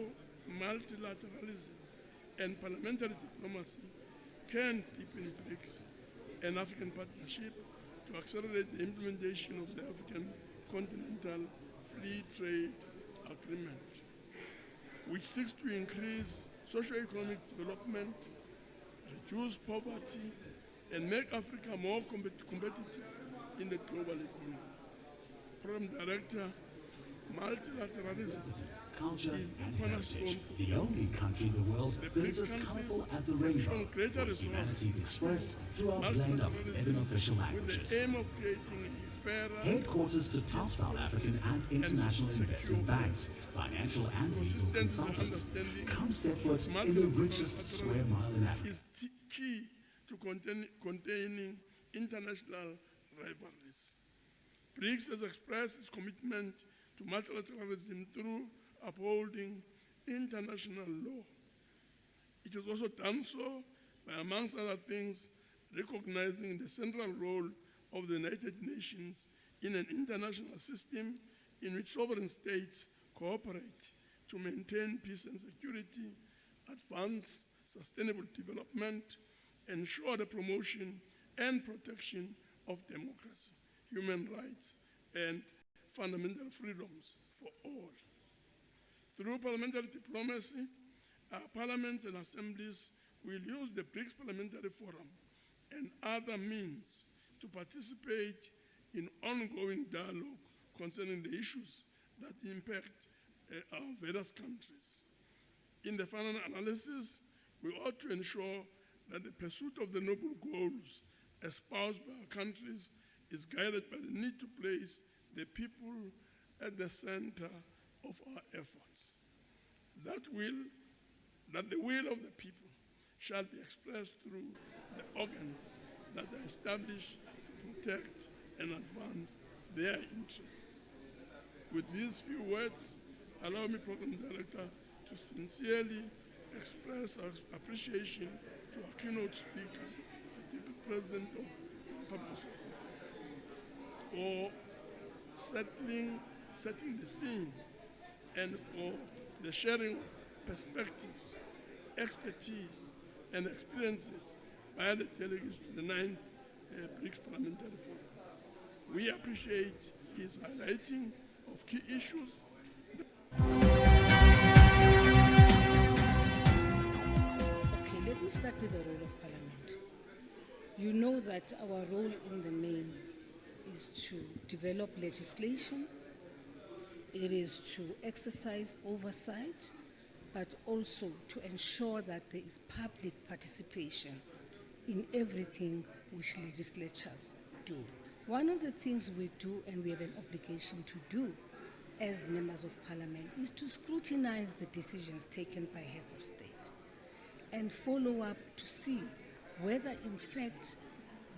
multilateralism and parliamentary diplomacy can deepen BRICS and African partnership to accelerate the implementation of the African Continental Free Trade Agreement, which seeks to increase socio-economic development, reduce poverty, and make Africa more competitive in the global economy. Program Director, Multilateralism Culture is the and cornerstone heritage, for the only country in the world that is as BRICS colorful countries as the have rainbow, shown greater where resolve humanity is expressed through our to blend of multilateralism 11 official with languages. the aim of creating a fairer, Headquarters to top South African and international investment banks, financial and legal consistent consultants. understanding Come set foot of in the richest square mile in Africa. is key to containing international rivalries. BRICS has expressed its commitment to multilateralism through upholding international law. It has also done so by, amongst other things, recognizing the central role of the United Nations in an international system in which sovereign states cooperate to maintain peace and security, advance sustainable development, ensure the promotion and protection of democracy, human rights, and fundamental freedoms for all. Through parliamentary diplomacy, our parliaments and assemblies will use the BRICS Parliamentary Forum and other means to participate in ongoing dialogue concerning the issues that impact our various countries. In the final analysis, we ought to ensure that the pursuit of the noble goals espoused by our countries is guided by the need to place the people at the center of our efforts. That the will of the people shall be expressed through the organs that are established to protect and advance their interests. With these few words, allow me, Program Director, to sincerely express our appreciation to our keynote speaker, the Deputy President of the Republic of South Africa, for setting the scene and for the sharing of perspectives, expertise, and experiences by the delegates to the 9th BRICS Parliamentary Forum. We appreciate his highlighting of key issues. Okay, let me start with the role of Parliament. You know that our role in the main is to develop legislation, it is to exercise oversight, but also to ensure that there is public participation in everything which legislatures do. One of the things we do, and we have an obligation to do as members of Parliament, is to scrutinize the decisions taken by heads of state and follow up to see whether in fact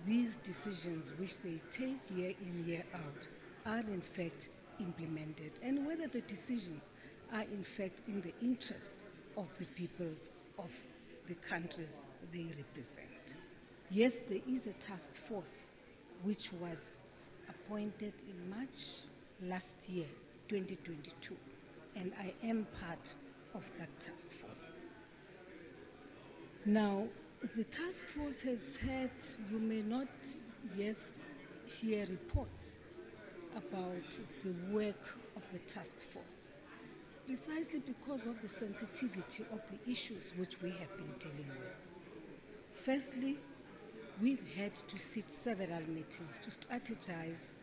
these decisions which they take year in, year out are in fact implemented, and whether the decisions are in fact in the interests of the people of the countries they represent. Yes, there is a task force which was appointed in March last year, 2022, and I am part of that task force. Now, the task force has had, you may not, yes, hear reports about the work of the task force, precisely because of the sensitivity of the issues which we have been dealing with. Firstly, we've had to sit several meetings to strategize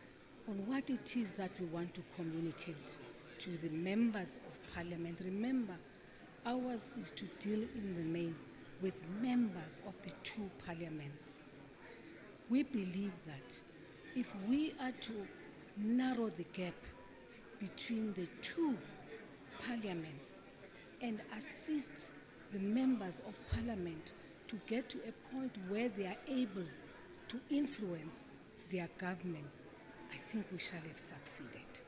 on what it is that we want to communicate to the members of Parliament. Remember, ours is to deal in the main with members of the two parliaments. We believe that if we are to narrow the gap between the two parliaments and assist the members of Parliament to get to a point where they are able to influence their governments, I think we shall have succeeded.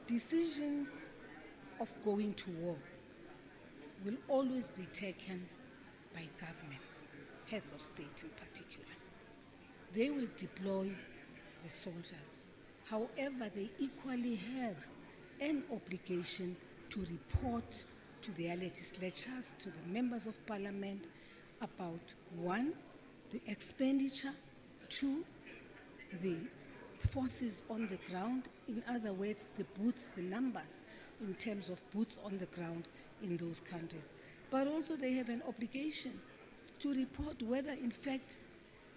Decisions of going to war will always be taken by governments, heads of state in particular. They will deploy the soldiers. However, they equally have an obligation to report to their legislatures, to the members of Parliament, about one, the expenditure, two, the forces on the ground, in other words, the boots, the numbers in terms of boots on the ground in those countries. But also they have an obligation to report whether in fact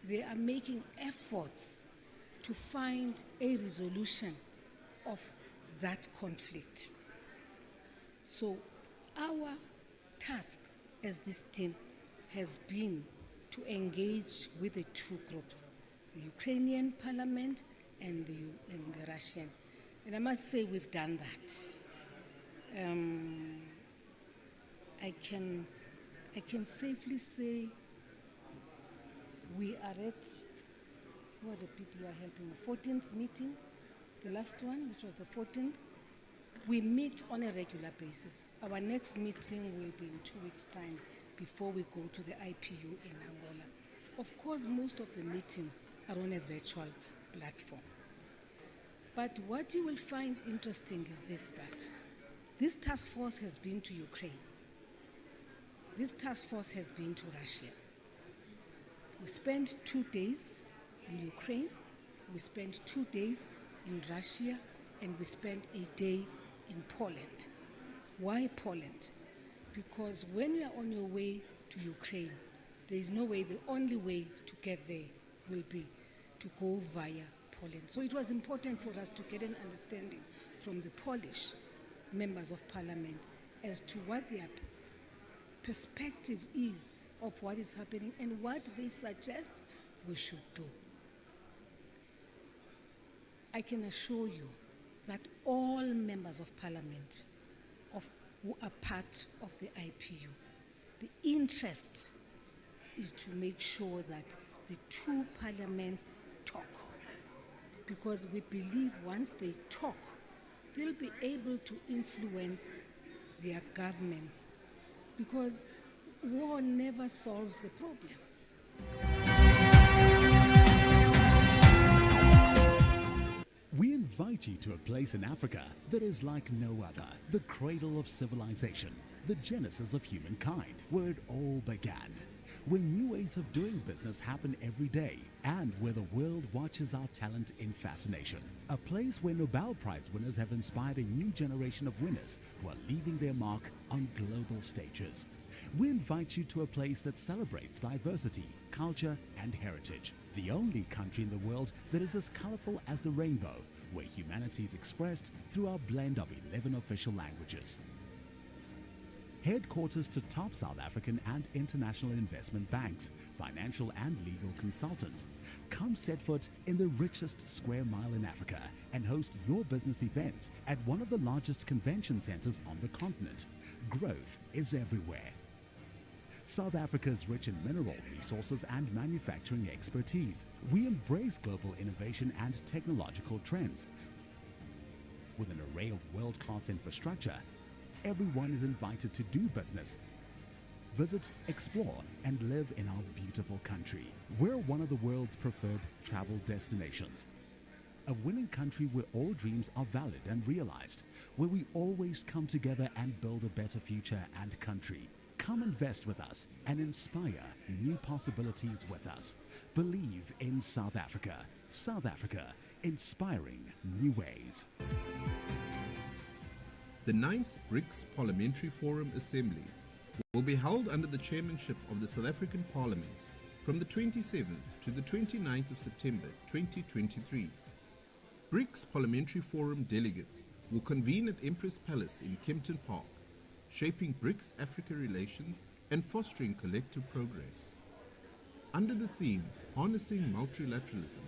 they are making efforts to find a resolution of that conflict. So our task as this team has been to engage with the two groups, the Ukrainian Parliament and the Russian. And I must say we've done that. I can safely say we are at, who are the people who are helping, the 14th meeting, the last one, which was the 14th. We meet on a regular basis. Our next meeting will be in 2 weeks' time before we go to the IPU in Angola. Of course, most of the meetings are on a virtual platform. But what you will find interesting is this, that this task force has been to Ukraine. This task force has been to Russia. We spent 2 days in Ukraine, we spent 2 days in Russia, and we spent a day in Poland. Why Poland? Because when you are on your way to Ukraine, there is no way, the only way to get there will be to go via Poland. So it was important for us to get an understanding from the Polish members of Parliament as to what their perspective is of what is happening and what they suggest we should do. I can assure you that all members of Parliament who are part of the IPU, the interest is to make sure that the two parliaments talk. because we believe once they talk, they'll be able to influence their governments, because war never solves the problem. We invite you to a place in Africa that is like no other, the cradle of civilization, the genesis of humankind, where it all began, where new ways of doing business happen every day, and where the world watches our talent in fascination. A place where Nobel Prize winners have inspired a new generation of winners who are leaving their mark on global stages. We invite you to a place that celebrates diversity, culture, and heritage. The only country in the world that is as colorful as the rainbow, where humanity is expressed through our blend of 11 official languages. Headquarters to top South African and international investment banks, financial and legal consultants. Come set foot in the richest square mile in Africa and host your business events at one of the largest convention centers on the continent. Growth is everywhere. South Africa is rich in mineral resources and manufacturing expertise. We embrace global innovation and technological trends. With an array of world-class infrastructure, everyone is invited to do business. Visit, explore, and live in our beautiful country. We're one of the world's preferred travel destinations. A winning country where all dreams are valid and realized, where we always come together and build a better future and country. Come invest with us and inspire new possibilities with us. Believe in South Africa. South Africa, inspiring new ways. The 9th BRICS Parliamentary Forum Assembly will be held under the chairmanship of the South African Parliament from the 27th to the 29th of September 2023. BRICS Parliamentary Forum delegates will convene at Empress Palace in Kempton Park, shaping BRICS-Africa relations and fostering collective progress. Under the theme, Harnessing Multilateralism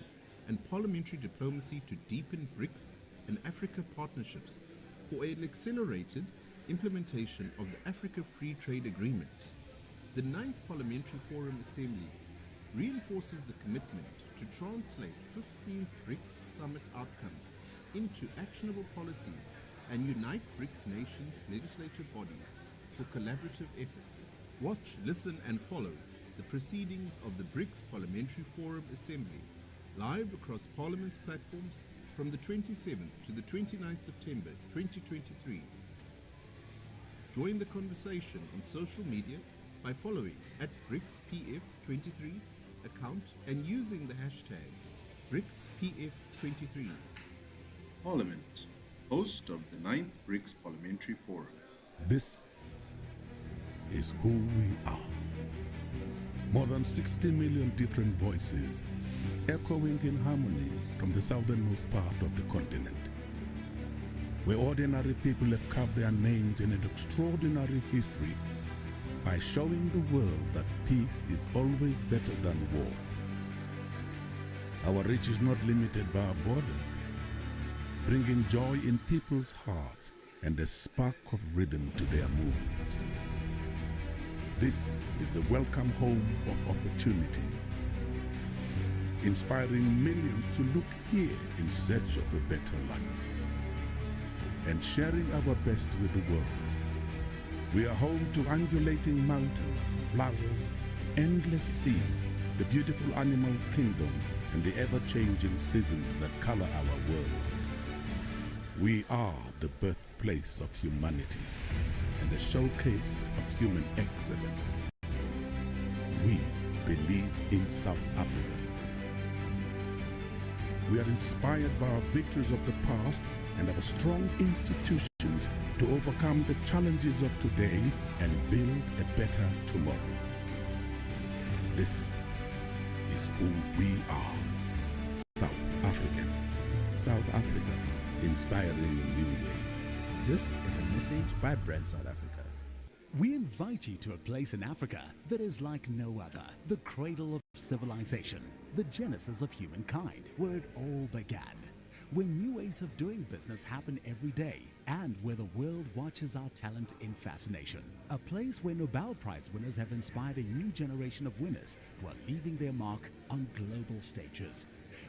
and Parliamentary Diplomacy to Deepen BRICS and Africa Partnerships for an accelerated implementation of the Africa Free Trade Agreement, the 9th Parliamentary Forum Assembly reinforces the commitment to translate 15th BRICS Summit outcomes into actionable policies and unite BRICS nations' legislative bodies for collaborative efforts. Watch, listen and follow the proceedings of the BRICS Parliamentary Forum Assembly live across Parliament's platforms from the 27th to the 29th September 2023. Join the conversation on social media by following at BRICS PF23 account and using the hashtag BRICS PF23. Parliament, host of the 9th BRICS Parliamentary Forum. This is who we are. More than 60 million different voices echoing in harmony from the southernmost part of the continent, where ordinary people have carved their names in an extraordinary history by showing the world that peace is always better than war. Our reach is not limited by our borders, bringing joy in people's hearts and a spark of rhythm to their moves. This is the welcome home of opportunity, inspiring millions to look here in search of a better life and sharing our best with the world. We are home to undulating mountains, flowers, endless seas, the beautiful animal kingdom, and the ever-changing seasons that color our world. We are the birthplace of humanity and a showcase of human excellence. We believe in South Africa. We are inspired by our victories of the past and our strong institutions to overcome the challenges of today and build a better tomorrow. This is who we are. South African. South Africa, inspiring new ways. This is a message by BRICS South Africa. We invite you to a place in Africa that is like no other, the cradle of civilization, the genesis of humankind, where it all began, where new ways of doing business happen every day, and where the world watches our talent in fascination. A place where Nobel Prize winners have inspired a new generation of winners who are leaving their mark on global stages.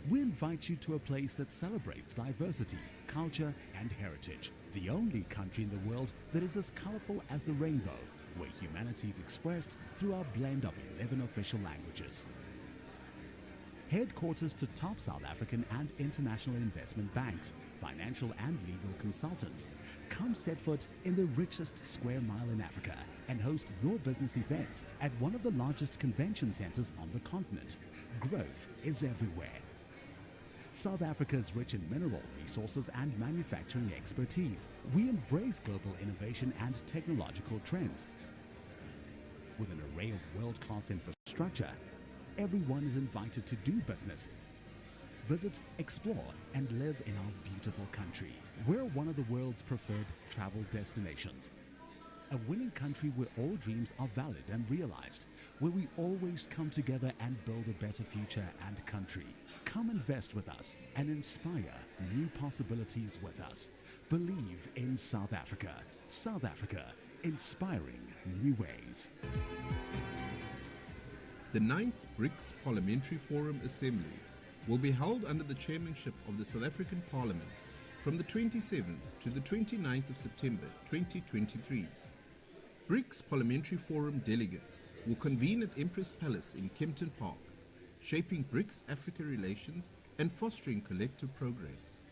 We invite you to a place that celebrates diversity, culture, and heritage. The only country in the world that is as colorful as the rainbow, where humanity is expressed through our blend of 11 official languages. Headquarters to top South African and international investment banks, financial and legal consultants. Come set foot in the richest square mile in Africa and host your business events at one of the largest convention centers on the continent. Growth is everywhere. South Africa is rich in mineral resources and manufacturing expertise. We embrace global innovation and technological trends. With an array of world-class infrastructure, everyone is invited to do business. Visit, explore, and live in our beautiful country. We're one of the world's preferred travel destinations. A winning country where all dreams are valid and realized, where we always come together and build a better future and country. Come invest with us and inspire new possibilities with us. Believe in South Africa. South Africa, inspiring new ways. The 9th BRICS Parliamentary Forum Assembly will be held under the chairmanship of the South African Parliament from the 27th to the 29th of September 2023. BRICS Parliamentary Forum delegates will convene at Empress Palace in Kempton Park, shaping BRICS-Africa relations and fostering collective progress.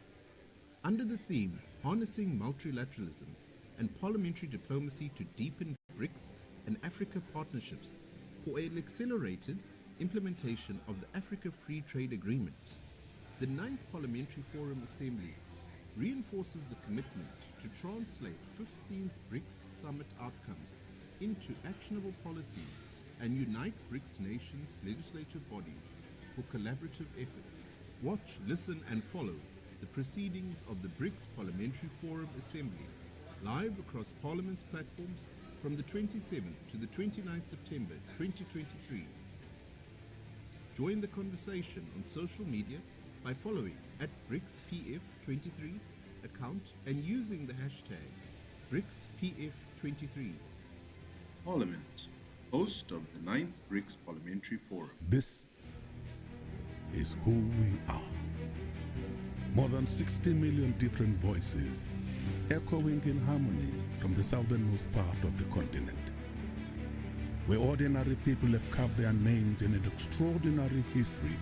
Under the theme Harnessing Multilateralism and Parliamentary Diplomacy to Deepen BRICS and Africa Partnerships for an accelerated implementation of the Africa Free Trade Agreement, the 9th Parliamentary Forum Assembly reinforces the commitment to translate 15th BRICS Summit outcomes into actionable policies and unite BRICS nations' legislative bodies for collaborative efforts. Watch, listen and follow the proceedings of the BRICS Parliamentary Forum Assembly live across Parliament's platforms from the 27th to the 29th September 2023. Join the conversation on social media by following at BRICS PF 23 account and using the hashtag BRICS PF 23. Parliament, host of the 9th BRICS Parliamentary Forum. This is who we are. More than 60 million different voices echoing in harmony from the southernmost part of the continent, where ordinary people have carved their names in an extraordinary history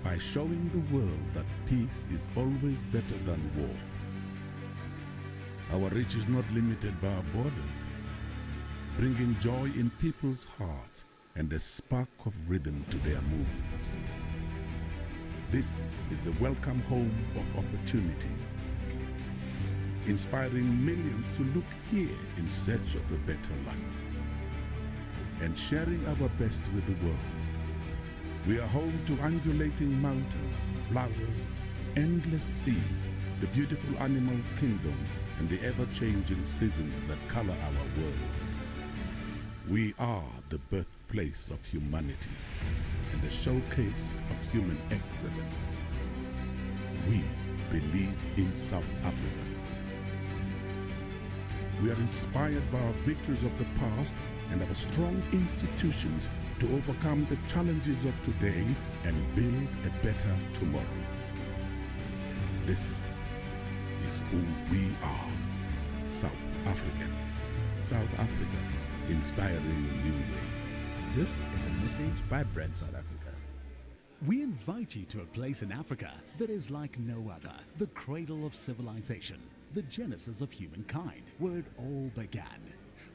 by showing the world that peace is always better than war. Our reach is not limited by our borders, bringing joy in people's hearts and a spark of rhythm to their moves. This is the welcome home of opportunity, inspiring millions to look here in search of a better life and sharing our best with the world. We are home to undulating mountains, flowers, endless seas, the beautiful animal kingdom, and the ever-changing seasons that color our world. We are the birthplace of humanity and a showcase of human excellence. We believe in South Africa. We are inspired by our victories of the past and our strong institutions to overcome the challenges of today and build a better tomorrow. This is who we are, South African. South Africa, inspiring new ways. This is a message by BRICS South Africa. We invite you to a place in Africa that is like no other, the cradle of civilization, the genesis of humankind, where it all began,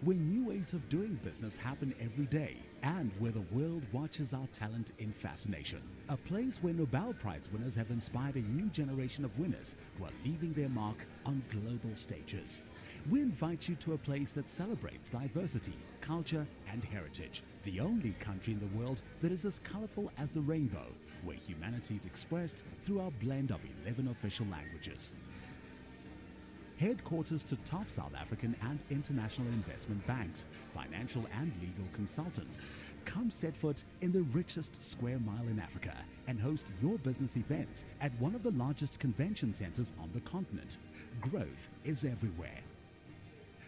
where new ways of doing business happen every day, and where the world watches our talent in fascination. A place where Nobel Prize winners have inspired a new generation of winners who are leaving their mark on global stages. We invite you to a place that celebrates diversity, culture, and heritage. The only country in the world that is as colorful as the rainbow, where humanity is expressed through our blend of 11 official languages. Headquarters to top South African and international investment banks, financial and legal consultants. Come set foot in the richest square mile in Africa and host your business events at one of the largest convention centers on the continent. Growth is everywhere.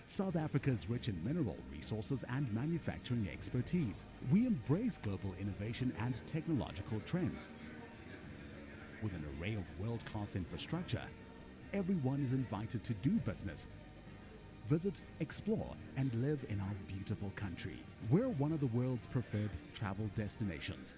South Africa is rich in mineral resources and manufacturing expertise. We embrace global innovation and technological trends. With an array of world-class infrastructure, everyone is invited to do business. Visit, explore, and live in our beautiful country. We're one of the world's preferred travel destinations.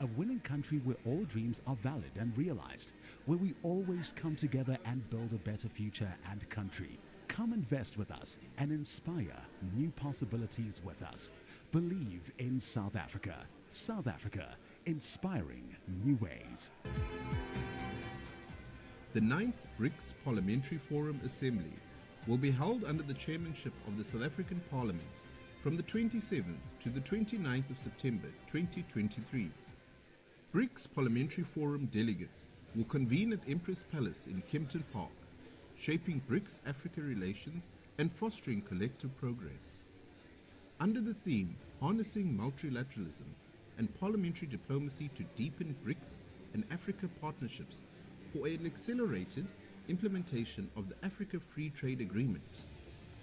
A winning country where all dreams are valid and realized, where we always come together and build a better future and country. Come invest with us and inspire new possibilities with us. Believe in South Africa. South Africa, inspiring new ways. The 9th BRICS Parliamentary Forum Assembly will be held under the chairmanship of the South African Parliament from the 27th to the 29th of September 2023. BRICS Parliamentary Forum delegates will convene at Empress Palace in Kempton Park, shaping BRICS-Africa relations and fostering collective progress. Under the theme, Harnessing Multilateralism and Parliamentary Diplomacy to Deepen BRICS and Africa Partnerships for an accelerated implementation of the Africa Free Trade Agreement,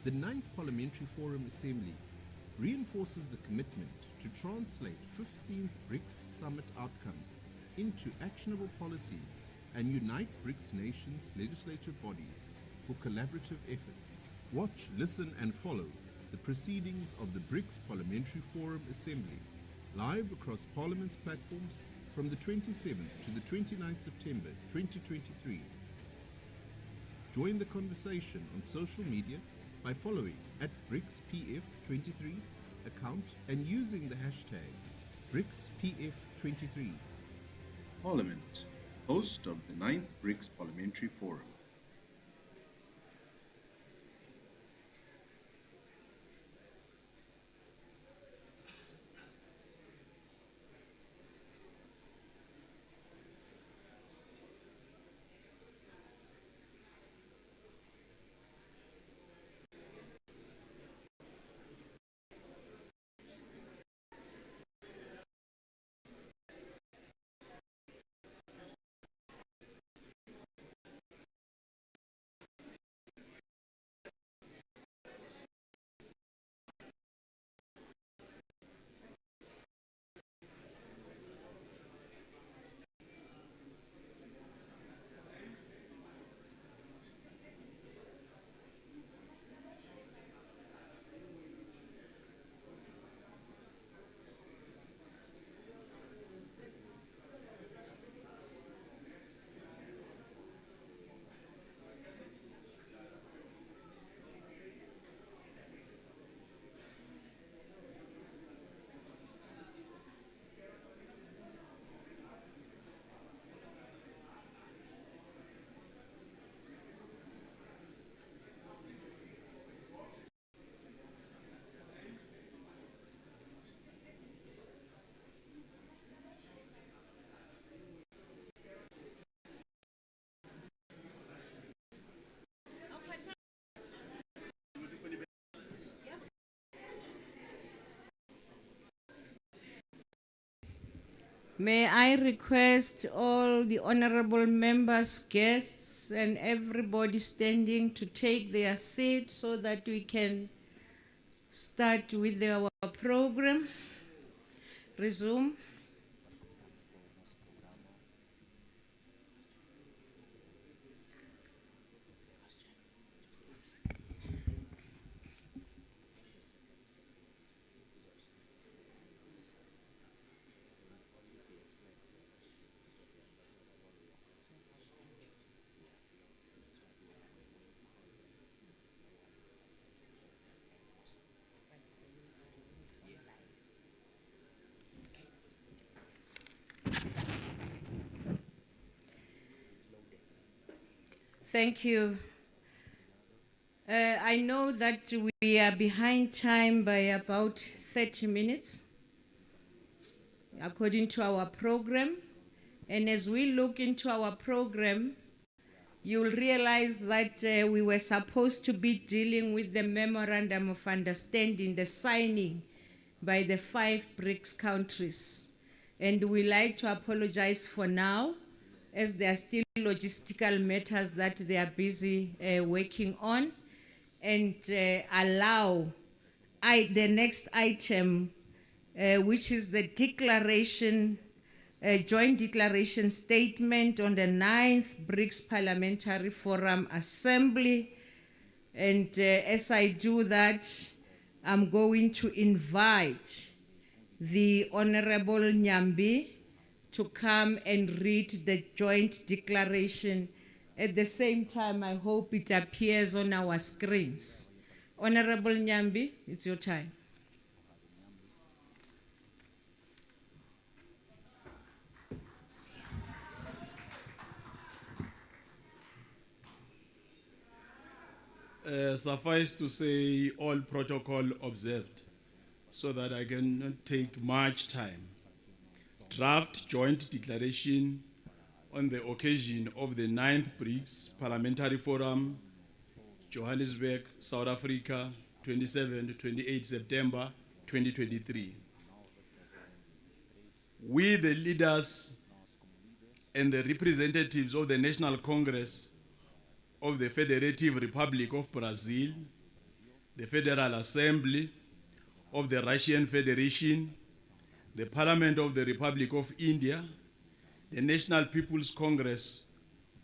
the 9th Parliamentary Forum Assembly reinforces the commitment to translate 15th BRICS Summit outcomes into actionable policies and unite BRICS nations' legislative bodies for collaborative efforts. Watch, listen and follow the proceedings of the BRICS Parliamentary Forum Assembly live across Parliament's platforms from the 27th to the 29th September 2023. Join the conversation on social media by following at BRICS PF 23 account and using the hashtag BRICS PF 23. Parliament, host of the 9th BRICS Parliamentary Forum. May I request all the honorable members, guests, and everybody standing to take their seat so that we can start with our program. Resume. Thank you. I know that we are behind time by about 30 minutes, according to our program. And as we look into our program, you'll realize that we were supposed to be dealing with the Memorandum of Understanding, the signing by the 5 BRICS countries. And we like to apologize for now, as there are still logistical matters that they are busy working on, and allow the next item, which is the declaration a joint declaration statement on the 9th BRICS Parliamentary Forum Assembly. And as I do that, I'm going to invite the Honorable Nyambi to come and read the joint declaration. At the same time, I hope it appears on our screens. Honorable Nyambi, it's your time. Suffice to say, all protocol observed, so that I cannot take much time. Draft joint declaration on the occasion of the 9th BRICS Parliamentary Forum, Johannesburg, South Africa, 27 to 28 September 2023. We, the leaders and the representatives of the National Congress of the Federative Republic of Brazil, the Federal Assembly of the Russian Federation, the Parliament of the Republic of India, the National People's Congress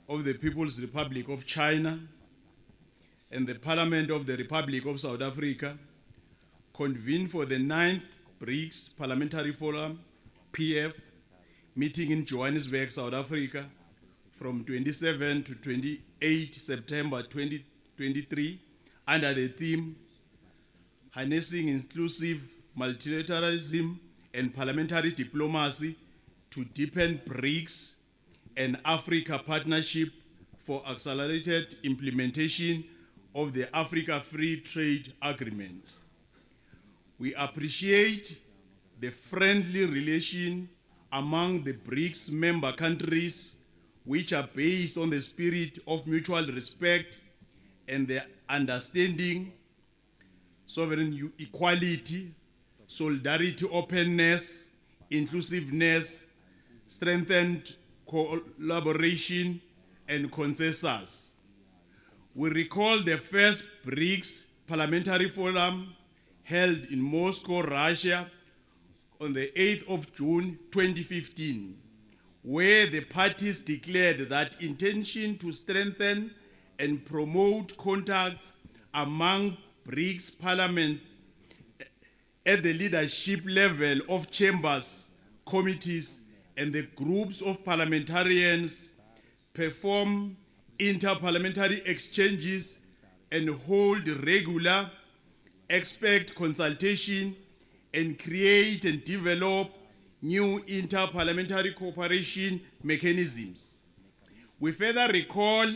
of the People's Republic of China, and the Parliament of the Republic of South Africa, convene for the 9th BRICS Parliamentary Forum, PF, meeting in Johannesburg, South Africa, from 27 to 28 September 2023, under the theme, Harnessing Inclusive Multilateralism and Parliamentary Diplomacy to Deepen BRICS and Africa Partnership for Accelerated Implementation of the Africa Free Trade Agreement. We appreciate the friendly relation among the BRICS member countries, which are based on the spirit of mutual respect and the understanding, sovereign equality, solidarity, openness, inclusiveness, strengthened collaboration, and consensus. We recall the first BRICS Parliamentary Forum held in Moscow, Russia, on the 8th of June 2015, where the parties declared that intention to strengthen and promote contacts among BRICS parliaments at the leadership level of chambers, committees, and the groups of parliamentarians perform inter-parliamentary exchanges and hold regular expert consultation and create and develop new inter-parliamentary cooperation mechanisms. We further recall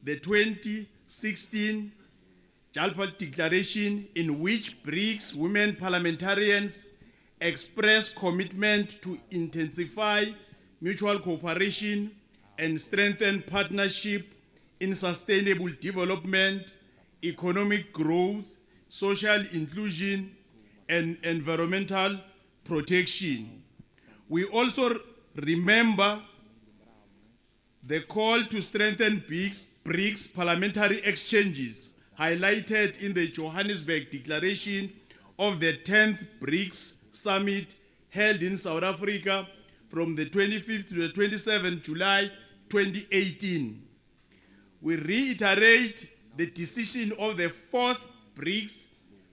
the 2016 Jalpa Declaration, in which BRICS women parliamentarians expressed commitment to intensify mutual cooperation and strengthen partnership in sustainable development, economic growth, social inclusion, and environmental protection. We also remember the call to strengthen BRICS parliamentary exchanges highlighted in the Johannesburg Declaration of the 10th BRICS Summit held in South Africa from the 25th to the 27th July 2018. We reiterate the decision of the 4th BRICS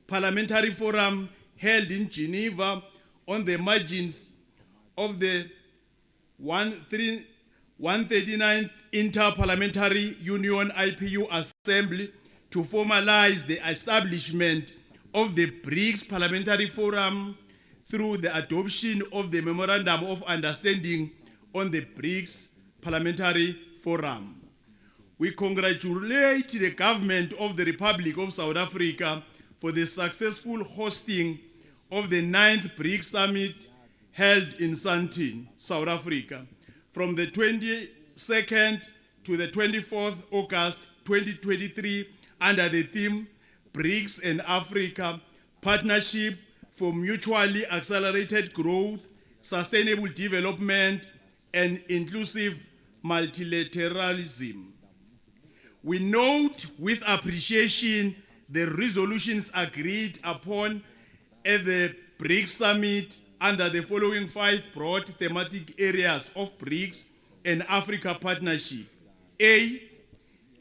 Parliamentary Forum held in Geneva on the margins of the 139th Inter-Parliamentary Union IPU Assembly to formalize the establishment of the BRICS Parliamentary Forum through the adoption of the Memorandum of Understanding on the BRICS Parliamentary Forum. We congratulate the government of the Republic of South Africa for the successful hosting of the 9th BRICS Summit held in Sandton, South Africa, from the 22nd to the 24th August 2023 under the theme BRICS and Africa Partnership for Mutually Accelerated Growth, Sustainable Development, and Inclusive Multilateralism. We note with appreciation the resolutions agreed upon at the BRICS Summit under the following 5 broad thematic areas of BRICS and Africa partnership. A,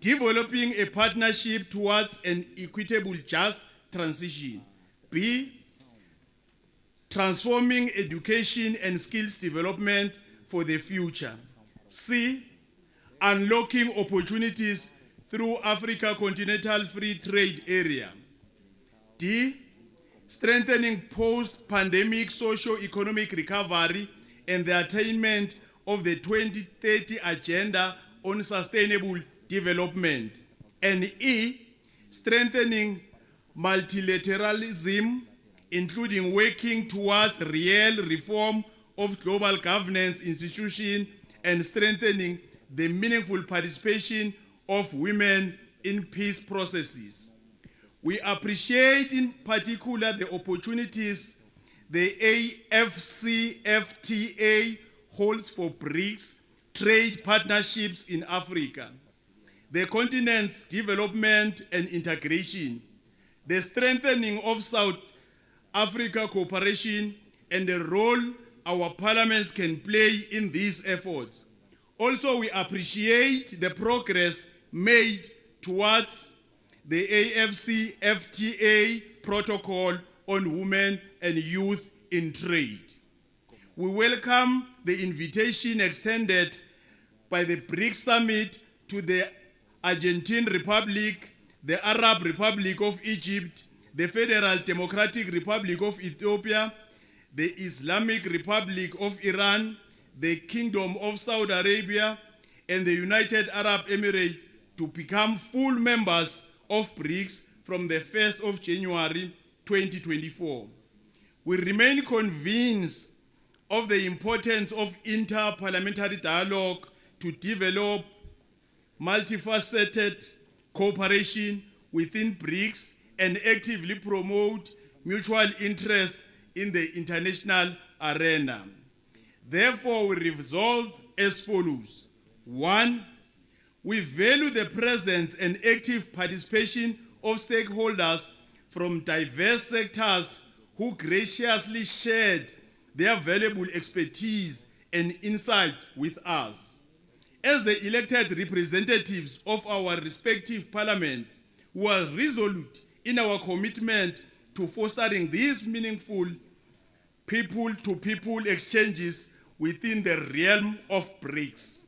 developing a partnership towards an equitable, just transition. B, transforming education and skills development for the future. C, unlocking opportunities through Africa Continental Free Trade Area. D, strengthening post-pandemic socio-economic recovery and the attainment of the 2030 Agenda on Sustainable Development. And E, strengthening multilateralism, including working towards real reform of global governance institutions and strengthening the meaningful participation of women in peace processes. We appreciate in particular the opportunities the AFCFTA holds for BRICS trade partnerships in Africa, the continent's development and integration, the strengthening of South Africa cooperation, and the role our parliaments can play in these efforts. Also, we appreciate the progress made towards the AFCFTA protocol on women and youth in trade. We welcome the invitation extended by the BRICS Summit to the Argentine Republic, the Arab Republic of Egypt, the Federal Democratic Republic of Ethiopia, the Islamic Republic of Iran, the Kingdom of Saudi Arabia, and the United Arab Emirates to become full members of BRICS from the 1st of January 2024. We remain convinced of the importance of inter-parliamentary dialogue to develop multifaceted cooperation within BRICS and actively promote mutual interest in the international arena. Therefore, we resolve as follows. 1, we value the presence and active participation of stakeholders from diverse sectors who graciously shared their valuable expertise and insights with us. As the elected representatives of our respective parliaments, we are resolute in our commitment to fostering these meaningful people-to-people exchanges within the realm of BRICS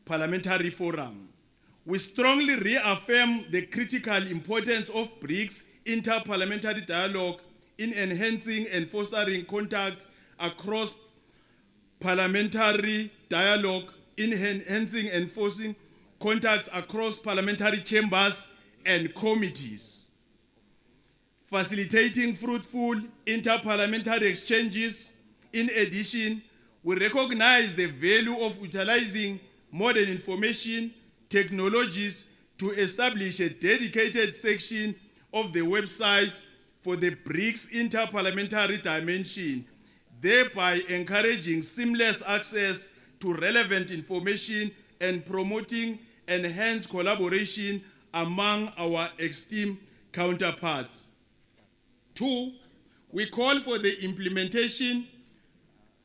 Parliamentary Forum. We strongly reaffirm the critical importance of BRICS inter-parliamentary dialogue in enhancing and fostering contacts across parliamentary dialogue, in enhancing and forcing contacts across parliamentary chambers and committees, facilitating fruitful inter-parliamentary exchanges. In addition, we recognize the value of utilizing modern information technologies to establish a dedicated section of the website for the BRICS inter-parliamentary dimension, thereby encouraging seamless access to relevant information and promoting enhanced collaboration among our esteemed counterparts. 2, we call for the implementation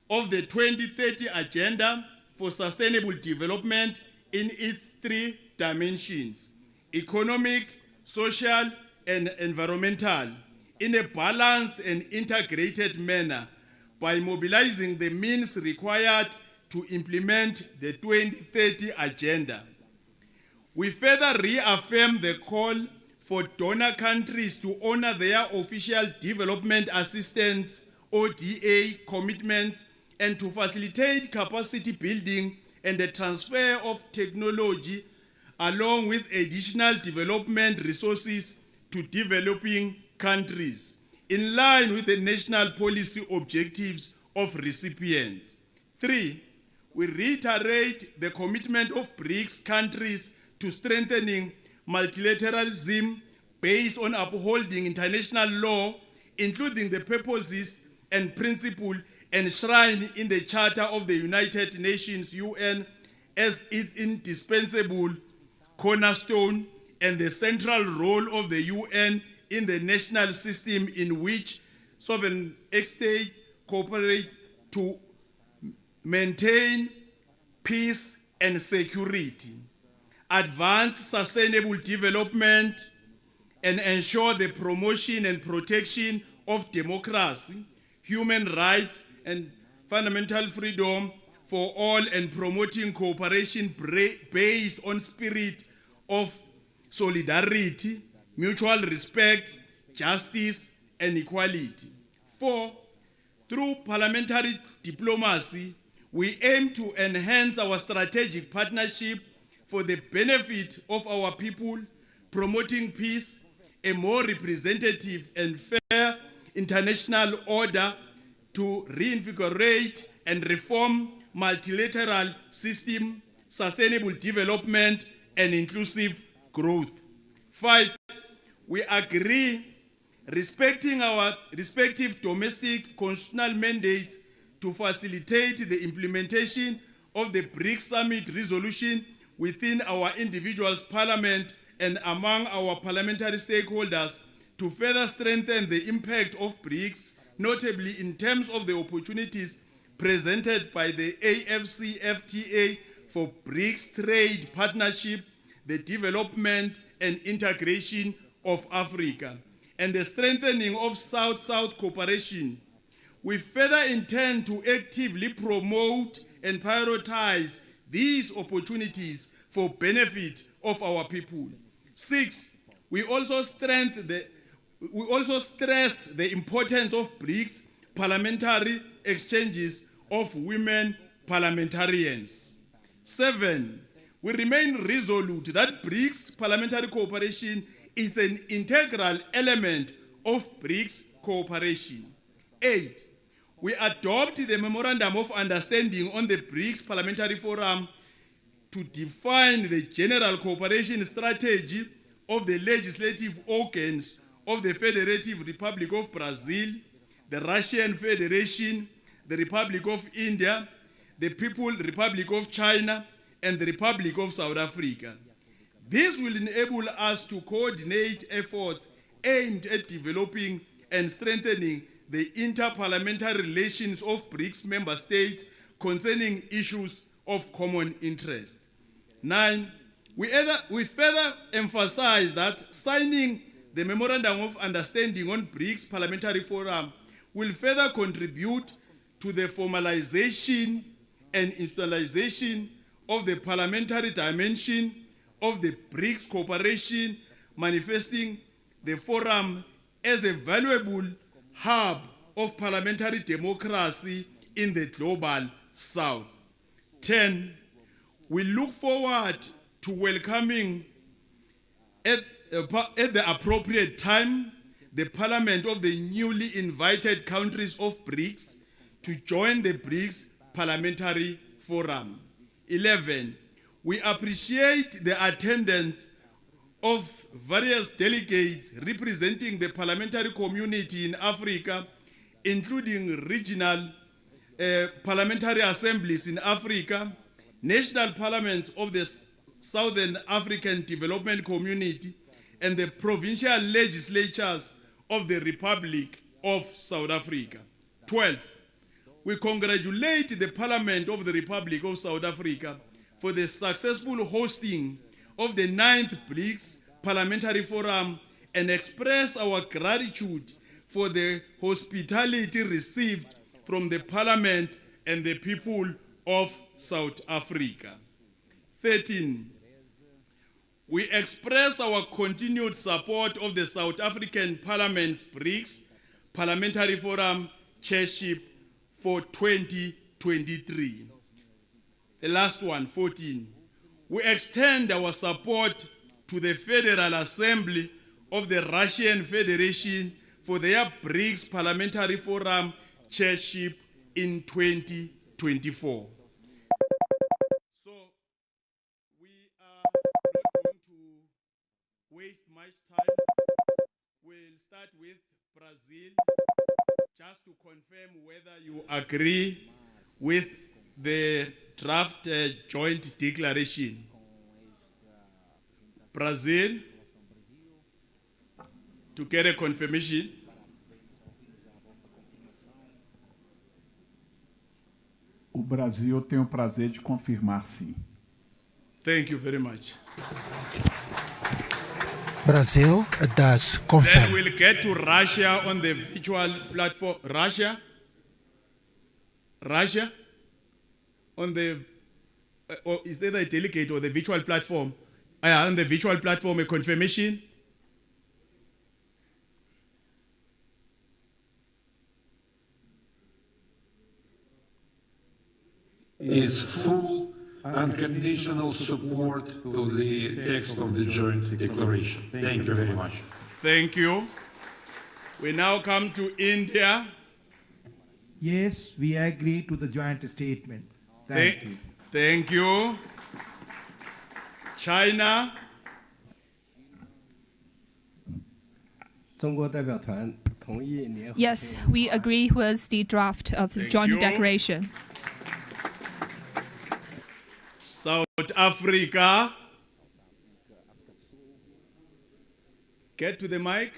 of the 2030 Agenda for Sustainable Development in its 3 dimensions: economic, social, and environmental, in a balanced and integrated manner by mobilizing the means required to implement the 2030 Agenda. We further reaffirm the call for donor countries to honor their official development assistance ODA commitments and to facilitate capacity building and the transfer of technology along with additional development resources to developing countries in line with the national policy objectives of recipients. 3, we reiterate the commitment of BRICS countries to strengthening multilateralism based on upholding international law, including the purposes and principles enshrined in the Charter of the United Nations UN as its indispensable cornerstone and the central role of the UN in the national system in which sovereign states cooperate to maintain peace and security, advance sustainable development, and ensure the promotion and protection of democracy, human rights, and fundamental freedom for all, and promoting cooperation based on spirit of solidarity, mutual respect, justice, and equality. 4, through parliamentary diplomacy, we aim to enhance our strategic partnership for the benefit of our people, promoting peace, a more representative and fair international order, to reinvigorate and reform multilateral system, sustainable development, and inclusive growth. 5, we agree, respecting our respective domestic constitutional mandates, to facilitate the implementation of the BRICS Summit resolution within our individuals' parliament and among our parliamentary stakeholders, to further strengthen the impact of BRICS, notably in terms of the opportunities presented by the AFCFTA for BRICS trade partnership, the development and integration of Africa, and the strengthening of South-South cooperation. We further intend to actively promote and prioritize these opportunities for benefit of our people. 6, we also stress the importance of BRICS parliamentary exchanges of women parliamentarians. 7, we remain resolute that BRICS parliamentary cooperation is an integral element of BRICS cooperation. 8, we adopt the Memorandum of Understanding on the BRICS Parliamentary Forum to define the general cooperation strategy of the legislative organs of the Federative Republic of Brazil, the Russian Federation, the Republic of India, the People's Republic of China, and the Republic of South Africa. This will enable us to coordinate efforts aimed at developing and strengthening the inter-parliamentary relations of BRICS member states concerning issues of common interest. 9, we further emphasize that signing the Memorandum of Understanding on BRICS Parliamentary Forum will further contribute to the formalization and institutionalization of the parliamentary dimension of the BRICS cooperation, manifesting the forum as a valuable hub of parliamentary democracy in the global south. 10, we look forward to welcoming at the appropriate time the parliament of the newly invited countries of BRICS to join the BRICS Parliamentary Forum. 11, we appreciate the attendance of various delegates representing the parliamentary community in Africa, including regional parliamentary assemblies in Africa, national parliaments of the Southern African Development Community, and the provincial legislatures of the Republic of South Africa. 12, we congratulate the Parliament of the Republic of South Africa for the successful hosting of the 9th BRICS Parliamentary Forum and express our gratitude for the hospitality received from the Parliament and the people of South Africa. 13, we express our continued support of the South African Parliament's BRICS Parliamentary Forum Chairship for 2023. The last one, 14. We extend our support to the Federal Assembly of the Russian Federation for their BRICS Parliamentary Forum Chairship in 2024. So, we are not going to waste much time. We'll start with Brazil, just to confirm whether you agree with the draft joint declaration. Brazil, to get a confirmation. Brasil, tenho o prazer de confirmar sim. Thank you very much. Brazil does Then confirm. we'll get to Russia on the virtual platform. Russia on the, or is either a delegate or the virtual platform. On the virtual platform, a confirmation. Is full unconditional support to the text of the joint declaration. Thank you very much. Thank you. We now come to India. Yes, we agree to the joint statement. Thank you. Thank you. China. Yes, we agree with the draft of the joint declaration. South Africa. Get to the mic.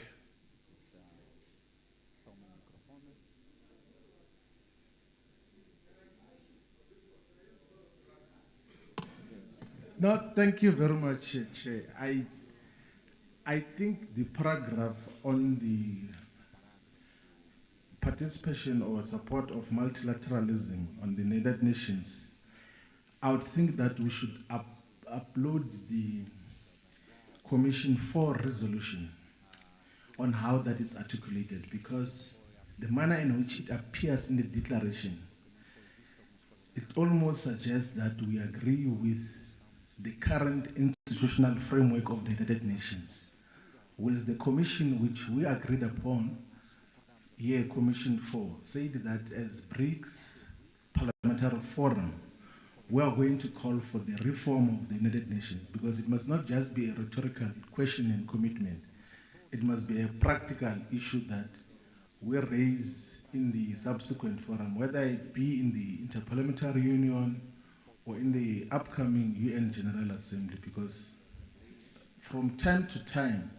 No, thank you very much, Chair. I think the paragraph on the participation or support of multilateralism on the United Nations, I would think that we should upload the Commission for resolution on how that is articulated, because the manner in which it appears in the declaration, it almost suggests that we agree with the current institutional framework of the United Nations, whilst the Commission which we agreed upon, here Commission 4, said that as BRICS Parliamentary Forum, we are going to call for the reform of the United Nations, because it must not just be a rhetorical question and commitment. It must be a practical issue that we raise in the subsequent forum, whether it be in the Inter-Parliamentary Union or in the upcoming UN General Assembly, because from time to time,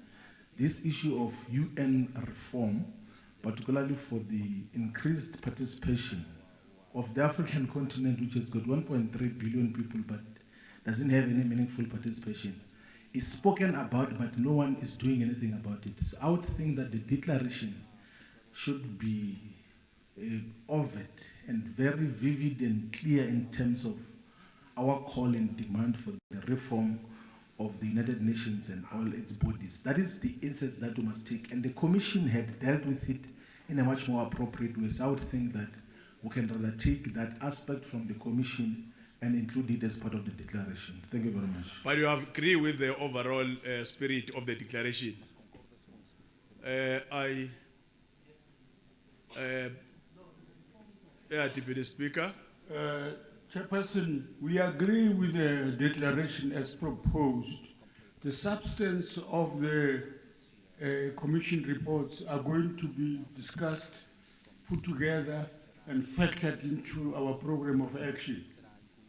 this issue of UN reform, particularly for the increased participation of the African continent, which has got 1.3 billion people but doesn't have any meaningful participation, is spoken about, but no one is doing anything about it. So I would think that the declaration should be overt and very vivid and clear in terms of our call and demand for the reform of the United Nations and all its bodies. That is the instance that we must take. And the Commission had dealt with it in a much more appropriate way. So I would think that we can rather take that aspect from the Commission and include it as part of the declaration. Thank you very much. But you agree with the overall spirit of the declaration. Deputy Speaker. Chairperson, we agree with the declaration as proposed. The substance of the Commission reports are going to be discussed, put together, and factored into our program of action.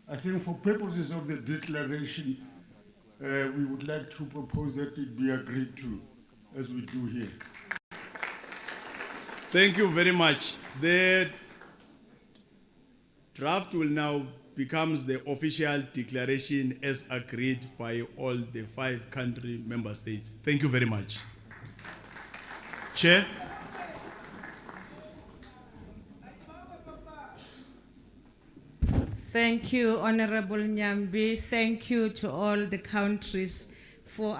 I think for purposes of the declaration, we would like to propose that it be agreed to, as we do here. Thank you very much. The draft will now becomes the official declaration as agreed by all the 5 country member states. Thank you very much. Chair. Thank you, Honorable Nyambi. Thank you to all the countries for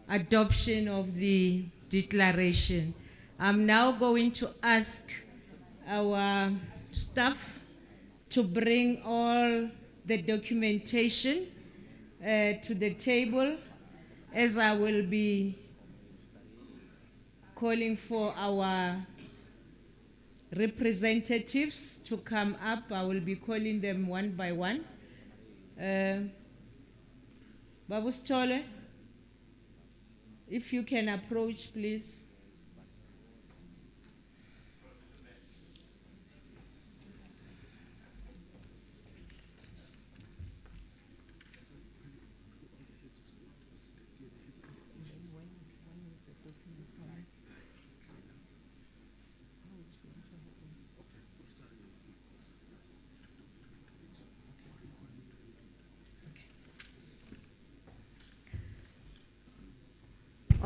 adoption of the declaration. I'm now going to ask our staff to bring all the documentation to the table, as I will be calling for our representatives to come up. I will be calling them one by one. Babu Stole, if you can approach, please.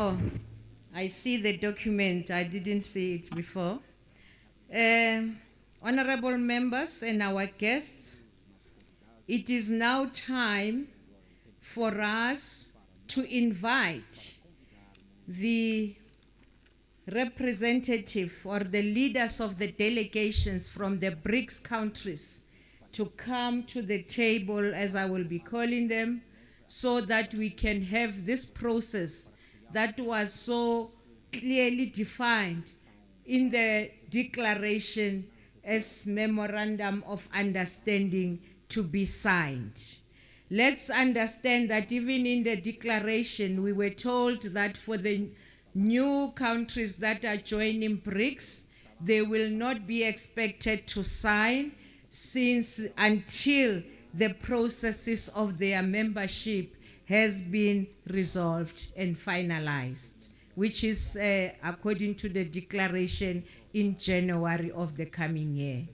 Oh, I see the document. I didn't see it before. Honorable members and our guests, it is now time for us to invite the representative or the leaders of the delegations from the BRICS countries to come to the table, as I will be calling them, so that we can have this process that was so clearly defined in the declaration as memorandum of understanding to be signed. Let's understand that even in the declaration, we were told that for the new countries that are joining BRICS, they will not be expected to sign until the processes of their membership has been resolved and finalized, which is according to the declaration in January of the coming year.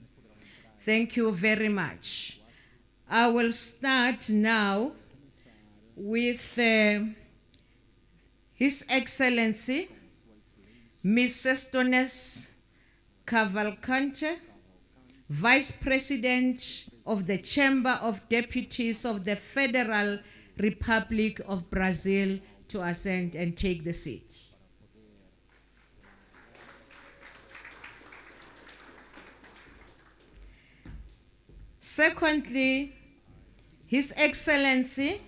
Thank you very much. I will start now with His Excellency, Ms. Sestones Cavalcante, Vice President of the Chamber of Deputies of the Federal Republic of Brazil, to ascend and take the seat. Secondly, His Excellency,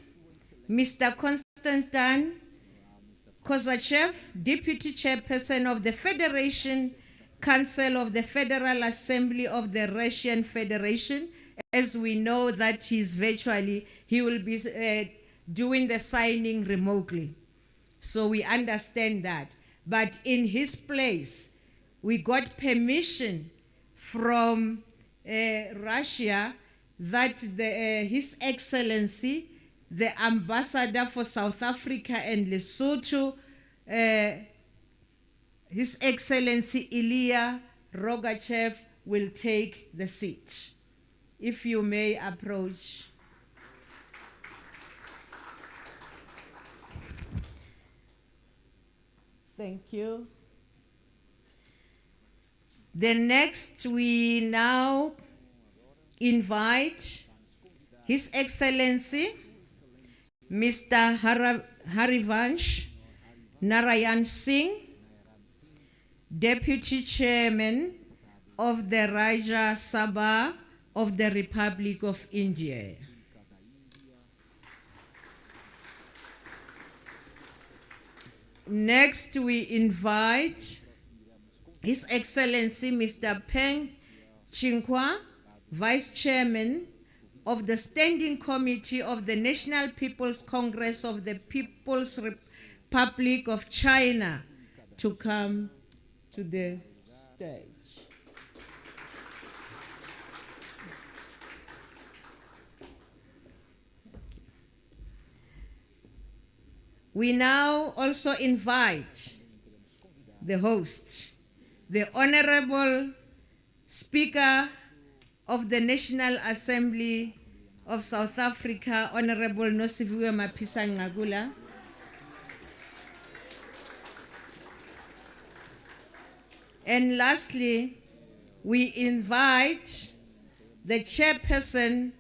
Mr. Konstantin Kozachev, Deputy Chairperson of the Federation Council of the Federal Assembly of the Russian Federation. As we know that he will be doing the signing remotely. So we understand that. But in his place, we got permission from Russia that His Excellency, the Ambassador for South Africa and Lesotho, His Excellency Ilya Rogachev, will take the seat. If you may approach. Thank you. The next, we now invite His Excellency, Mr. Harivansh Narayan Singh, Deputy Chairman of the Rajya Sabha of the Republic of India. Next, we invite His Excellency Mr. Peng Chinkwa, Vice Chairman of the Standing Committee of the National People's Congress of the People's Republic of China, to come to the stage. We now also invite the host, the Honorable Speaker of the National Assembly of South Africa, Honorable Nosiviwe Mapisa Ngagula. And lastly, we invite the Chairperson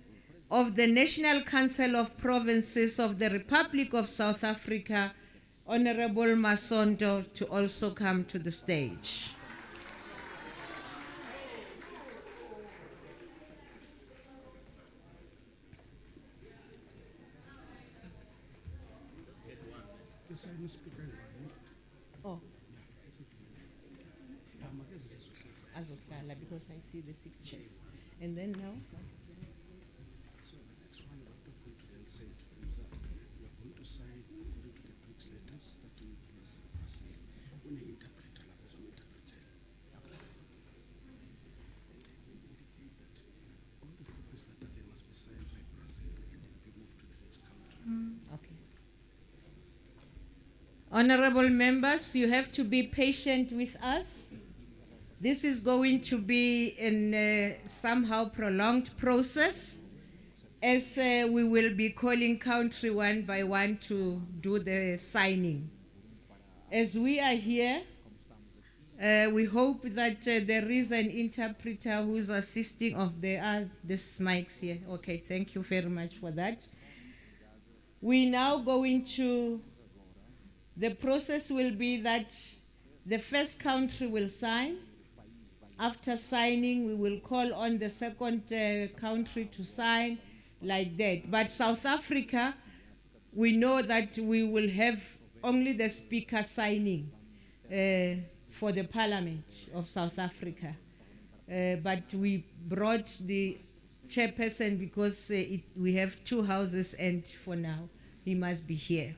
of the National Council of Provinces of the Republic of South Africa, Honorable Masondo, to also come to the stage. Oh. Because I see the 6 chairs. And then now? Okay. Honorable members, you have to be patient with us. This is going to be a somehow prolonged process, as we will be calling country one by one to do the signing. As we are here, we hope that there is an interpreter who's assisting. Oh, there are these mics here. Okay, thank you very much for that. We now go into, the process will be that the first country will sign. After signing, we will call on the second country to sign, like that. But South Africa, we know that we will have only the speaker signing for the Parliament of South Africa. But we brought the chairperson because we have two houses, and for now, he must be here.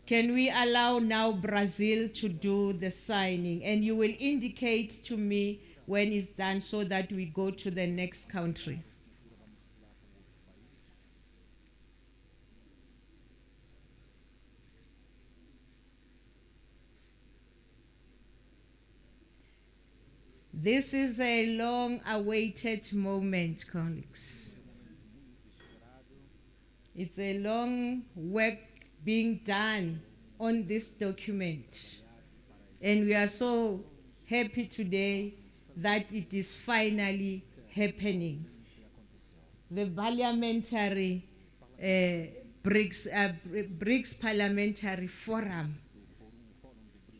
Can we allow now Brazil to do the signing? And you will indicate to me when it's done so that we go to the next country. This is a long-awaited moment, colleagues. It's a long work being done on this document. And we are so happy today that it is finally happening. The Parliamentary BRICS Parliamentary Forum,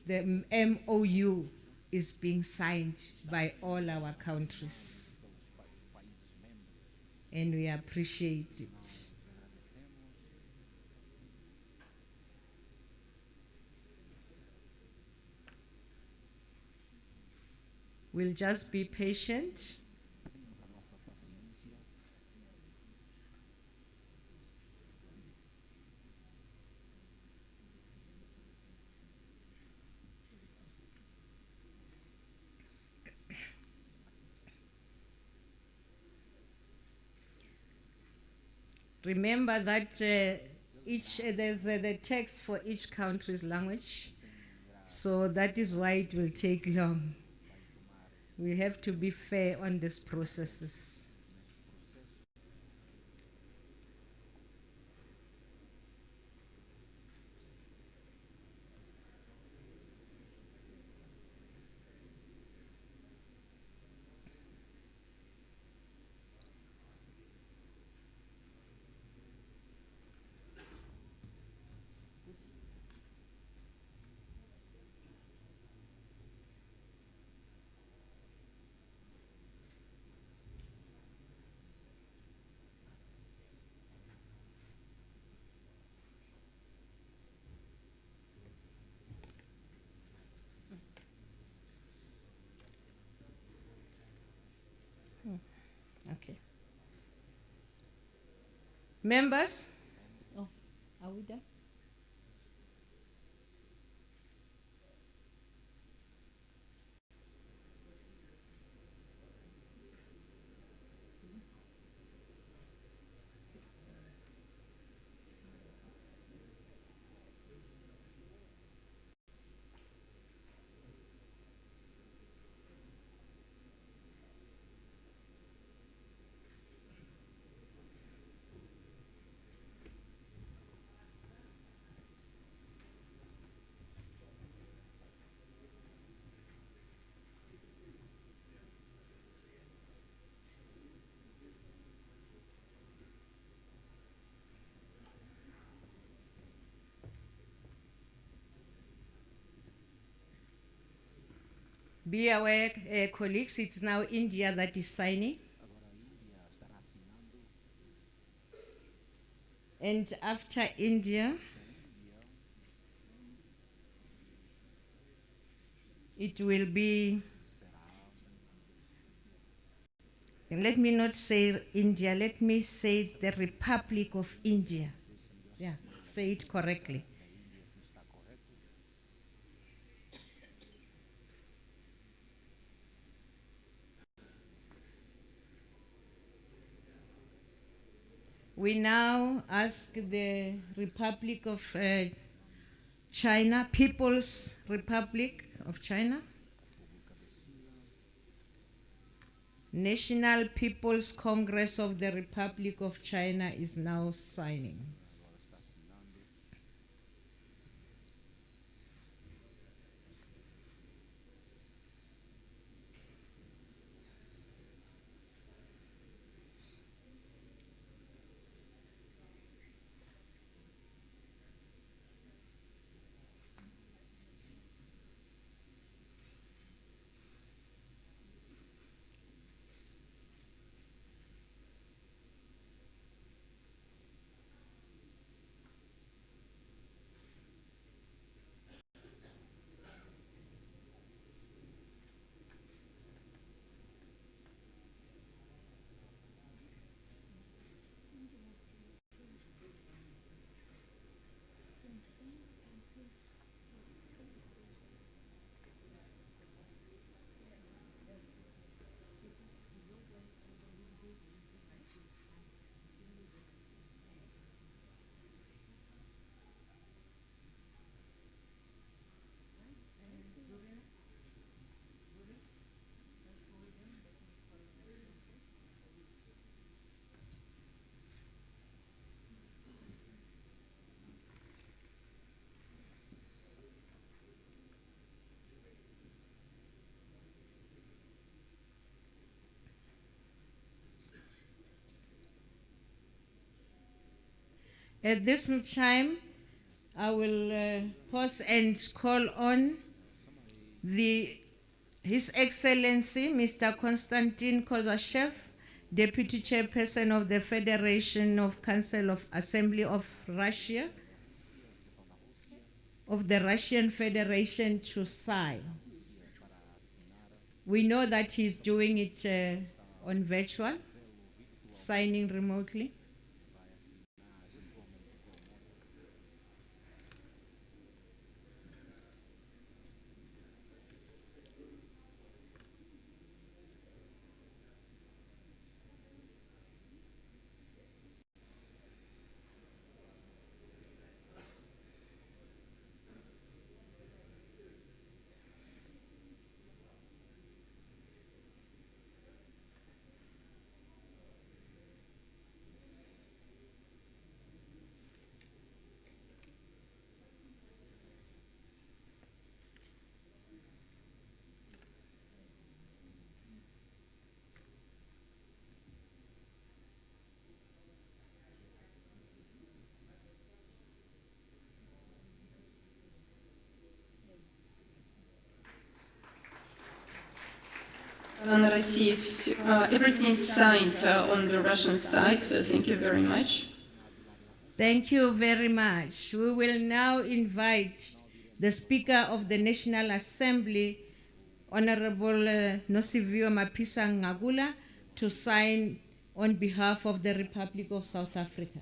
the MOU, is being signed by all our countries. And we appreciate it. We'll just be patient. Remember that there's the text for each country's language, so that is why it will take long. We have to be fair on these processes. Okay. Members? Oh, are we done? Be aware, colleagues, it's now India that is signing. And after India, it will be, and let me not say India, let me say the Republic of India. Yeah, say it correctly. We now ask the Republic of China, People's Republic of China, National People's Congress of the Republic of China is now signing. At this time, I will pause and call on His Excellency, Mr. Konstantin Kozashev, Deputy Chairperson of the Federation of Council of Assembly of Russia, of the Russian Federation, to sign. We know that he's doing it on virtual, signing remotely. Everything is signed on the Russian side, so thank you very much. Thank you very much. We will now invite the Speaker of the National Assembly, Honorable Nosivio Mapisa Ngagula, to sign on behalf of the Republic of South Africa.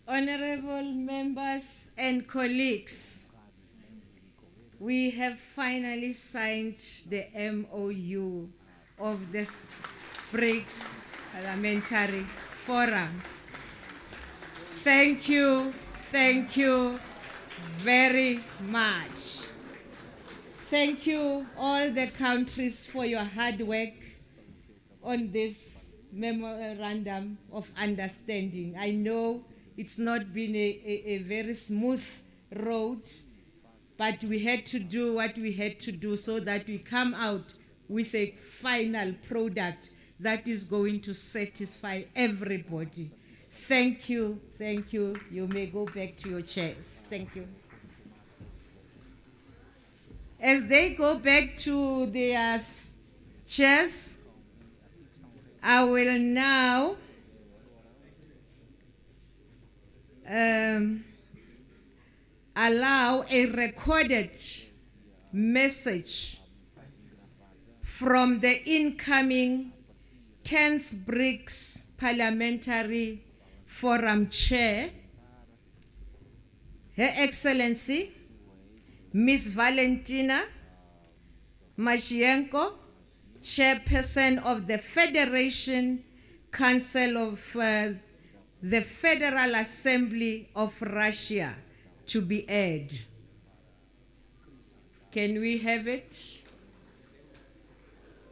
Honorable members and colleagues, we have finally signed the MOU of this BRICS Parliamentary Forum. Thank you very much. Thank you all the countries for your hard work on this memorandum of understanding. I know it's not been a very smooth road, but we had to do what we had to do so that we come out with a final product that is going to satisfy everybody. Thank you. You may go back to your chairs. Thank you. As they go back to their chairs, I will now allow a recorded message from the incoming 10th BRICS Parliamentary Forum Chair, Her Excellency Ms. Valentina Mashienko, Chairperson of the Federation Council of the Federal Assembly of Russia, to be aired. Can we have it?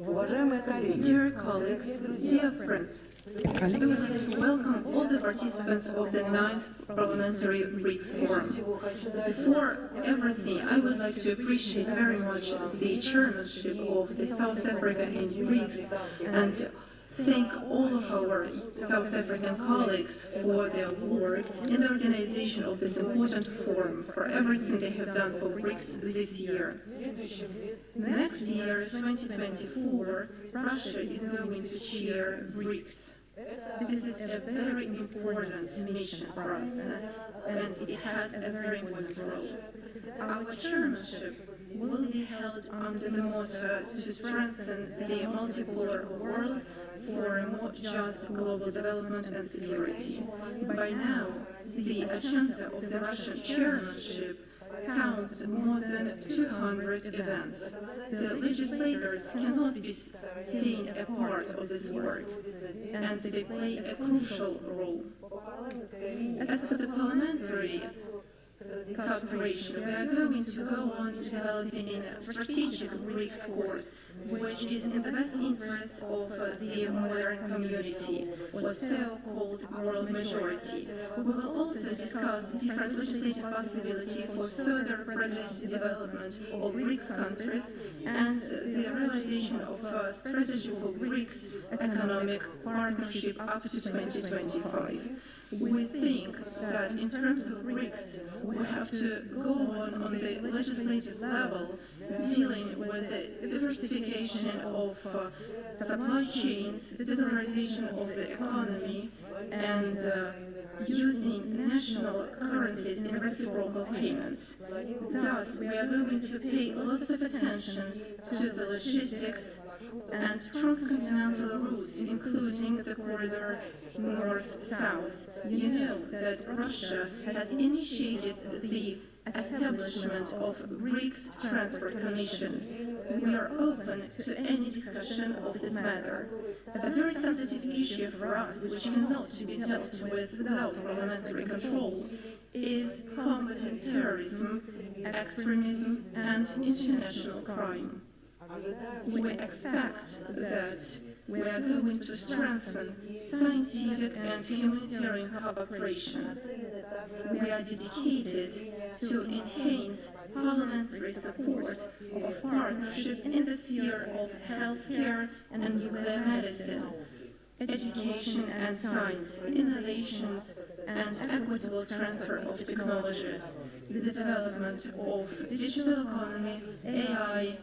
Dear colleagues, dear friends, I would like to welcome all the participants of the 9th Parliamentary BRICS Forum. Before everything, I would like to appreciate very much the chairmanship of the South Africa and BRICS and thank all of our South African colleagues for their work in the organization of this important forum, for everything they have done for BRICS this year. Next year, 2024, Russia is going to chair BRICS. This is a very important mission for us, and it has a very important role. Our chairmanship will be held under the motto to strengthen the multipolar world for a more just global development and security. By now, the agenda of the Russian chairmanship counts more than 200 events. The legislators cannot be staying a part of this work, and they play a crucial role. As for the parliamentary cooperation, we are going to go on developing a strategic BRICS course, which is in the best interest of the modern community, or so-called world majority. We will also discuss different legislative possibilities for further progressive development of BRICS countries and the realization of a strategy for BRICS economic partnership up to 2025. We think that in terms of BRICS, we have to go on the legislative level, dealing with the diversification of supply chains, the dollarization of the economy, and using national currencies in reciprocal payments. Thus, we are going to pay lots of attention to the logistics and transcontinental routes, including the corridor north-south. You know that Russia has initiated the establishment of BRICS Transport Commission. We are open to any discussion of this matter. A very sensitive issue for us, which cannot be dealt with without parliamentary control, is combating terrorism, extremism, and international crime. We expect that we are going to strengthen scientific and humanitarian cooperation. We are dedicated to enhance parliamentary support of partnership in the sphere of healthcare and nuclear medicine, education and science, innovations and equitable transfer of technologies, the development of digital economy, AI,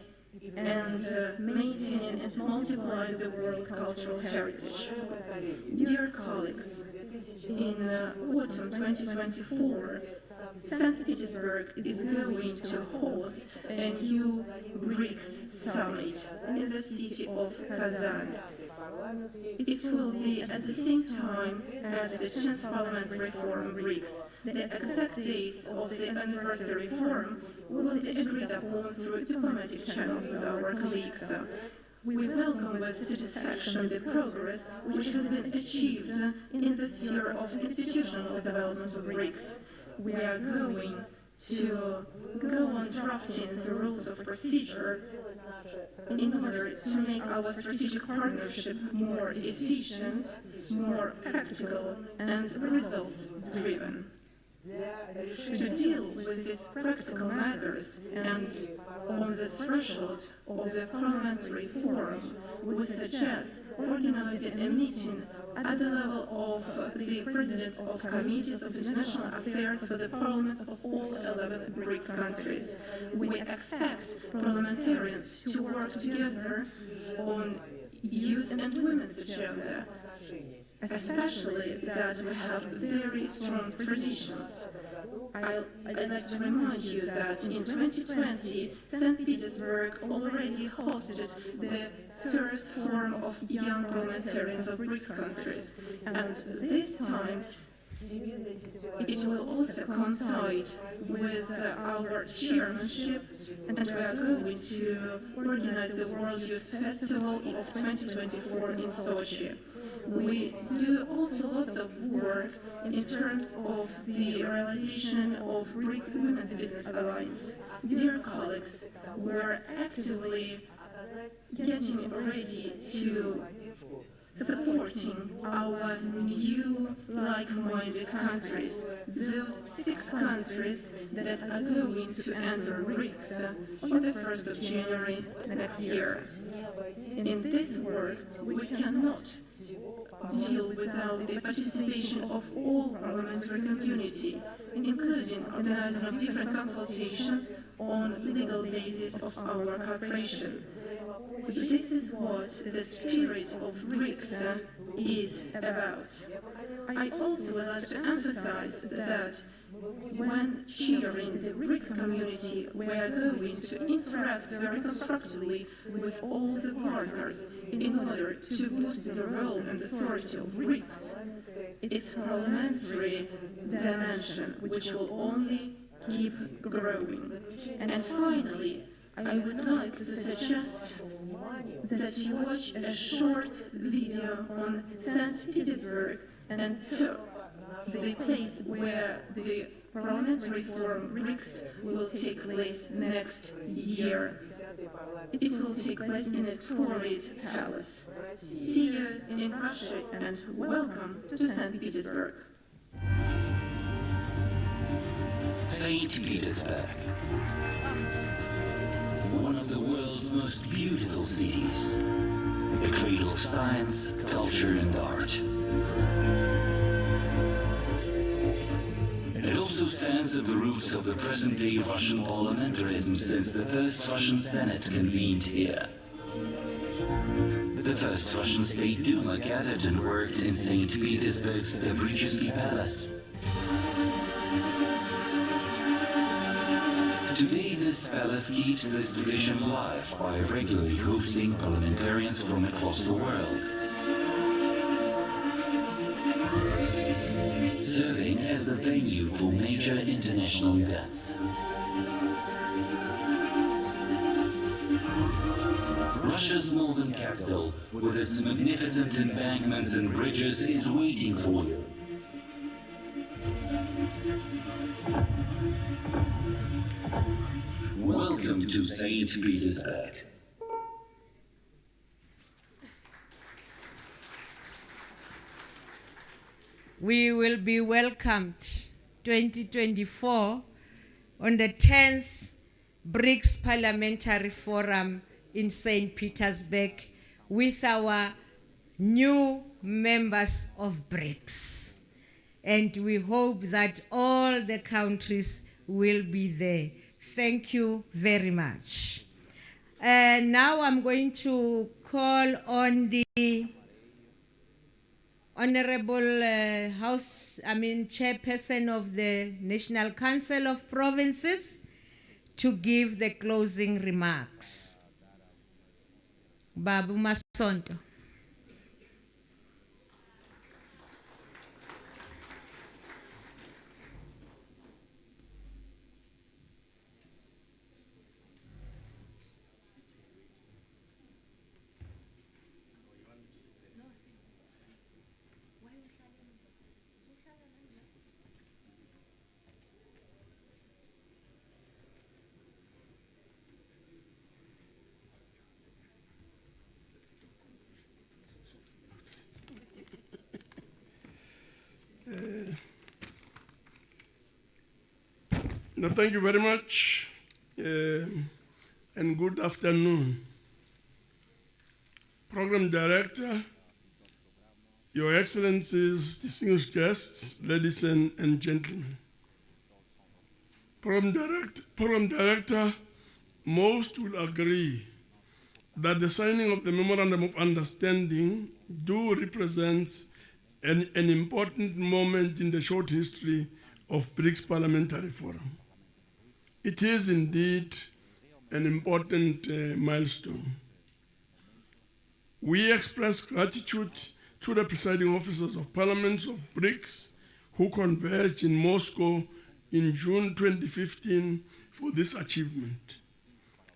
and maintaining and multiplying the world cultural heritage. Dear colleagues, in autumn 2024, St. Petersburg is going to host a new BRICS summit in the city of Kazan. It will be at the same time as the 10th Parliamentary Forum BRICS. The exact dates of the anniversary forum will be agreed upon through diplomatic channels with our colleagues. We welcome with satisfaction the progress which has been achieved in the sphere of institutional development of BRICS. We are going to go on drafting the rules of procedure in order to make our strategic partnership more efficient, more practical, and results-driven. To deal with these practical matters and on the threshold of the parliamentary forum, we suggest organizing a meeting at the level of the presidents of committees of international affairs for the parliaments of all 11 BRICS countries. We expect parliamentarians to work together on youth and women's agenda, especially that we have very strong traditions I'd like to remind you that in 2020, St. Petersburg already hosted the first forum of young parliamentarians of BRICS countries, and this time it will also coincide with our chairmanship, and we are going to organize the World Youth Festival of 2024 in Sochi. We do also lots of work in terms of the realization of BRICS Women's Business Alliance. Dear colleagues, we're actively getting ready to supporting our new like-minded countries, those 6 countries that are going to enter BRICS on the 1st of January next year. In this work, we cannot deal without the participation of all parliamentary community, including organizing of different consultations on legal basis of our cooperation. This is what the spirit of BRICS is about. I also would like to emphasize that when chairing the BRICS community, we are going to interact very constructively with all the partners in order to boost the role and authority of BRICS. Its parliamentary dimension, which will only keep growing. And finally, I would like to suggest that you watch a short video on St. Petersburg and the place where the Parliamentary Forum BRICS will take place next year. It will take place in a Torrid Palace. See you in Russia and welcome to St. Petersburg. St. Petersburg, one of the world's most beautiful cities, a cradle of science, culture and art. It also stands at the roots of the present-day Russian parliamentarism since the first Russian Senate convened here. The first Russian State Duma gathered and worked in St. Petersburg's Deepen Palace. Today, this palace keeps this tradition alive by regularly hosting parliamentarians from across the world, serving as the venue for major international events. Russia's northern capital, with its magnificent embankments and bridges, is waiting for you. Welcome to St. Petersburg. We will be welcomed 2024 on the 10th BRICS Parliamentary Forum in St. Petersburg with our new members of BRICS. And we hope that all the countries will be there. Thank you very much. Now I'm going to call on the Honorable Chairperson of the National Council of Provinces to give the closing remarks. Babu Masonto. No, thank you very much, and good afternoon. Program Director, Your Excellencies, distinguished guests, ladies and gentlemen. Program Director, most will agree that the signing of the Memorandum of Understanding do represents an important moment in the short history of BRICS Parliamentary Forum. It is indeed an important milestone. We express gratitude to the presiding officers of parliaments of BRICS who converged in Moscow in June 2015 for this achievement.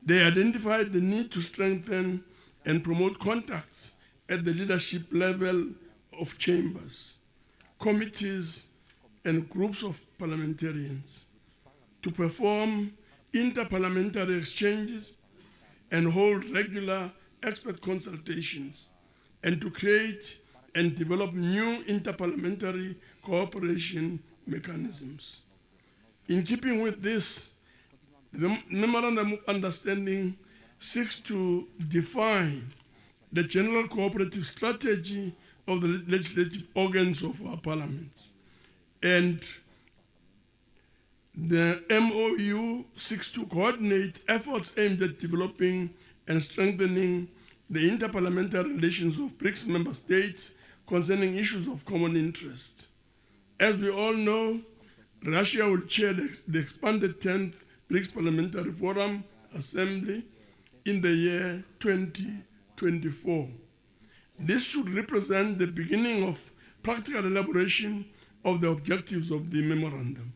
They identified the need to strengthen and promote contacts at the leadership level of chambers, committees, and groups of parliamentarians to perform inter-parliamentary exchanges and hold regular expert consultations, and to create and develop new inter-parliamentary cooperation mechanisms. In keeping with this, the Memorandum of Understanding seeks to define the general cooperative strategy of the legislative organs of our parliaments. And the MOU seeks to coordinate efforts aimed at developing and strengthening the interparliamentary relations of BRICS member states concerning issues of common interest. As we all know, Russia will chair the expanded 10th BRICS Parliamentary Forum Assembly in the year 2024. This should represent the beginning of practical elaboration of the objectives of the memorandum.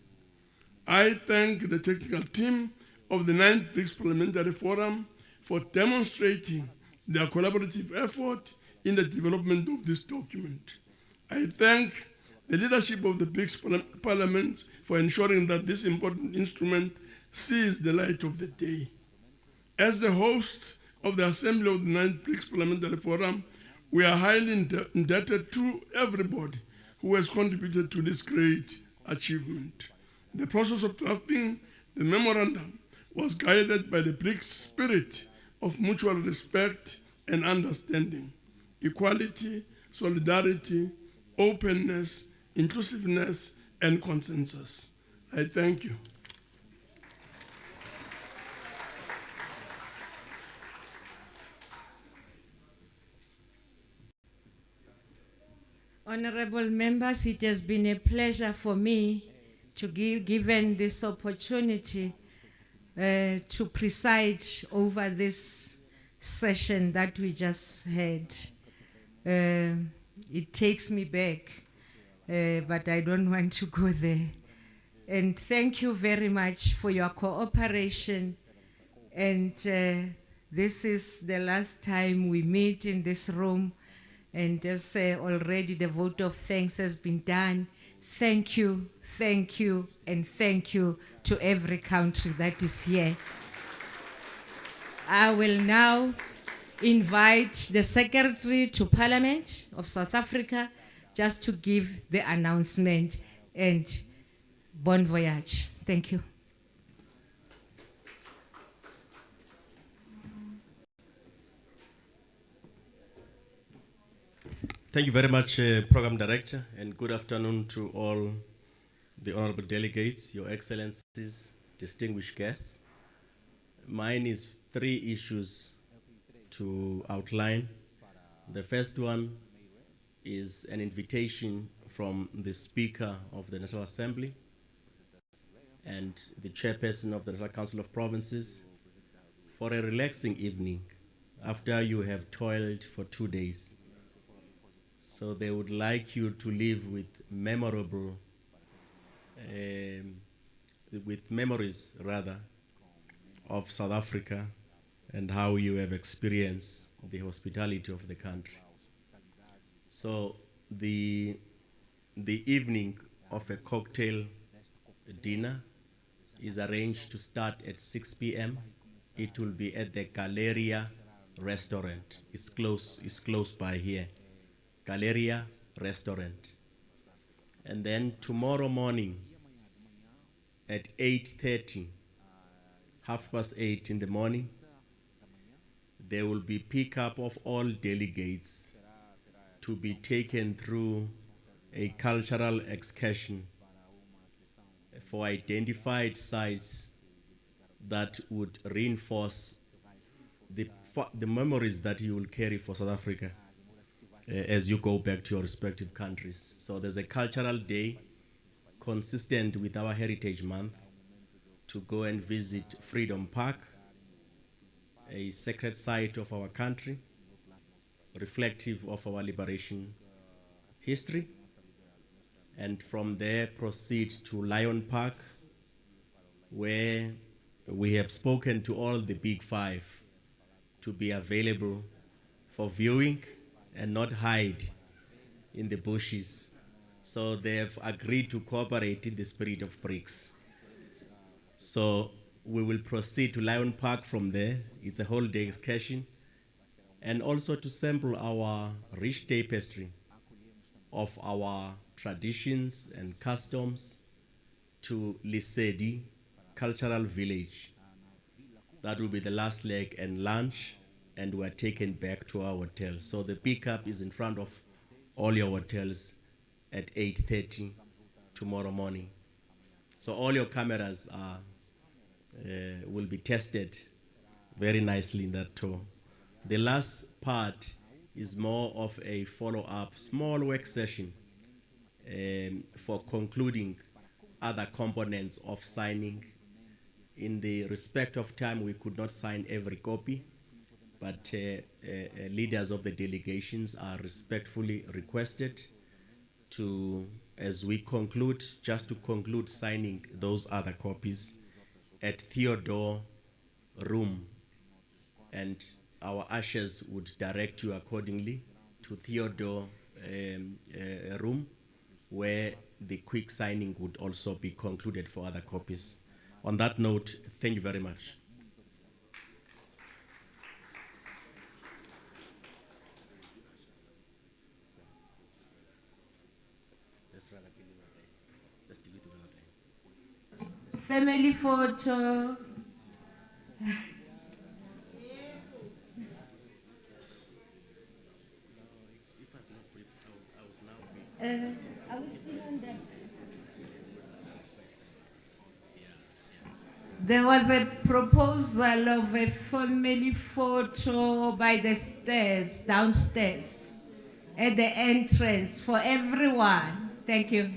I thank the technical team of the 9th BRICS Parliamentary Forum for demonstrating their collaborative effort in the development of this document. I thank the leadership of the BRICS Parliament for ensuring that this important instrument sees the light of the day. As the host of the Assembly of the 9th BRICS Parliamentary Forum, we are highly indebted to everybody who has contributed to this great achievement. The process of drafting the memorandum was guided by the BRICS spirit of mutual respect and understanding, equality, solidarity, openness, inclusiveness, and consensus. I thank you. Honorable members, it has been a pleasure for me to given this opportunity to preside over this session that we just had. It takes me back, but I don't want to go there. And thank you very much for your cooperation. And this is the last time we meet in this room. And as already the vote of thanks has been done, thank you, and thank you to every country that is here. I will now invite the Secretary to Parliament of South Africa just to give the announcement, and bon voyage. Thank you. Thank you very much, Program Director, and good afternoon to all the honorable delegates, Your Excellencies, distinguished guests. Mine is 3 issues to outline. The first one is an invitation from the Speaker of the National Assembly and the Chairperson of the National Council of Provinces for a relaxing evening after you have toiled for 2 days. So they would like you to live with memories of South Africa and how you have experienced the hospitality of the country. So the evening of a cocktail dinner is arranged to start at 6 p.m. It will be at the Galleria restaurant. It's close by here. Galleria restaurant. And then tomorrow morning at 8:30, 8:30 in the morning, there will be pickup of all delegates to be taken through a cultural excursion for identified sites that would reinforce the memories that you will carry for South Africa as you go back to your respective countries. So there's a cultural day consistent with our Heritage Month, to go and visit Freedom Park, a sacred site of our country, reflective of our liberation history, and from there proceed to Lion Park, where we have spoken to all the big five to be available for viewing and not hide in the bushes. So they have agreed to cooperate in the spirit of BRICS. So we will proceed to Lion Park from there. It's a whole day excursion. And also to sample our rich tapestry of our traditions and customs, to Lisedi Cultural Village. That will be the last leg and lunch, and we're taken back to our hotel. So the pickup is in front of all your hotels at 8:30 tomorrow morning. So all your cameras are, will be tested very nicely in that tour. The last part is more of a follow-up, small work session for concluding other components of signing. In the respect of time, we could not sign every copy, but leaders of the delegations are respectfully requested to, as we conclude, just to conclude signing those other copies at Theodore Room, and our ushers would direct you accordingly to Theodore Room, where the quick signing would also be concluded for other copies. On that note, thank you very much. Family photo. I was still on that. There was a proposal of a family photo by the stairs, downstairs, at the entrance for everyone. Thank you.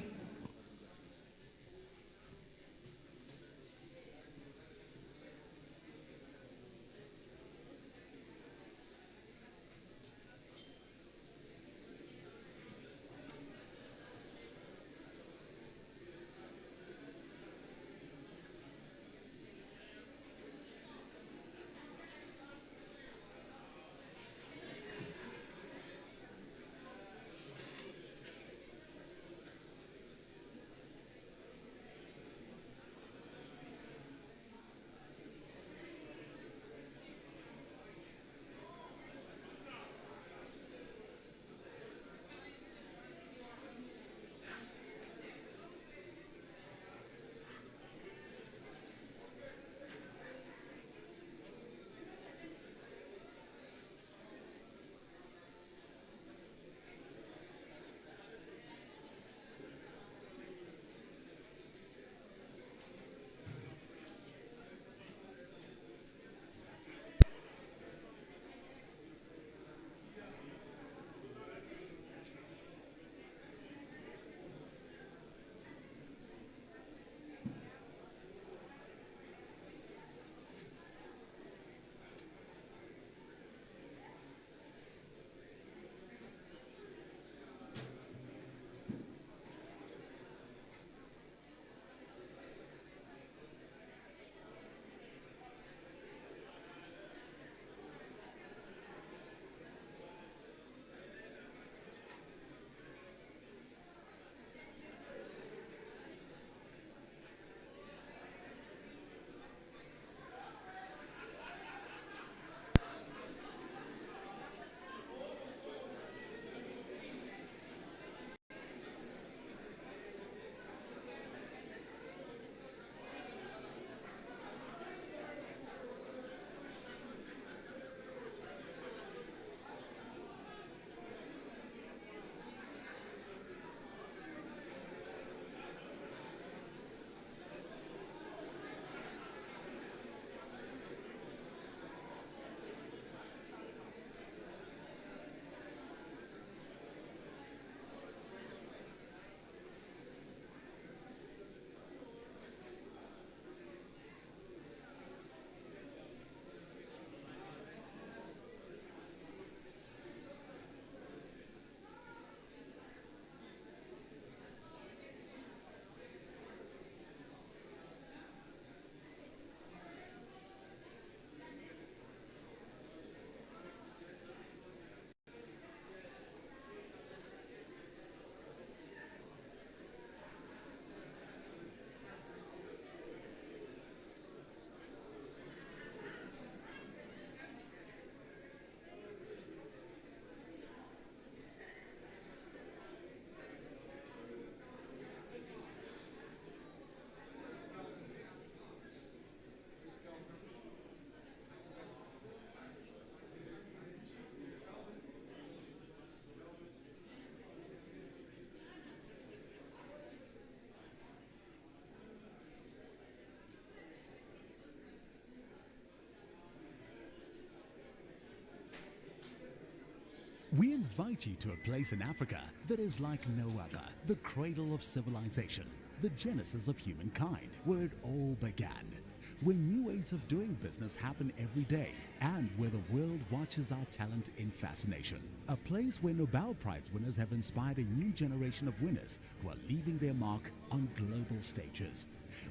We invite you to a place in Africa that is like no other, the cradle of civilization, the genesis of humankind, where it all began, where new ways of doing business happen every day, and where the world watches our talent in fascination. A place where Nobel Prize winners have inspired a new generation of winners who are leaving their mark on global stages.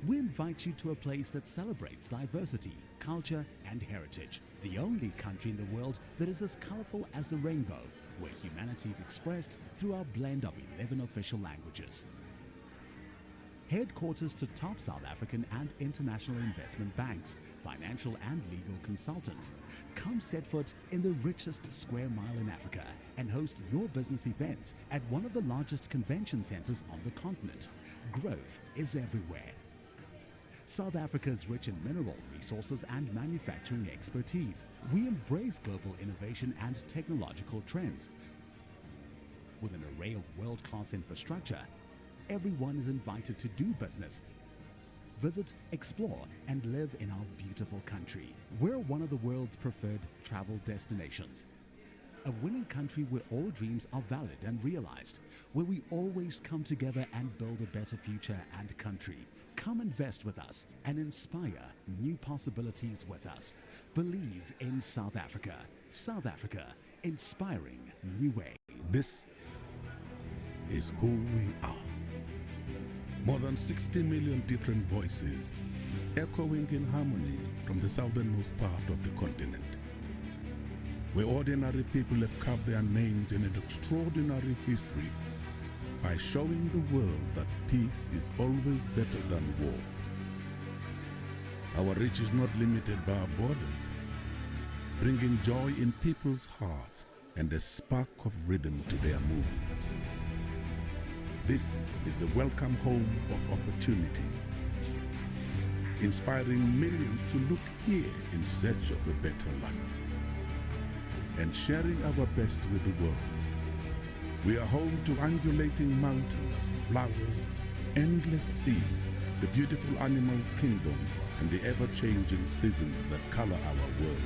We invite you to a place that celebrates diversity, culture, and heritage. The only country in the world that is as colorful as the rainbow, where humanity is expressed through our blend of 11 official languages. Headquarters to top South African and international investment banks, financial and legal consultants. Come set foot in the richest square mile in Africa and host your business events at one of the largest convention centers on the continent. Growth is everywhere. South Africa is rich in mineral resources and manufacturing expertise. We embrace global innovation and technological trends. With an array of world-class infrastructure, everyone is invited to do business. Visit, explore, and live in our beautiful country. We're one of the world's preferred travel destinations. A winning country where all dreams are valid and realized, where we always come together and build a better future and country. Come invest with us and inspire new possibilities with us. Believe in South Africa. South Africa, inspiring new way. This is who we are. More than 60 million different voices echoing in harmony from the southernmost part of the continent, where ordinary people have carved their names in an extraordinary history by showing the world that peace is always better than war. Our reach is not limited by our borders, bringing joy in people's hearts and a spark of rhythm to their moves. This is the welcome home of opportunity, inspiring millions to look here in search of a better life, and sharing our best with the world. We are home to undulating mountains, flowers, endless seas, the beautiful animal kingdom, and the ever-changing seasons that color our world.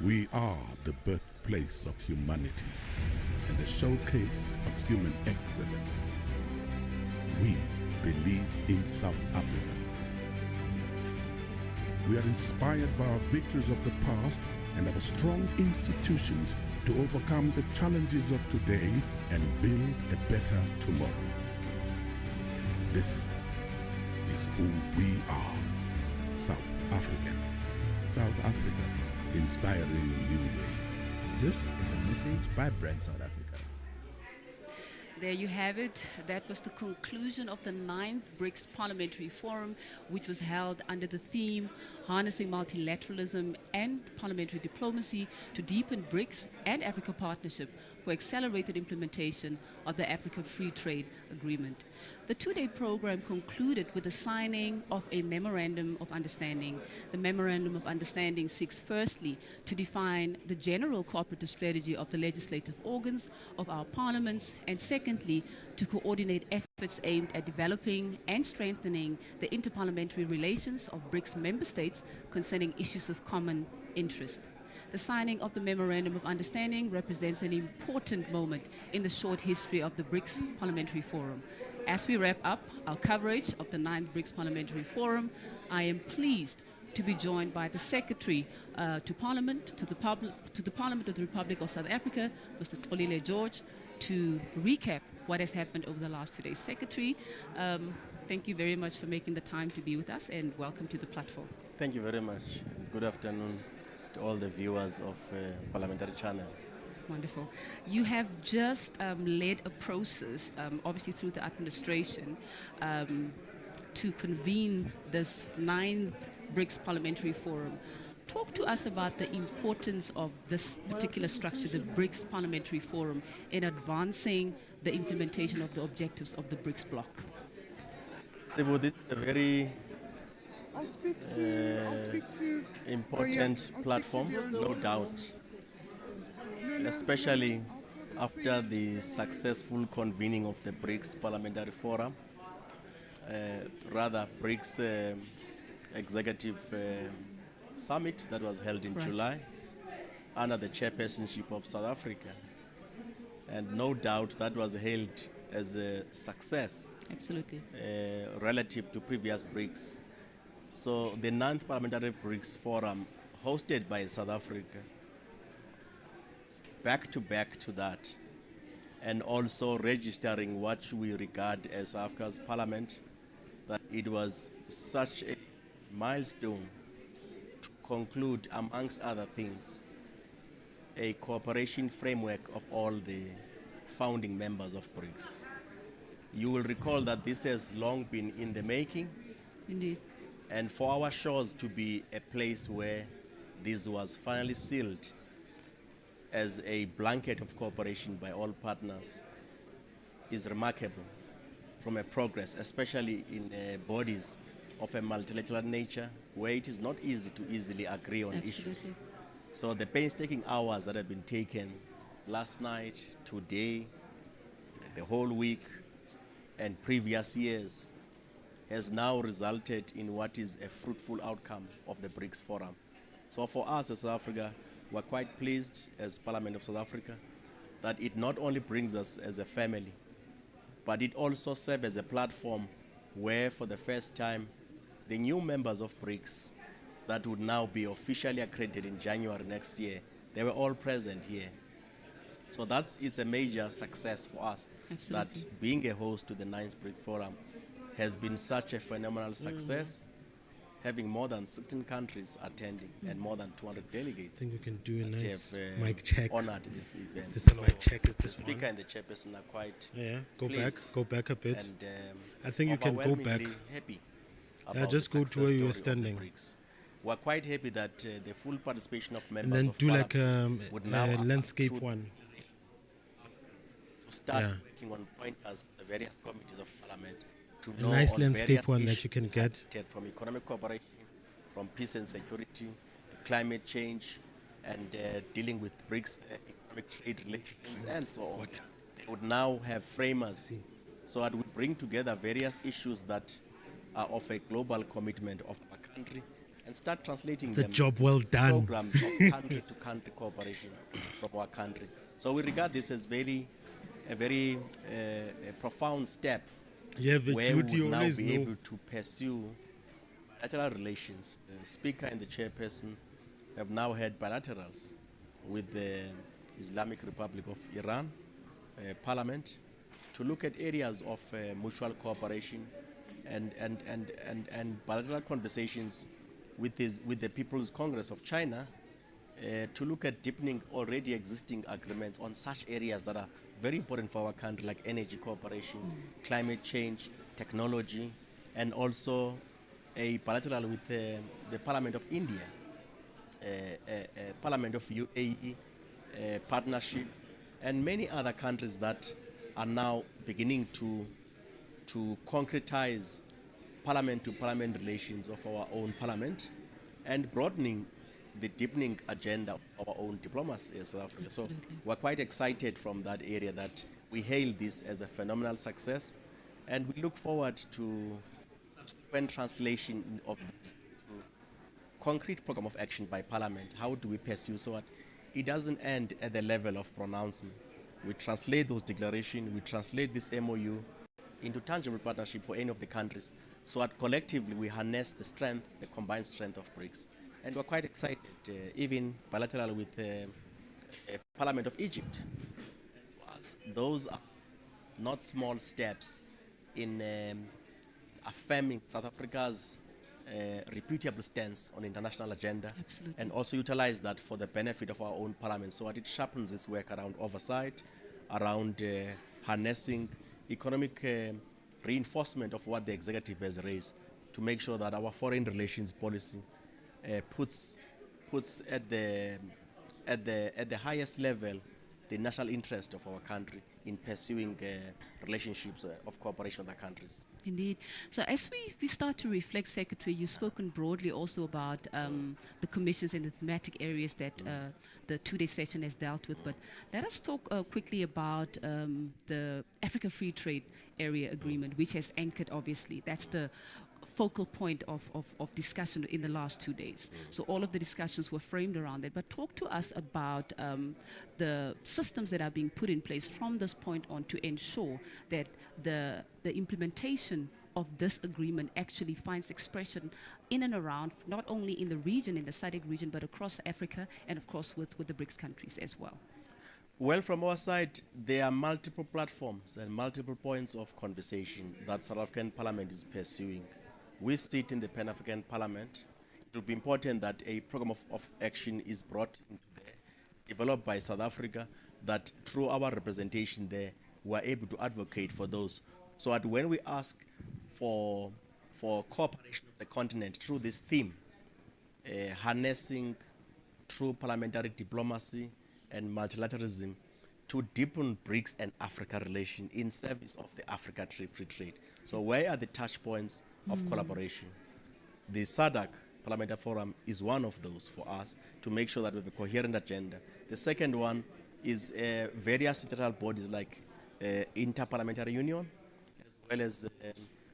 We are the birthplace of humanity and a showcase of human excellence. We believe in South Africa. We are inspired by our victories of the past and our strong institutions to overcome the challenges of today and build a better tomorrow. This is who we are, South African. South Africa, inspiring new ways. This is a message by BRICS South Africa. There you have it. That was the conclusion of the 9th BRICS Parliamentary Forum, which was held under the theme Harnessing Multilateralism and Parliamentary Diplomacy to Deepen BRICS and Africa Partnership for Accelerated Implementation of the Africa Free Trade Agreement. The two-day program concluded with the signing of a Memorandum of Understanding. The Memorandum of Understanding seeks firstly to define the general cooperative strategy of the legislative organs of our parliaments, and secondly, to coordinate efforts aimed at developing and strengthening the inter-parliamentary relations of BRICS member states concerning issues of common interest. The signing of the Memorandum of Understanding represents an important moment in the short history of the BRICS Parliamentary Forum. As we wrap up our coverage of the 9th BRICS Parliamentary Forum, I am pleased to be joined by the Secretary to Parliament, to the Parliament of the Republic of South Africa, Mr. Xolile George, to recap what has happened over the last 2 days. Secretary, thank you very much for making the time to be with us, and welcome to the platform. Thank you very much. Good afternoon to all the viewers of Parliamentary Channel. Wonderful. You have just led a process, obviously through the administration, to convene this 9th BRICS Parliamentary Forum. Talk to us about the importance of this particular structure, the BRICS Parliamentary Forum, in advancing the implementation of the objectives of the BRICS bloc. Sibu, this is a very important platform, no doubt, especially after the successful convening of the BRICS Parliamentary Forum, BRICS Executive Summit that was held in July. under the chairpersonship of South Africa. And no doubt that was hailed as a success. Absolutely. Relative to previous BRICS. So the 9th Parliamentary BRICS Forum, hosted by South Africa, back to that, and also registering what we regard as Africa's parliament, that it was such a milestone to conclude, amongst other things, a cooperation framework of all the founding members of BRICS. You will recall that this has long been in the making. Indeed. And for our shores to be a place where this was finally sealed as a blanket of cooperation by all partners is remarkable from a progress, especially in bodies of a multilateral nature where it is not easy to easily agree on issues. So the painstaking hours that have been taken last night, today, the whole week, and previous years has now resulted in what is a fruitful outcome of the BRICS Forum. So for us as South Africa, we're quite pleased as Parliament of South Africa that it not only brings us as a family, but it also serves as a platform where for the first time, the new members of BRICS that would now be officially accredited in January next year, they were all present here. So it's a major success for us. Absolutely. That being a host to the 9th BRICS Forum has been such a phenomenal success, having more than 16 countries attending and more than 200 delegates. I think we can do a nice have, mic check. Honored this event. Is this a mic check? Is the this speaker on? and the chairperson are quite Go back a bit. And, I think you can go back. Happy just go to where you were standing. We're quite happy that the full participation of members And then of do like would now a landscape one. To start working on pointers for the various committees of Parliament. To A know nice on landscape various one that you can issues get. related from economic cooperation, from peace and security, climate change, and dealing with BRICS economic trade relations and so on. They would now have framers, so that we bring together various issues that are of a global commitment of our country and start translating It's a them job well into done. programs of country-to-country cooperation from our country. So we regard this as a very profound step You have a where we duty, would now always be know. able to pursue bilateral relations. The speaker and the chairperson have now had bilaterals with the Islamic Republic of Iran Parliament to look at areas of mutual cooperation and bilateral conversations with the People's Congress of China to look at deepening already existing agreements on such areas that are very important for our country, like energy cooperation, climate change, technology, and also a bilateral with the Parliament of India, Parliament of UAE, partnership, and many other countries that are now beginning to concretize parliament-to-parliament relations of our own parliament and broadening the deepening agenda of our own diplomacy as South Africa. Absolutely. So we're quite excited from that area that we hail this as a phenomenal success, and we look forward to subsequent translation of this to concrete program of action by Parliament. How do we pursue so that it doesn't end at the level of pronouncements? We translate those declarations, we translate this MOU into tangible partnership for any of the countries so that collectively we harness the strength, the combined strength of BRICS. And we're quite excited, even bilateral with the Parliament of Egypt. Those are not small steps in affirming South Africa's reputable stance on the international agenda. Absolutely. And also utilize that for the benefit of our own parliament so that it sharpens its work around oversight, around harnessing economic reinforcement of what the executive has raised to make sure that our foreign relations policy puts at the highest level the national interest of our country in pursuing relationships of cooperation with our countries. Indeed. So as we start to reflect, Secretary, you've spoken broadly also about the commissions and the thematic areas that the two-day session has dealt with, but let us talk quickly about the Africa Free Trade Area Agreement, which has anchored, obviously. That's the focal point of discussion in the last 2 days. So all of the discussions were framed around that. But talk to us about the systems that are being put in place from this point on to ensure that the implementation of this agreement actually finds expression in and around, not only in the region, in the SADC region, but across Africa and, of course, with the BRICS countries as well. Well, from our side, there are multiple platforms and multiple points of conversation that South African Parliament is pursuing. We sit in the Pan-African Parliament. It will be important that a program of action is brought into there, developed by South Africa, that through our representation there, we are able to advocate for those. So that when we ask for cooperation of the continent through this theme, harnessing through parliamentary diplomacy and multilateralism to deepen BRICS and Africa relation in service of the Africa free trade. So where are the touch points of collaboration? The SADC Parliamentary Forum is one of those for us to make sure that we have a coherent agenda. The second one is various sectoral bodies like Inter-Parliamentary Union, as well as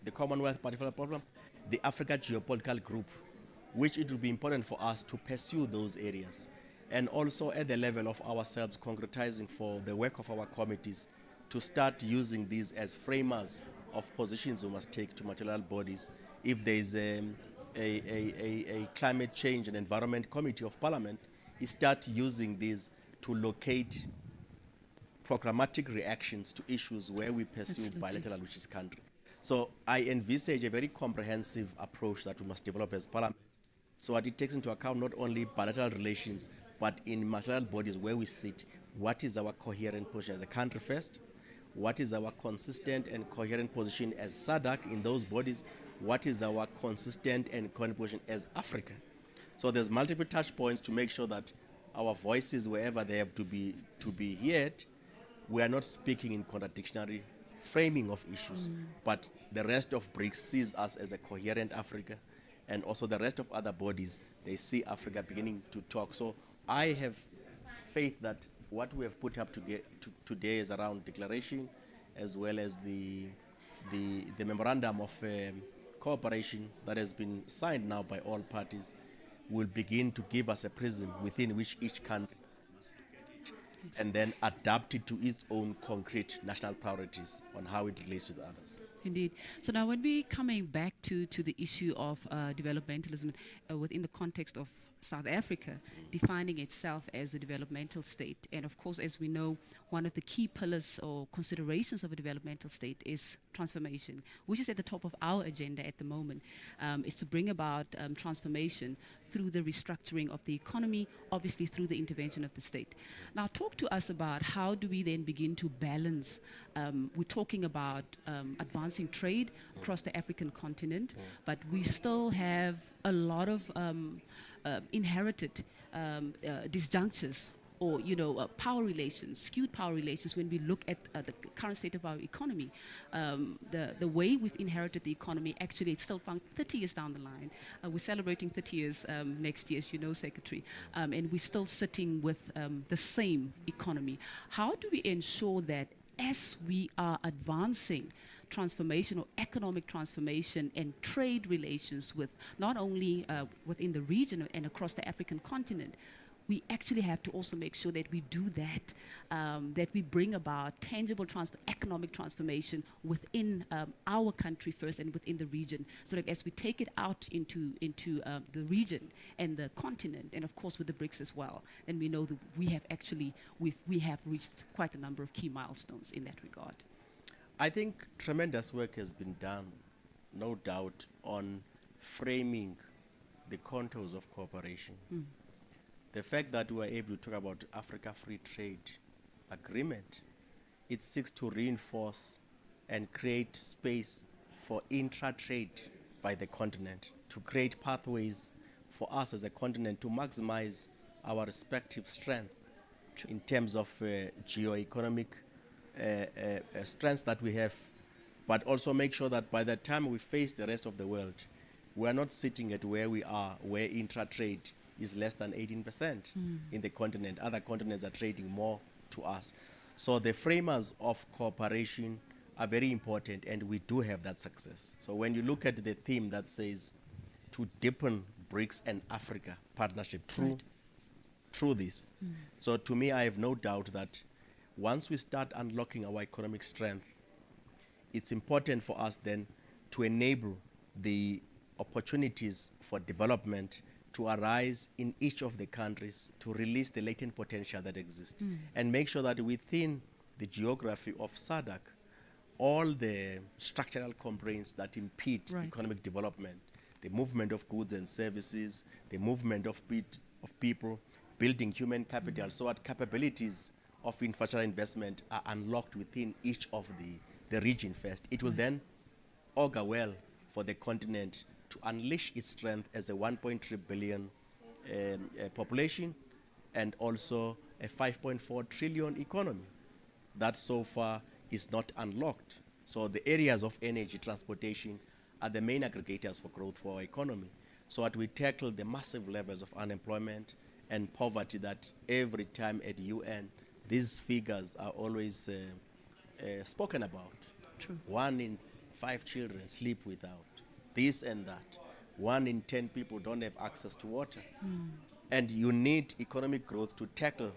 the Commonwealth Particular Program, the Africa Geopolitical Group, which it will be important for us to pursue those areas. And also at the level of ourselves, concretizing for the work of our committees to start using these as framers of positions we must take to multilateral bodies. If there is a climate change and environment committee of parliament, start using these to locate programmatic reactions to issues where we pursue bilateral with this country. So I envisage a very comprehensive approach that we must develop as parliament, so that it takes into account not only bilateral relations, but in multilateral bodies where we sit, what is our coherent position as a country first? What is our consistent and coherent position as SADC in those bodies? What is our consistent and coherent position as Africa? So there's multiple touch points to make sure that our voices, wherever they have to be heard, we are not speaking in contradictory framing of issues, but the rest of BRICS sees us as a coherent Africa, and also the rest of other bodies, they see Africa beginning to talk. So I have faith that what we have put up today is around declaration, as well as the memorandum of cooperation that has been signed now by all parties, will begin to give us a prism within which each country must look at it and then adapt it to its own concrete national priorities on how it relates with others. Indeed. So now when we're coming back to the issue of developmentalism within the context of South Africa defining itself as a developmental state, and of course, as we know, one of the key pillars or considerations of a developmental state is transformation, which is at the top of our agenda at the moment, is to bring about transformation through the restructuring of the economy, obviously through the intervention of the state. Now talk to us about how do we then begin to balance, we're talking about advancing trade across the African continent, but we still have a lot of inherited disjunctures or power relations, skewed power relations when we look at the current state of our economy. The way we've inherited the economy, actually it's still found 30 years down the line. We're celebrating 30 years next year, as you know, Secretary, and we're still sitting with the same economy. How do we ensure that as we are advancing transformation or economic transformation and trade relations with not only within the region and across the African continent, we actually have to also make sure that we do that, that we bring about tangible economic transformation within our country first and within the region, so that as we take it out into the region and the continent, and of course with the BRICS as well, then we know that we have actually, we have reached quite a number of key milestones in that regard. I think tremendous work has been done, no doubt, on framing the contours of cooperation. The fact that we are able to talk about Africa Free Trade Agreement, it seeks to reinforce and create space for intra-trade by the continent, to create pathways for us as a continent to maximize our respective strength in terms of geo-economic strengths that we have, but also make sure that by the time we face the rest of the world, we are not sitting at where we are, where intra-trade is less than 18% in the continent. Other continents are trading more to us. So the framers of cooperation are very important, and we do have that success. So when you look at the theme that says to deepen BRICS and Africa partnership through this, so to me, I have no doubt that once we start unlocking our economic strength, it's important for us then to enable the opportunities for development to arise in each of the countries, to release the latent potential that exists, and make sure that within the geography of SADC, all the structural complaints that impede economic development, the movement of goods and services, the movement of people, building human capital, so that capabilities of infrastructure investment are unlocked within each of the region first. It will then augur well for the continent to unleash its strength as a 1.3 billion population and also a 5.4 trillion economy that so far is not unlocked. So the areas of energy, transportation are the main aggregators for growth for our economy. So that we tackle the massive levels of unemployment and poverty that every time at UN, these figures are always spoken about. True. 1 in 5 children sleep without this and that. 1 in 10 people don't have access to water. And you need economic growth to tackle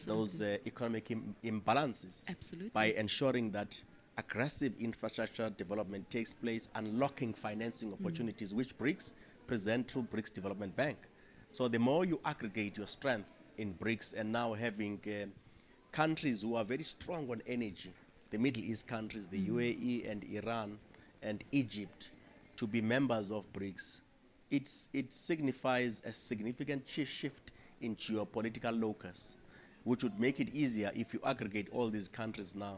those economic imbalances by ensuring that aggressive infrastructure development takes place, unlocking financing opportunities which BRICS present through BRICS Development Bank. So the more you aggregate your strength in BRICS, and now having countries who are very strong on energy, the Middle East countries, the UAE and Iran and Egypt, to be members of BRICS, it signifies a significant shift in geopolitical locus, which would make it easier if you aggregate all these countries now.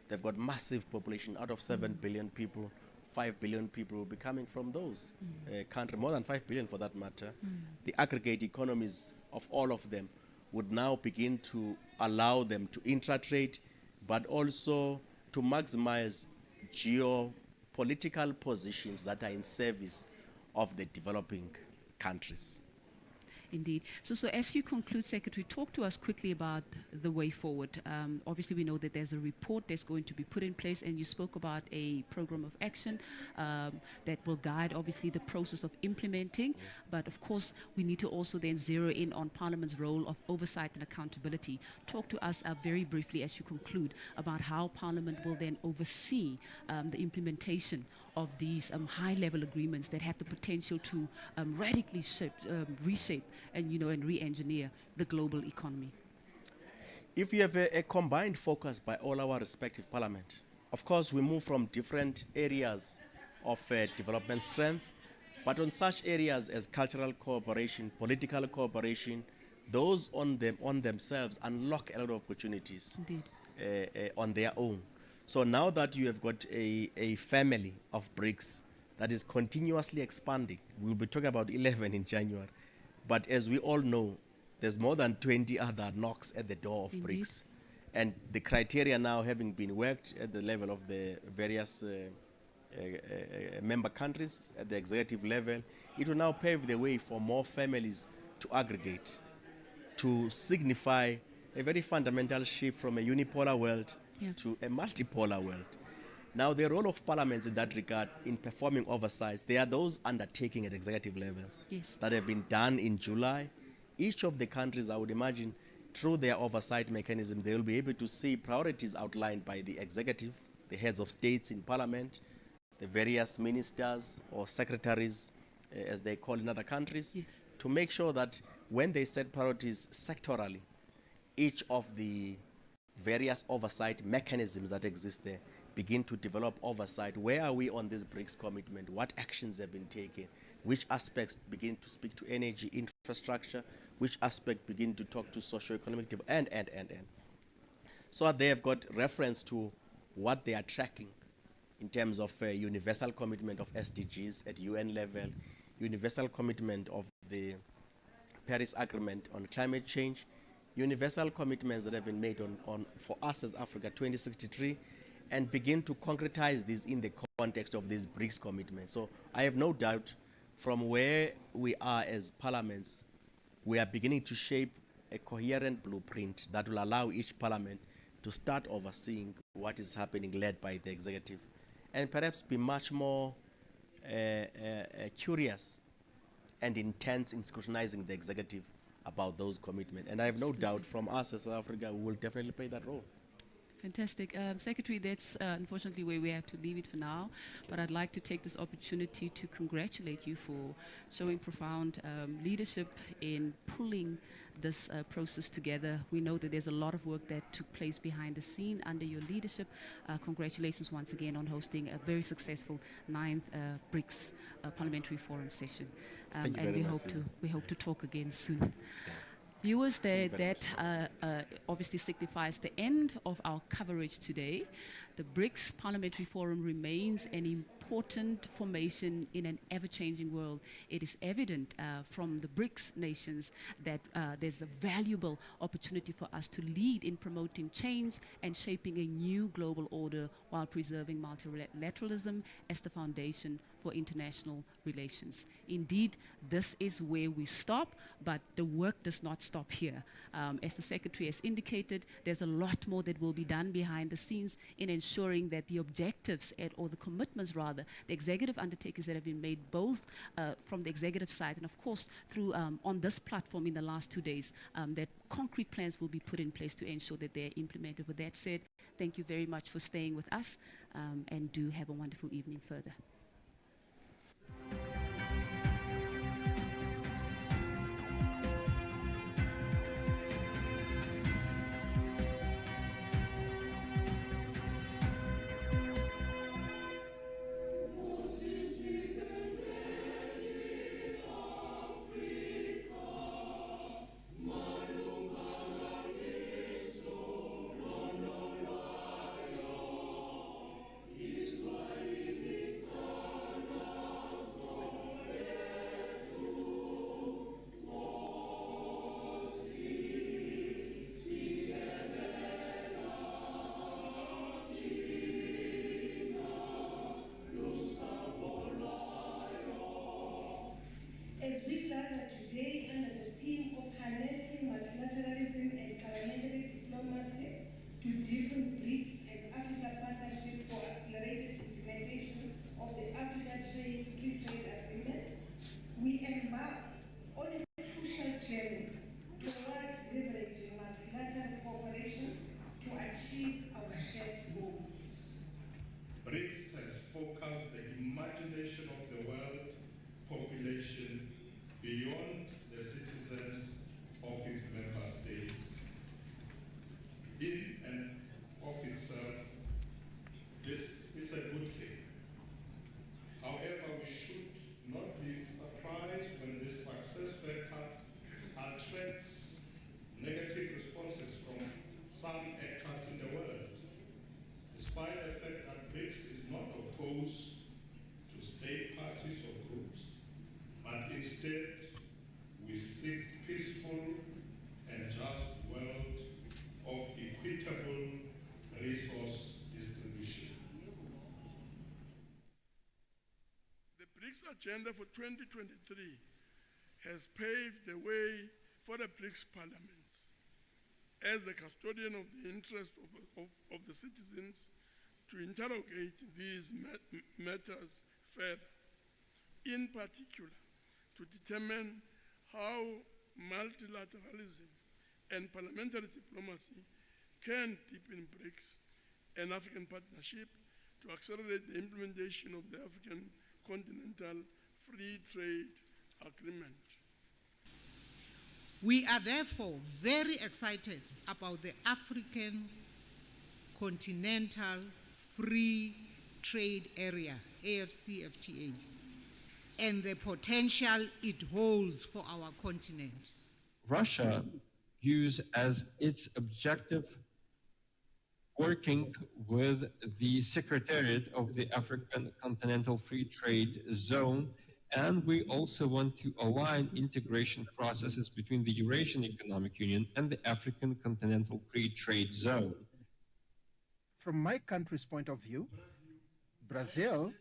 They've got massive population. Out of 7 billion people, 5 billion people will be coming from those countries, more than 5 billion for that matter. The aggregate economies of all of them would now begin to allow them to intra-trade, but also to maximize geopolitical positions that are in service of the developing countries. Indeed. So as you conclude, Secretary, talk to us quickly about the way forward. Obviously, we know that there's a report that's going to be put in place, and you spoke about a program of action that will guide, obviously, the process of implementing. But, of course, we need to also then zero in on Parliament's role of oversight and accountability. Talk to us very briefly, as you conclude, about how Parliament will then oversee the implementation of these high-level agreements that have the potential to radically reshape and re-engineer the global economy. If you have a combined focus by all our respective parliament, of course we move from different areas of development strength, but on such areas as cultural cooperation, political cooperation, those on themselves unlock a lot of opportunities on their own. So now that you have got a family of BRICS that is continuously expanding, we'll be talking about 11 in January, but as we all know, there's more than 20 other knocks at the door of BRICS. And the criteria now having been worked at the level of the various member countries at the executive level, it will now pave the way for more families to aggregate, to signify a very fundamental shift from a unipolar world to a multipolar world. Now, the role of parliaments in that regard in performing oversight, there are those undertaking at executive levels that have been done in July. Each of the countries, I would imagine, through their oversight mechanism, they will be able to see priorities outlined by the executive, the heads of states in parliament, the various ministers or secretaries, as they call in other countries, to make sure that when they set priorities sectorally, each of the various oversight mechanisms that exist there begin to develop oversight. Where are we on this BRICS commitment? What actions have been taken? Which aspects begin to speak to energy infrastructure? Which aspect begin to talk to socio-economic development? And. So they have got reference to what they are tracking in terms of universal commitment of SDGs at UN level, universal commitment of the Paris Agreement on climate change, universal commitments that have been made on for us as Africa 2063, and begin to concretize this in the context of these BRICS commitments. So I have no doubt from where we are as parliaments, we are beginning to shape a coherent blueprint that will allow each parliament to start overseeing what is happening led by the executive, and perhaps be much more curious and intense in scrutinizing the executive about those commitments. And I have no doubt from us as South Africa, we will definitely play that role. Fantastic. Secretary, that's unfortunately where we have to leave it for now, but I'd like to take this opportunity to congratulate you for showing profound leadership in pulling this process together. We know that there's a lot of work that took place behind the scene under your leadership. Congratulations once again on hosting a very successful 9th BRICS Parliamentary Forum session. And we hope to talk again soon. Viewers, that obviously signifies the end of our coverage today. The BRICS Parliamentary Forum remains an important formation in an ever-changing world. It is evident from the BRICS nations that there's a valuable opportunity for us to lead in promoting change and shaping a new global order while preserving multilateralism as the foundation for international relations. Indeed, this is where we stop, but the work does not stop here. As the Secretary has indicated, there's a lot more that will be done behind the scenes in ensuring that the objectives, or the commitments rather, the executive undertakings that have been made both from the executive side and of course through on this platform in the last 2 days, that concrete plans will be put in place to ensure that they're implemented. With that said, thank you very much for staying with us, and do have a wonderful evening further. As we gather today under the theme of harnessing multilateralism and parliamentary diplomacy to deepen BRICS and Africa partnership for accelerated implementation of the Africa Free Trade Agreement, we embark on a crucial journey towards leveraging multilateral cooperation to achieve our shared goals. BRICS has focused the imagination of the world population beyond the citizens of its member states. In and of itself, this is a good thing. However, we should not be surprised when this success factor attracts negative responses from some actors in the world, despite the fact that BRICS is not opposed to state parties or groups, but instead we seek peaceful and just world of equitable resource distribution. The BRICS agenda for 2023 has paved the way for the BRICS parliaments as the custodian of the interests of the citizens to interrogate these matters further. In particular, to determine how multilateralism and parliamentary diplomacy can deepen BRICS and African partnership to accelerate the implementation of the African Continental Free Trade Agreement. We are therefore very excited about the African Continental Free Trade Area, AFCFTA, and the potential it holds for our continent. Russia views as its objective working with the Secretariat of the African Continental Free Trade Zone, and we also want to align integration processes between the Eurasian Economic Union and the African Continental Free Trade Zone. From my country's point of view, Brazil,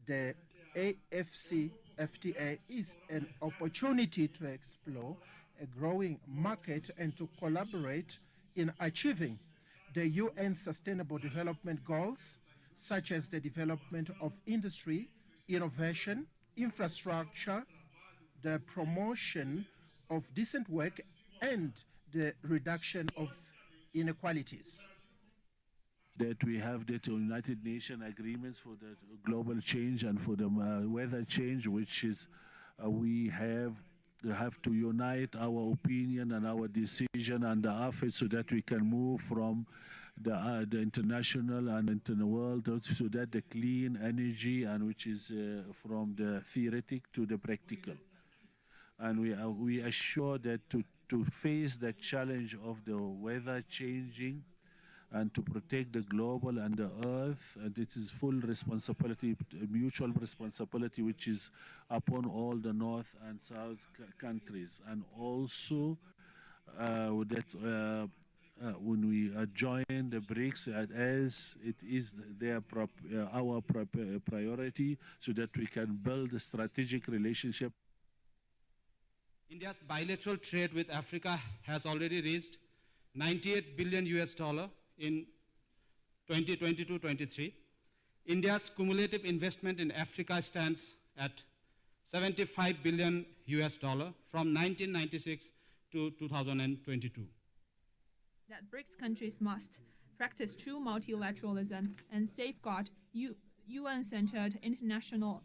the AFCFTA is an opportunity to explore a growing market and to collaborate in achieving the UN Sustainable Development Goals, such as the development of industry, innovation, infrastructure, the promotion of decent work, and the reduction of inequalities. That we have the United Nations agreements for the global change and for the weather change, which is we have to unite our opinion and our decision and the effort so that we can move from the international and into the world so that the clean energy and which is from the theoretic to the practical. And we are sure that to face the challenge of the weather changing and to protect the global and the earth, and it is full responsibility, mutual responsibility, which is upon all the North and South countries. And also that when we join the BRICS, as it is our priority, so that we can build a strategic relationship. India's bilateral trade with Africa has already reached $98 billion in 2022-23. India's cumulative investment in Africa stands at $75 billion from 1996 to 2022. That BRICS countries must practice true multilateralism and safeguard UN-centered international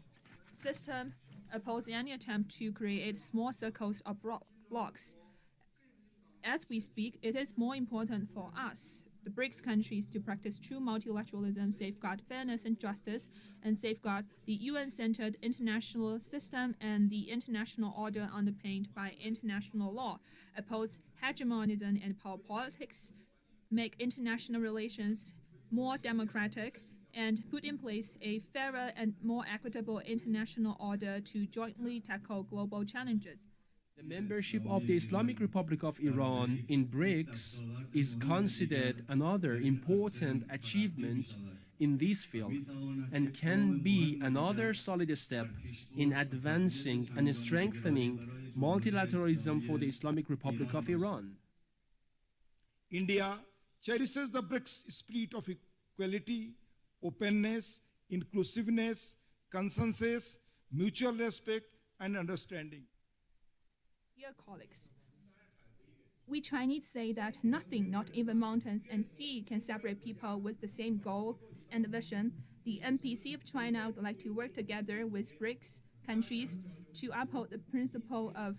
system, oppose any attempt to create small circles or blocks. As we speak, it is more important for us, the BRICS countries, to practice true multilateralism, safeguard fairness and justice, and safeguard the UN-centered international system and the international order underpinned by international law, oppose hegemonism and power politics, make international relations more democratic, and put in place a fairer and more equitable international order to jointly tackle global challenges. The membership of the Islamic Republic of Iran in BRICS is considered another important achievement in this field and can be another solid step in advancing and strengthening multilateralism for the Islamic Republic of Iran. India cherishes the BRICS spirit of equality, openness, inclusiveness, consensus, mutual respect, and understanding. Dear colleagues, we Chinese say that nothing, not even mountains and sea, can separate people with the same goals and vision. The NPC of China would like to work together with BRICS countries to uphold the principle of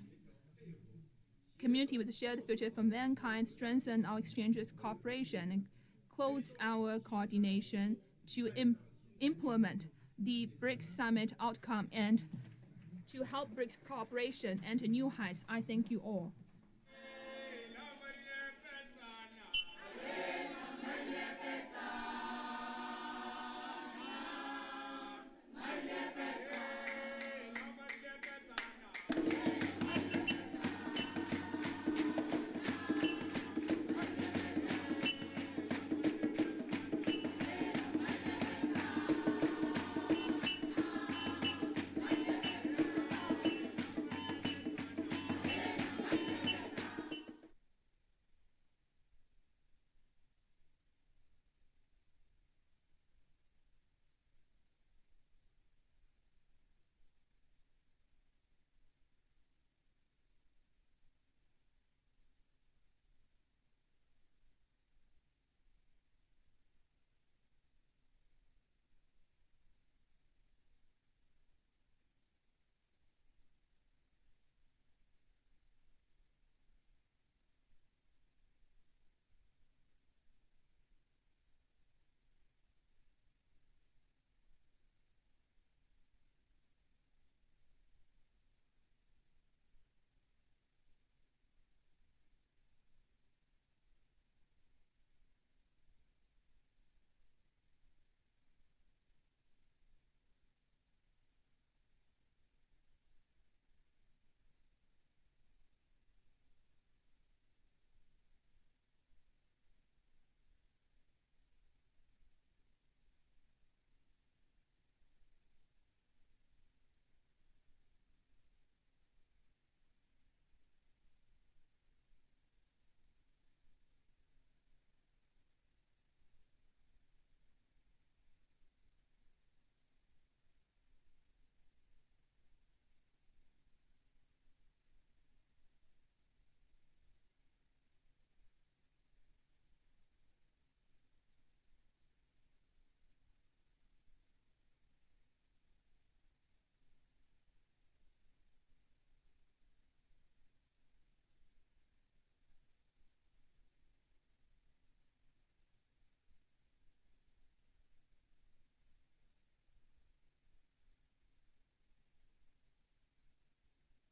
community with a shared future for mankind, strengthen our exchanges cooperation, and close our coordination to implement the BRICS summit outcome and to help BRICS cooperation enter new heights. I thank you all.